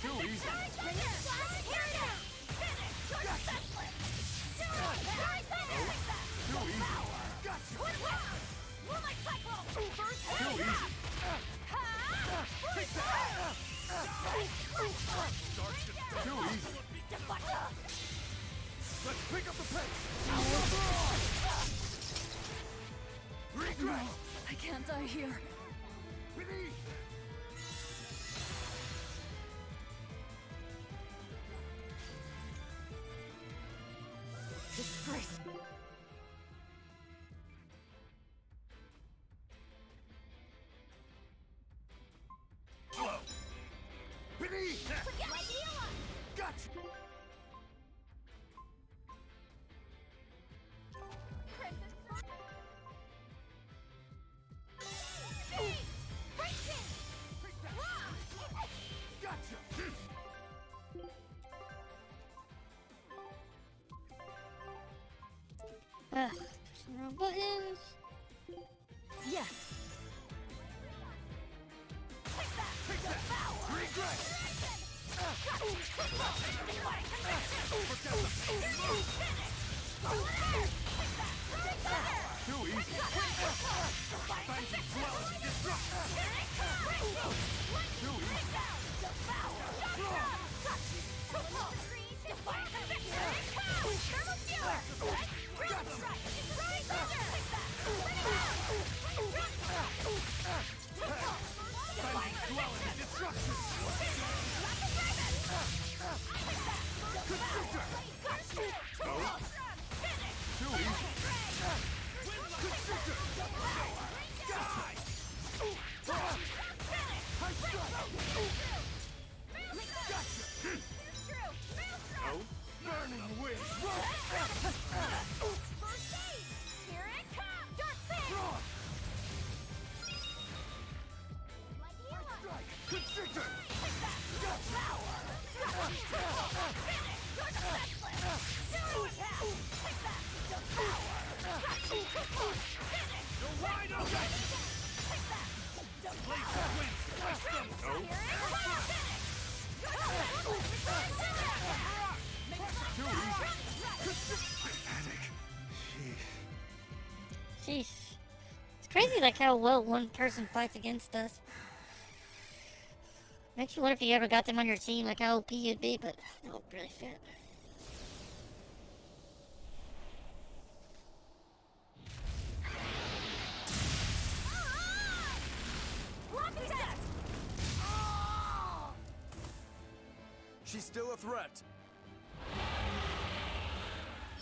Too easy! Too easy! Gotcha! Too easy! Take that! Too easy! Let's pick up the pace! Regret! No, I can't die here. Beneath! Disgrace. Slow! Beneath! Gotcha! Ugh, some wrong buttons. Yes. Too easy! Finding duality destruction! Too easy! Finding duality destruction! Constrictor! Oh? Too easy! Constrictor! Die! High strike! Gotcha! Oh? Burning wind! First aid! Here it comes! Dark Fist! Frost! Strike! Constrictor! Gotcha! You're wide open! Blaze of wind! Crush them! Oh? Too easy! Pathetic. Sheesh. It's crazy like how well one person fights against us. Makes you wonder if you ever got them on your team, like how OP you'd be, but that would really fit. She's still a threat.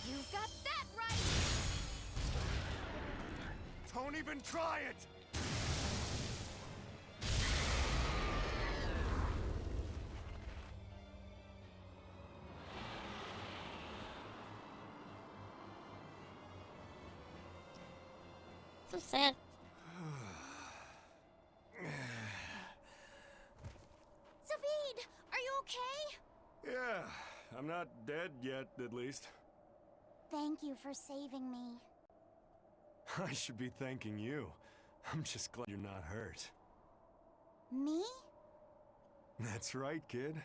You've got that right! Don't even try it! So sad. Zavid, are you okay? Yeah, I'm not dead yet, at least. Thank you for saving me. I should be thanking you. I'm just glad you're not hurt. Me? That's right, kid.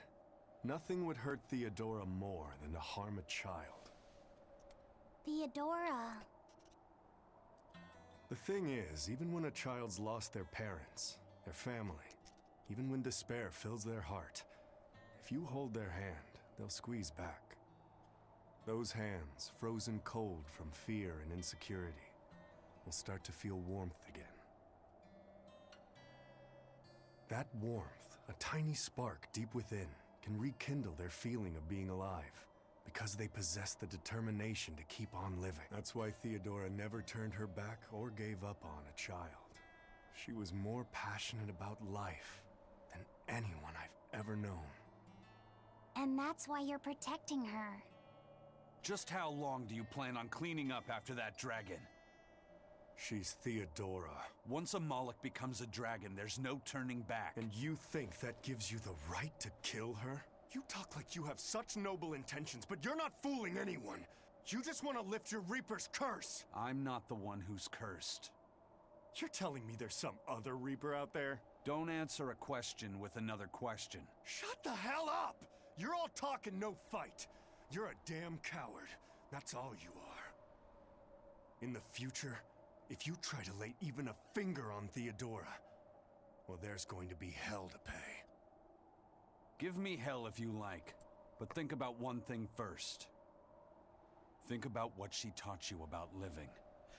Nothing would hurt Theodora more than to harm a child. Theodora. The thing is, even when a child's lost their parents, their family, even when despair fills their heart, if you hold their hand, they'll squeeze back. Those hands, frozen cold from fear and insecurity, will start to feel warmth again. That warmth, a tiny spark deep within, can rekindle their feeling of being alive, because they possess the determination to keep on living. That's why Theodora never turned her back or gave up on a child. She was more passionate about life than anyone I've ever known. And that's why you're protecting her. Just how long do you plan on cleaning up after that dragon? She's Theodora. Once a Moloch becomes a dragon, there's no turning back. And you think that gives you the right to kill her? You talk like you have such noble intentions, but you're not fooling anyone. You just want to lift your Reaper's curse. I'm not the one who's cursed. You're telling me there's some other Reaper out there? Don't answer a question with another question. Shut the hell up! You're all talk and no fight. You're a damn coward. That's all you are. In the future, if you try to lay even a finger on Theodora, well, there's going to be hell to pay. Give me hell if you like, but think about one thing first. Think about what she taught you about living,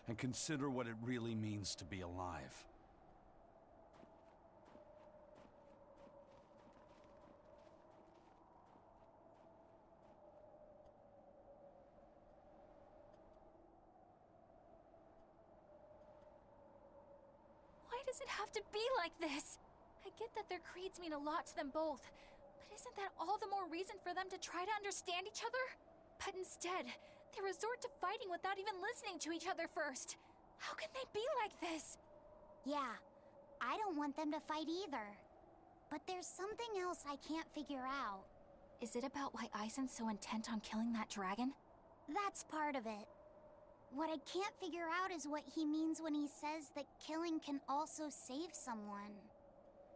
and consider what it really means to be alive. Why does it have to be like this? I get that their creeds mean a lot to them both, but isn't that all the more reason for them to try to understand each other? But instead, they resort to fighting without even listening to each other first. How can they be like this? Yeah, I don't want them to fight either. But there's something else I can't figure out. Is it about why Aizen's so intent on killing that dragon? That's part of it. What I can't figure out is what he means when he says that killing can also save someone.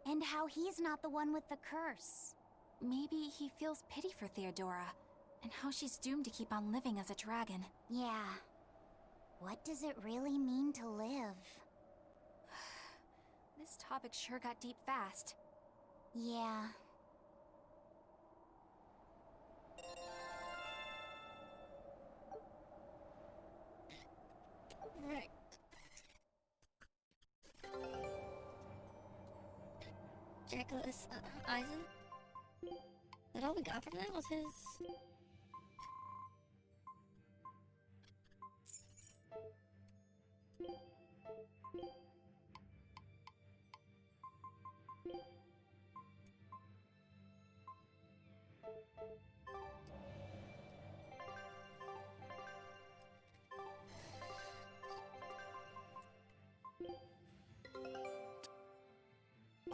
And how he's not the one with the curse. Maybe he feels pity for Theodora, and how she's doomed to keep on living as a dragon. Yeah. What does it really mean to live? This topic sure got deep fast. Yeah. Right. Jackalus, Aizen? That all we got from that was his...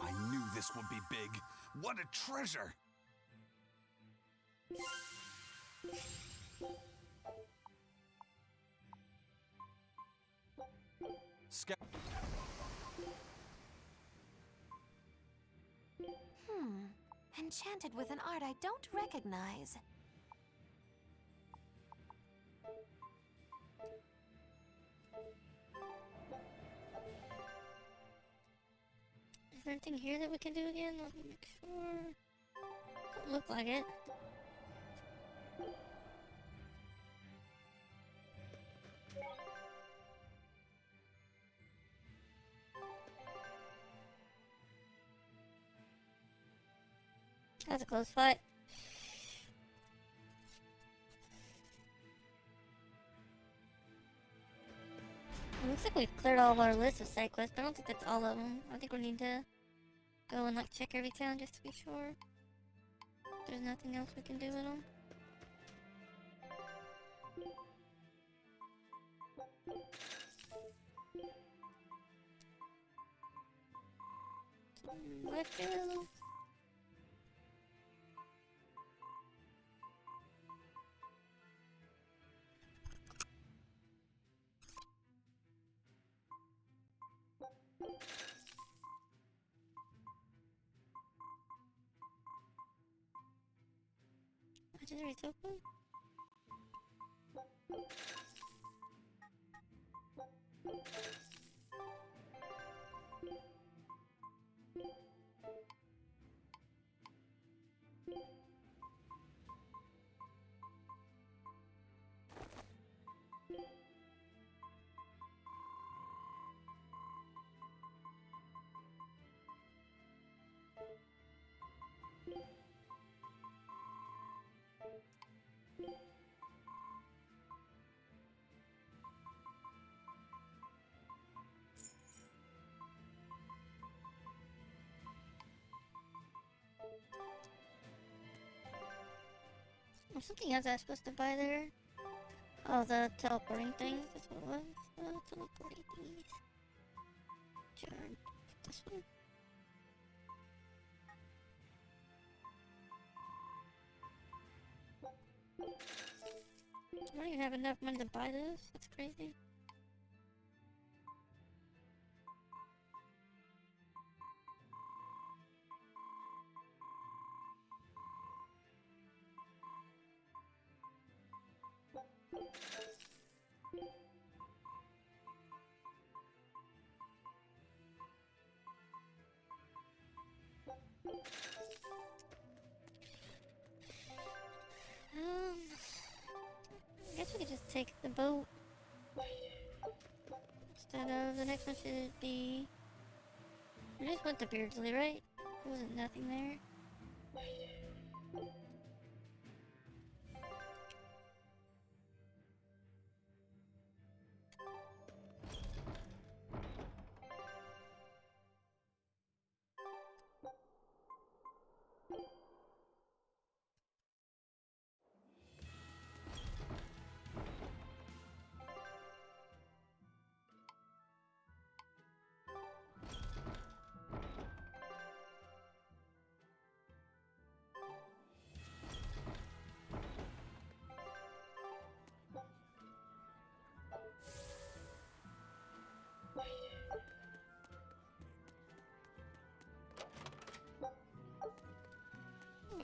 I knew this would be big. What a treasure! Enchanted with an art I don't recognize. Is there anything here that we can do again? Let me make sure. Don't look like it. That's a close fight. It looks like we've cleared all of our list of side quests, but I don't think that's all of them. I think we need to go and like check every town just to be sure. There's nothing else we can do with them. Left arrow. What is it open? There's something else I was supposed to buy there. Oh, the teleporting things. That's what it was. The teleporting thingies. Turn. This one. I don't even have enough money to buy those. That's crazy. I guess we could just take the boat. Instead of the next one should be. I just went to Beardsley, right? There wasn't nothing there.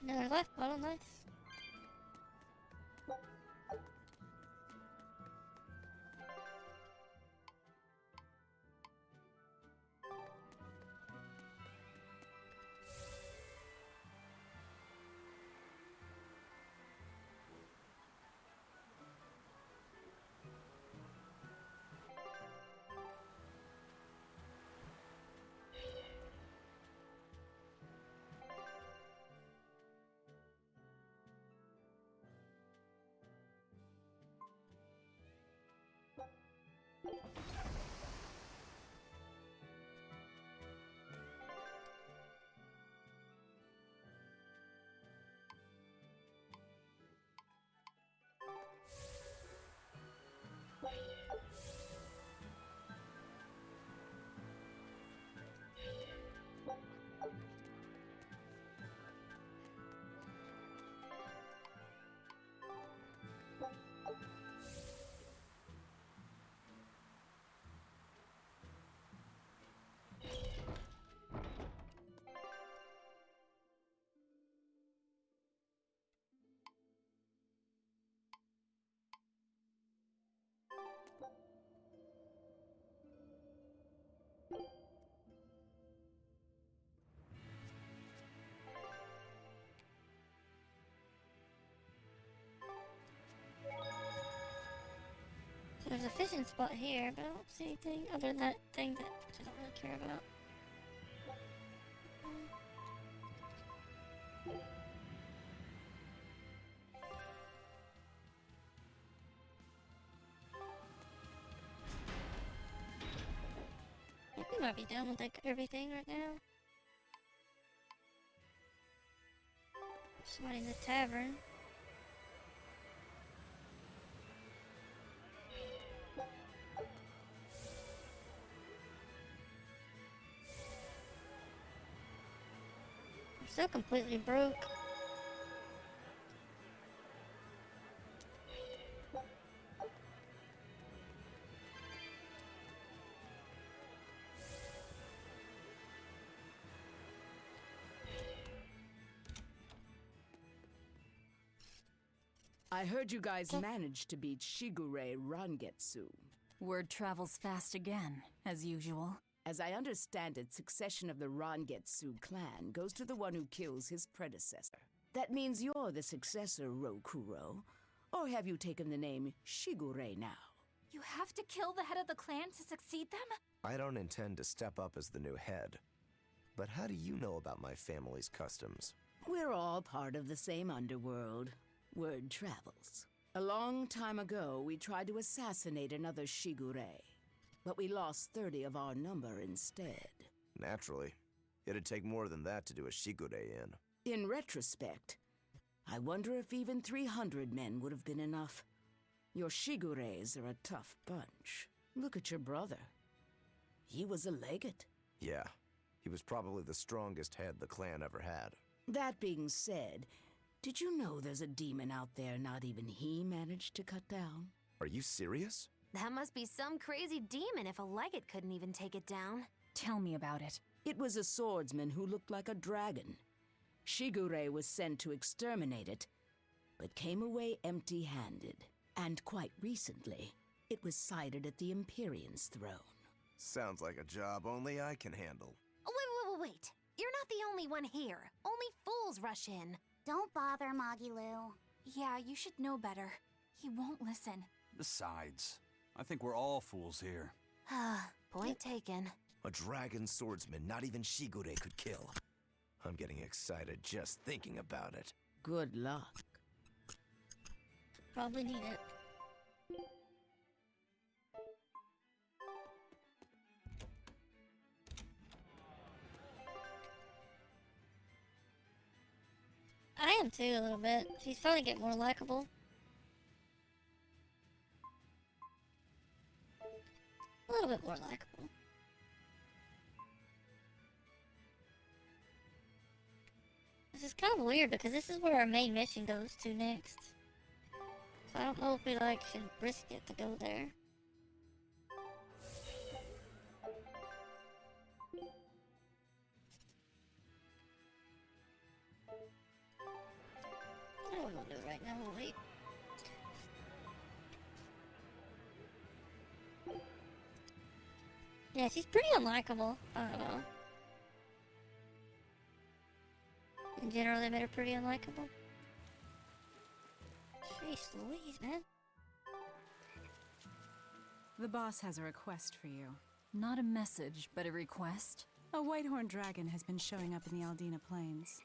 Another life bottle, nice. There's a fishing spot here, but I don't see anything other than that thing that I don't really care about. I think we might be done with like everything right now. Somebody in the tavern. So completely broke. I heard you guys managed to beat Shigure Rangetsu. Word travels fast again, as usual. As I understand it, succession of the Rangetsu clan goes to the one who kills his predecessor. That means you're the successor, Rokuro. Or have you taken the name Shigure now? You have to kill the head of the clan to succeed them? I don't intend to step up as the new head. But how do you know about my family's customs? We're all part of the same underworld. Word travels. A long time ago, we tried to assassinate another Shigure, but we lost 30 of our number instead. Naturally. It'd take more than that to do a Shigure in. In retrospect, I wonder if even 300 men would have been enough. Your Shigures are a tough bunch. Look at your brother. He was a legate. Yeah, he was probably the strongest head the clan ever had. That being said, did you know there's a demon out there not even he managed to cut down? Are you serious? That must be some crazy demon if a legate couldn't even take it down. Tell me about it. It was a swordsman who looked like a dragon. Shigure was sent to exterminate it, but came away empty-handed. And quite recently, it was sighted at the Empyrean's throne. Sounds like a job only I can handle. Wait. You're not the only one here. Only fools rush in. Don't bother, Magilu. Yeah, you should know better. He won't listen. Besides, I think we're all fools here. Point taken. A dragon swordsman not even Shigure could kill. I'm getting excited just thinking about it. Good luck. Probably need it. I am too, a little bit. She's probably getting more likable. A little bit more likable. This is kind of weird because this is where our main mission goes to next. So I don't know if we like should risk it to go there. I don't want to do it right now, we'll wait. Yeah, she's pretty unlikable. I don't know. In general, they made her pretty unlikable. Jeez Louise, man. The boss has a request for you. Not a message, but a request. A whitehorn dragon has been showing up in the Aldina Plains.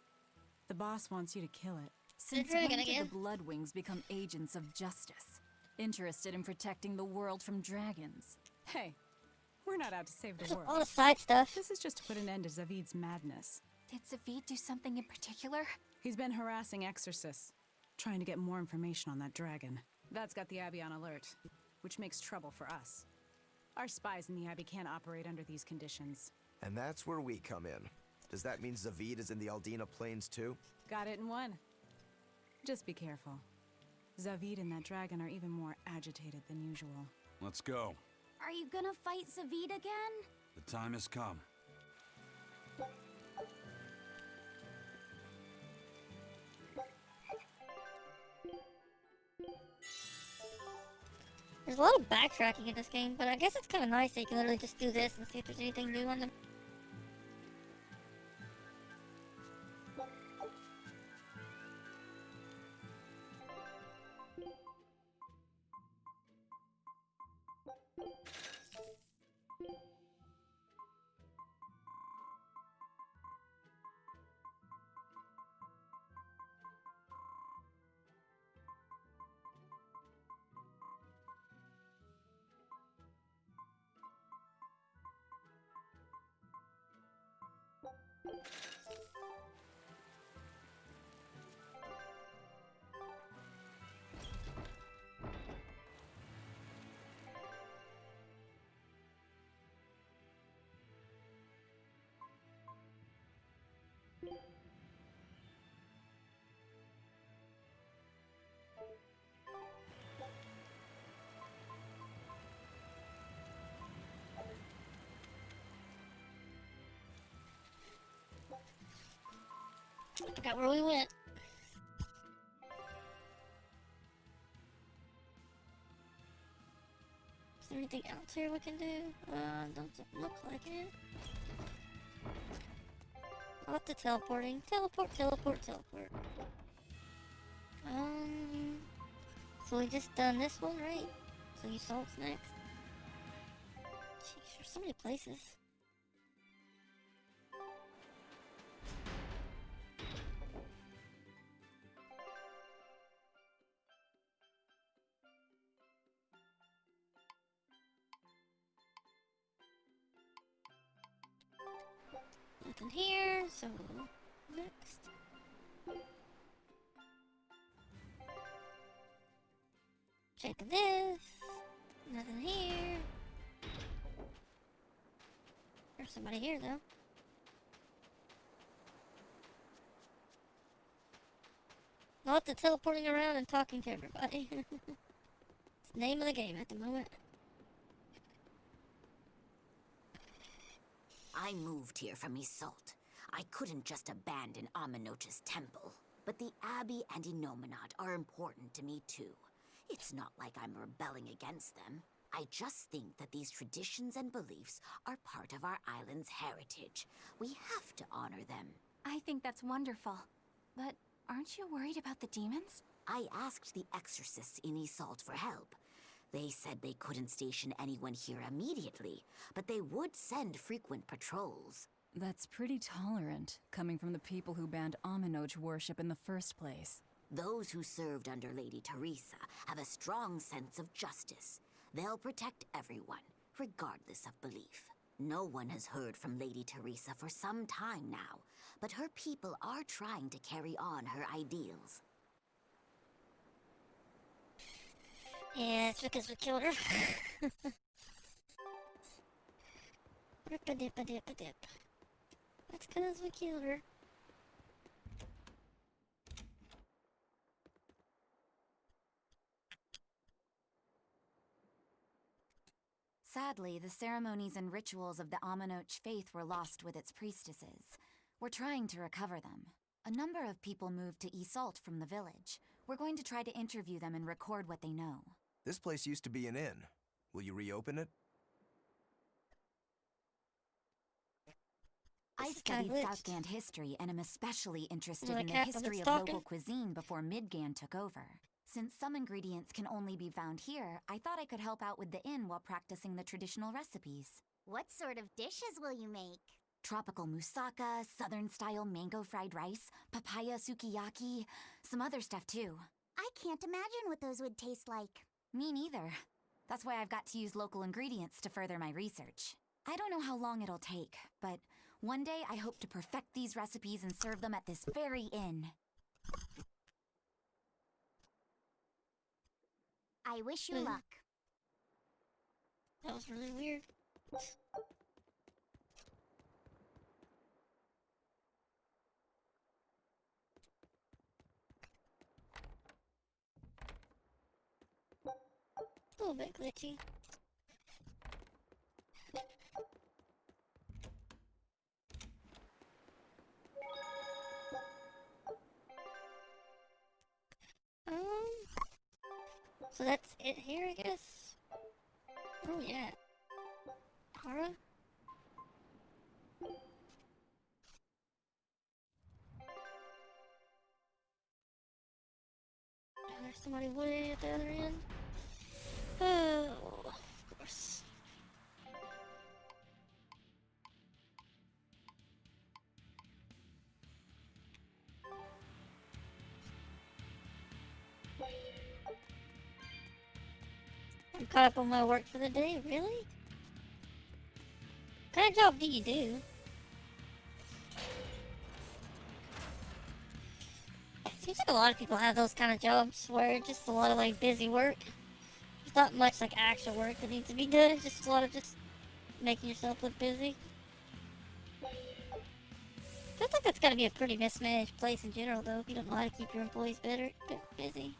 The boss wants you to kill it. Since when did the Bloodwings become agents of justice? Interested in protecting the world from dragons? Hey, we're not out to save the There's world. a lot of side stuff. This is just to put an end to Zavid's madness. Did Zavid do something in particular? He's been harassing exorcists, trying to get more information on that dragon. That's got the Abbey on alert, which makes trouble for us. Our spies in the Abbey can't operate under these conditions. And that's where we come in. Does that mean Zavid is in the Aldina Plains too? Got it in one. Just be careful. Zavid and that dragon are even more agitated than usual. Let's go. Are you gonna fight Zavid again? The time has come. There's a lot of backtracking in this game, but I guess it's kind of nice that you can literally just do this and see if there's anything new on the... Forgot where we went. Is there anything else here we can do? Doesn't look like it. What the teleporting? Teleport, teleport, teleport. So we just done this one, right? So you saw what's next. Jeez, there's so many places. Nothing here, so next. Check this. Nothing here. There's somebody here though. Not the teleporting around and talking to everybody. It's the name of the game at the moment. I moved here from Isolt. I couldn't just abandon Aminoch's temple. But the Abbey and Inominat are important to me too. It's not like I'm rebelling against them. I just think that these traditions and beliefs are part of our island's heritage. We have to honor them. I think that's wonderful. But aren't you worried about the demons? I asked the exorcists in Isolt for help. They said they couldn't station anyone here immediately, but they would send frequent patrols. That's pretty tolerant, coming from the people who banned Aminoch worship in the first place. Those who served under Lady Teresa have a strong sense of justice. They'll protect everyone, regardless of belief. No one has heard from Lady Teresa for some time now, but her people are trying to carry on her ideals. Yeah, it's because we killed her. Rip-a-dip-a-dip-a-dip. That's because we killed her. Sadly, the ceremonies and rituals of the Aminoch faith were lost with its priestesses. We're trying to recover them. A number of people moved to Isolt from the village. We're going to try to interview them and record what they know. This place used to be an inn. Will you reopen it? I studied Southgand history and am especially interested in the history of local cuisine before Midgand took over. Since some ingredients can only be found here, I thought I could help out with the inn while practicing the traditional recipes. What sort of dishes will you make? Tropical moussaka, southern-style mango fried rice, papaya sukiyaki, some other stuff too. I can't imagine what those would taste like. Me neither. That's why I've got to use local ingredients to further my research. I don't know how long it'll take, but one day I hope to perfect these recipes and serve them at this very inn. I wish you luck. That was really weird. A little bit glitchy. So that's it here, I guess? Oh yeah. Hara? There's somebody way at the other end. Oh, of course. I'm caught up on my work for the day, really? What kind of job do you do? Seems like a lot of people have those kind of jobs where it's just a lot of like busy work. There's not much like actual work that needs to be done, it's just a lot of just making yourself look busy. Feels like that's gotta be a pretty mismanaged place in general though, if you don't know how to keep your employees busy.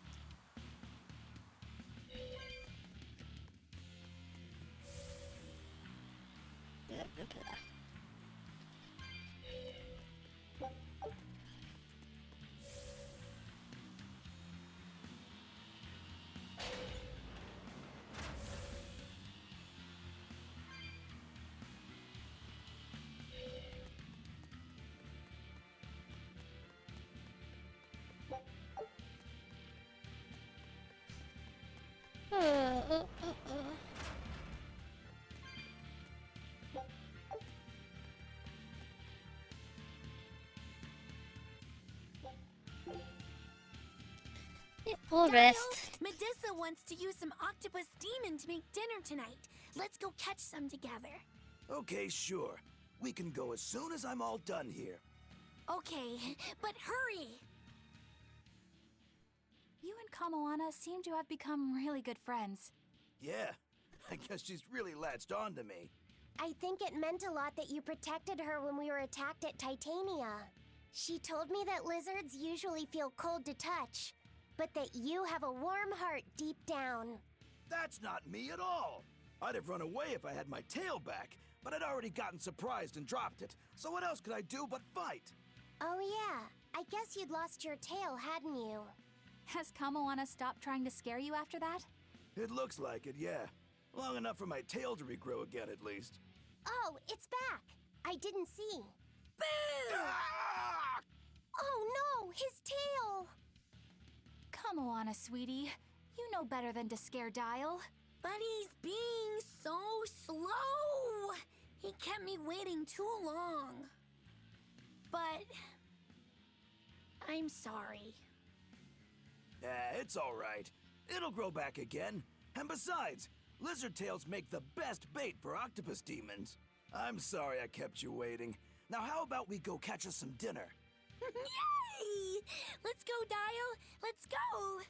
We'll rest. Medusa wants to use some octopus demon to make dinner tonight. Let's go catch some together. Okay, sure. We can go as soon as I'm all done here. Okay, but hurry! You and Kamoana seem to have become really good friends. Yeah, I guess she's really latched on to me. I think it meant a lot that you protected her when we were attacked at Titania. She told me that lizards usually feel cold to touch, but that you have a warm heart deep down. That's not me at all. I'd have run away if I had my tail back, but I'd already gotten surprised and dropped it. So what else could I do but fight? Oh yeah, I guess you'd lost your tail, hadn't you? Has Kamoana stopped trying to scare you after that? It looks like it, yeah. Long enough for my tail to regrow again, at least. Oh, it's back! I didn't see. Boo! Ah! Oh no, his tail! Kamoana, sweetie. You know better than to scare Dial. But he's being so slow! He kept me waiting too long. But... I'm sorry. It's all right. It'll grow back again. And besides, lizard tails make the best bait for octopus demons. I'm sorry I kept you waiting. Now how about we go catch us some dinner? Yay! Let's go, Dial! Let's go!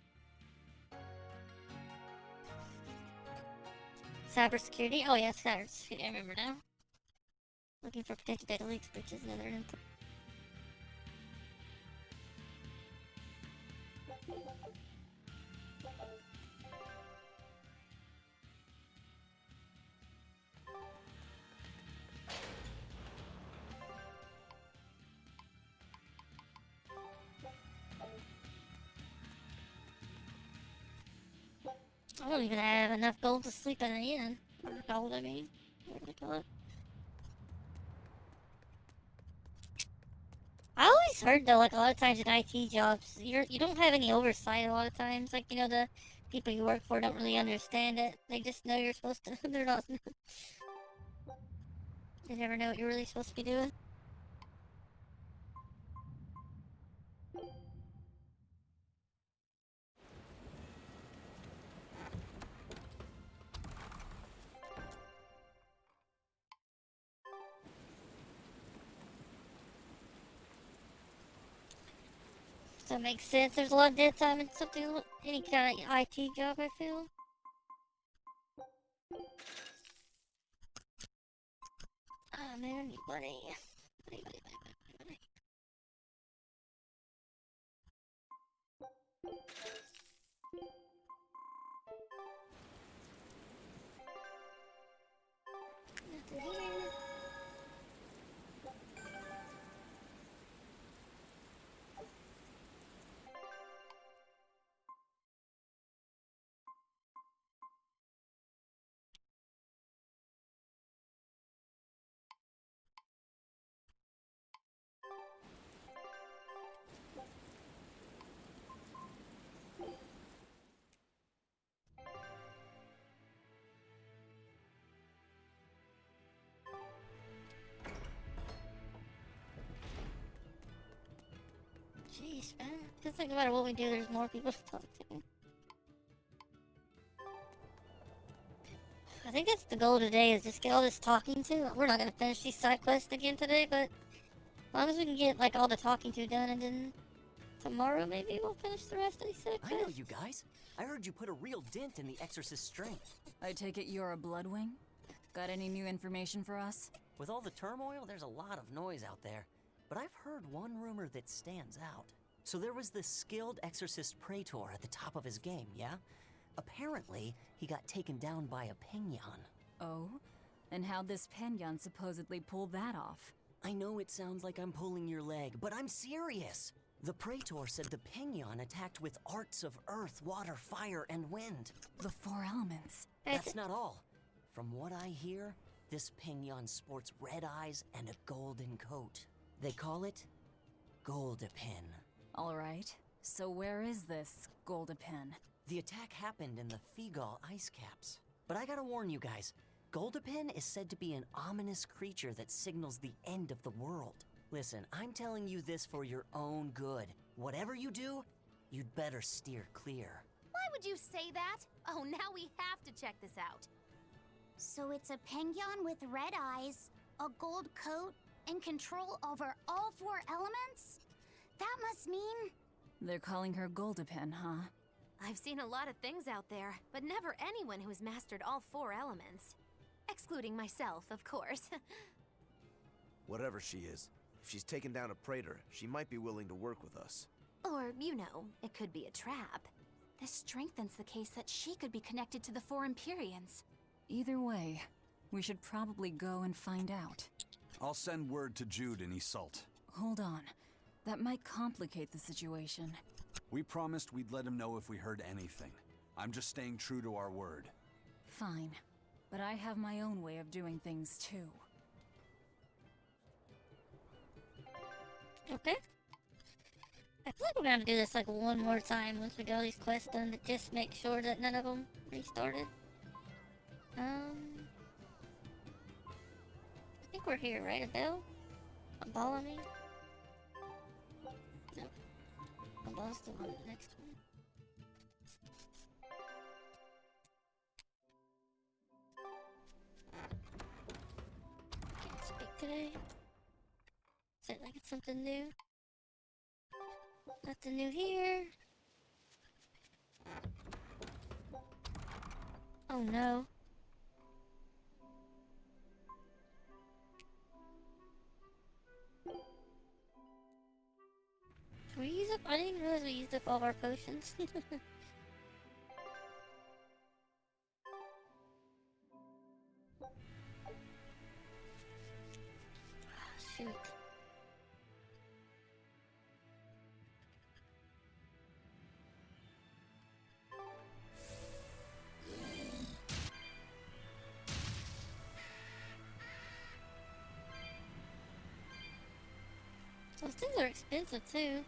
Cybersecurity? Oh yeah, cybersecurity, I remember now. Looking for protected data leaks, breaches, and other input. I don't even have enough gold to sleep in the inn. Or gold, I mean. Whatever they call it. I always heard though, like a lot of times in IT jobs, you don't have any oversight a lot of times. Like, you know, the people you work for don't really understand it. They just know you're supposed to. They're not. They never know what you're really supposed to be doing. So that makes sense. There's a lot of dead time in something, any kind of IT job, I feel. Oh man, I need money. Money. Nothing here. Jeez, man. Just think about what we do, there's more people to talk to. I think that's the goal today, is just get all this talking to. We're not gonna finish these side quests again today, but as long as we can get, like, all the talking to done, and then tomorrow maybe we'll finish the rest of these side quests. I know you guys. I heard you put a real dent in the Exorcist's strength. I take it you're a Bloodwing? Got any new information for us? With all the turmoil, there's a lot of noise out there. But I've heard one rumor that stands out. So there was this skilled Exorcist Praetor at the top of his game, yeah? Apparently, he got taken down by a Pignon. Oh? And how'd this Pignon supposedly pull that off? I know it sounds like I'm pulling your leg, but I'm serious. The Praetor said the Pignon attacked with arts of earth, water, fire, and wind. The four elements. That's not all. From what I hear, this Pignon sports red eyes and a golden coat. They call it Goldapin. All right. So where is this Goldapin? The attack happened in the Fegal ice caps. But I gotta warn you guys, Goldapin is said to be an ominous creature that signals the end of the world. Listen, I'm telling you this for your own good. Whatever you do, you'd better steer clear. Why would you say that? Oh, now we have to check this out. So it's a penguin with red eyes, a gold coat, and control over all 4 elements? That must mean... They're calling her Goldapin, huh? I've seen a lot of things out there, but never anyone who has mastered all 4 elements. Excluding myself, of course. Whatever she is, if she's taken down a praetor, she might be willing to work with us. Or, you know, it could be a trap. This strengthens the case that she could be connected to the 4 Empyreans. Either way, we should probably go and find out. I'll send word to Jude and Iseult. Hold on. That might complicate the situation. We promised we'd let him know if we heard anything. I'm just staying true to our word. Fine. But I have my own way of doing things, too. Okay. I feel like we're gonna do this like one more time once we get all these quests done to just make sure that none of them restarted. I think we're here, right? A bell? A ball, I mean? No. A ball's the one, the next one. Can't speak today. Is it like it's something new? Nothing new here. Oh no. Did we use up? I didn't realize we used up all our potions. Shoot. Those things are expensive too.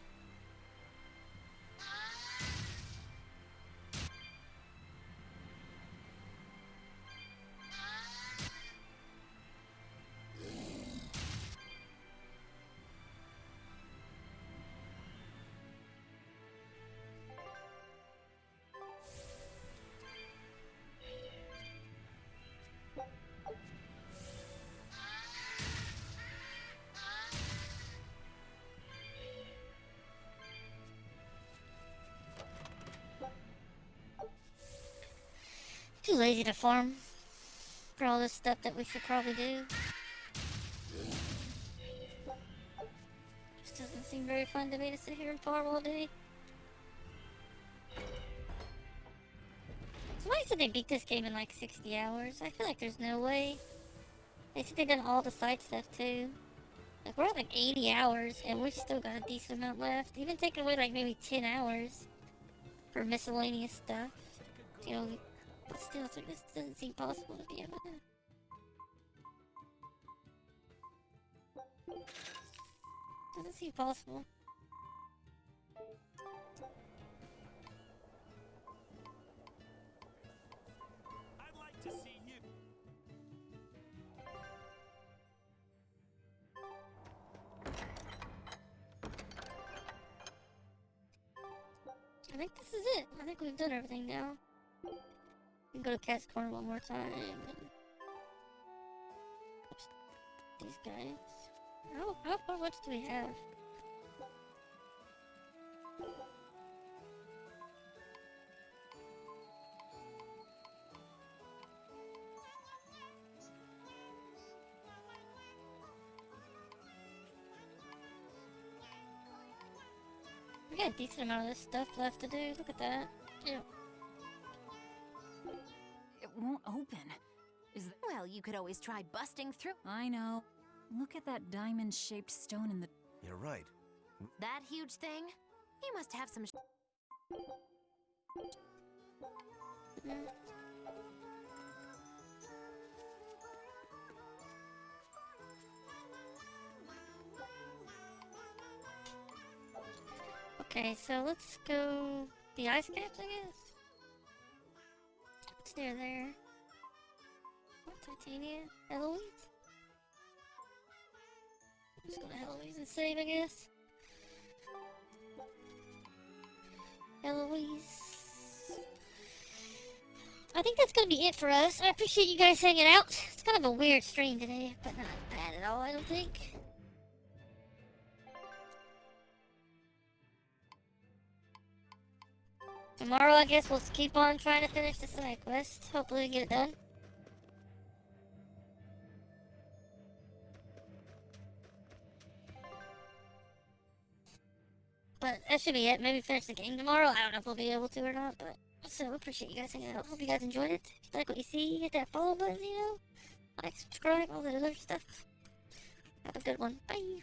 Too lazy to farm for all this stuff that we should probably do. Just doesn't seem very fun to me to sit here and farm all day. Somebody said they beat this game in like 60 hours. I feel like there's no way. They said they done all the side stuff too. Like we're at like 80 hours and we still got a decent amount left. Even taking away like maybe 10 hours for miscellaneous stuff. You know, but still, it's like, this doesn't seem possible to be able to. Doesn't seem possible. I'd like to see you. I think this is it. I think we've done everything now. We can go to Cat's Corner one more time. And... these guys. How far much do we have? We got a decent amount of this stuff left to do. Look at that. Yeah. It won't open. Well, you could always try busting through. I know. Look at that diamond-shaped stone in the... You're right. That huge thing? You must have some... Okay, so let's go the ice caps, I guess. They're there. Titania, Eloise? Just go to Eloise and save, I guess. Eloise. I think that's gonna be it for us. I appreciate you guys hanging out. It's kind of a weird stream today, but not bad at all, I don't think. Tomorrow, I guess we'll keep on trying to finish the side quest. Hopefully we get it done. But that should be it. Maybe finish the game tomorrow. I don't know if we'll be able to or not, but so appreciate you guys hanging out. Hope you guys enjoyed it. If you like what you see, hit that follow button, you know. Like, subscribe, all that other stuff. Have a good one. Bye.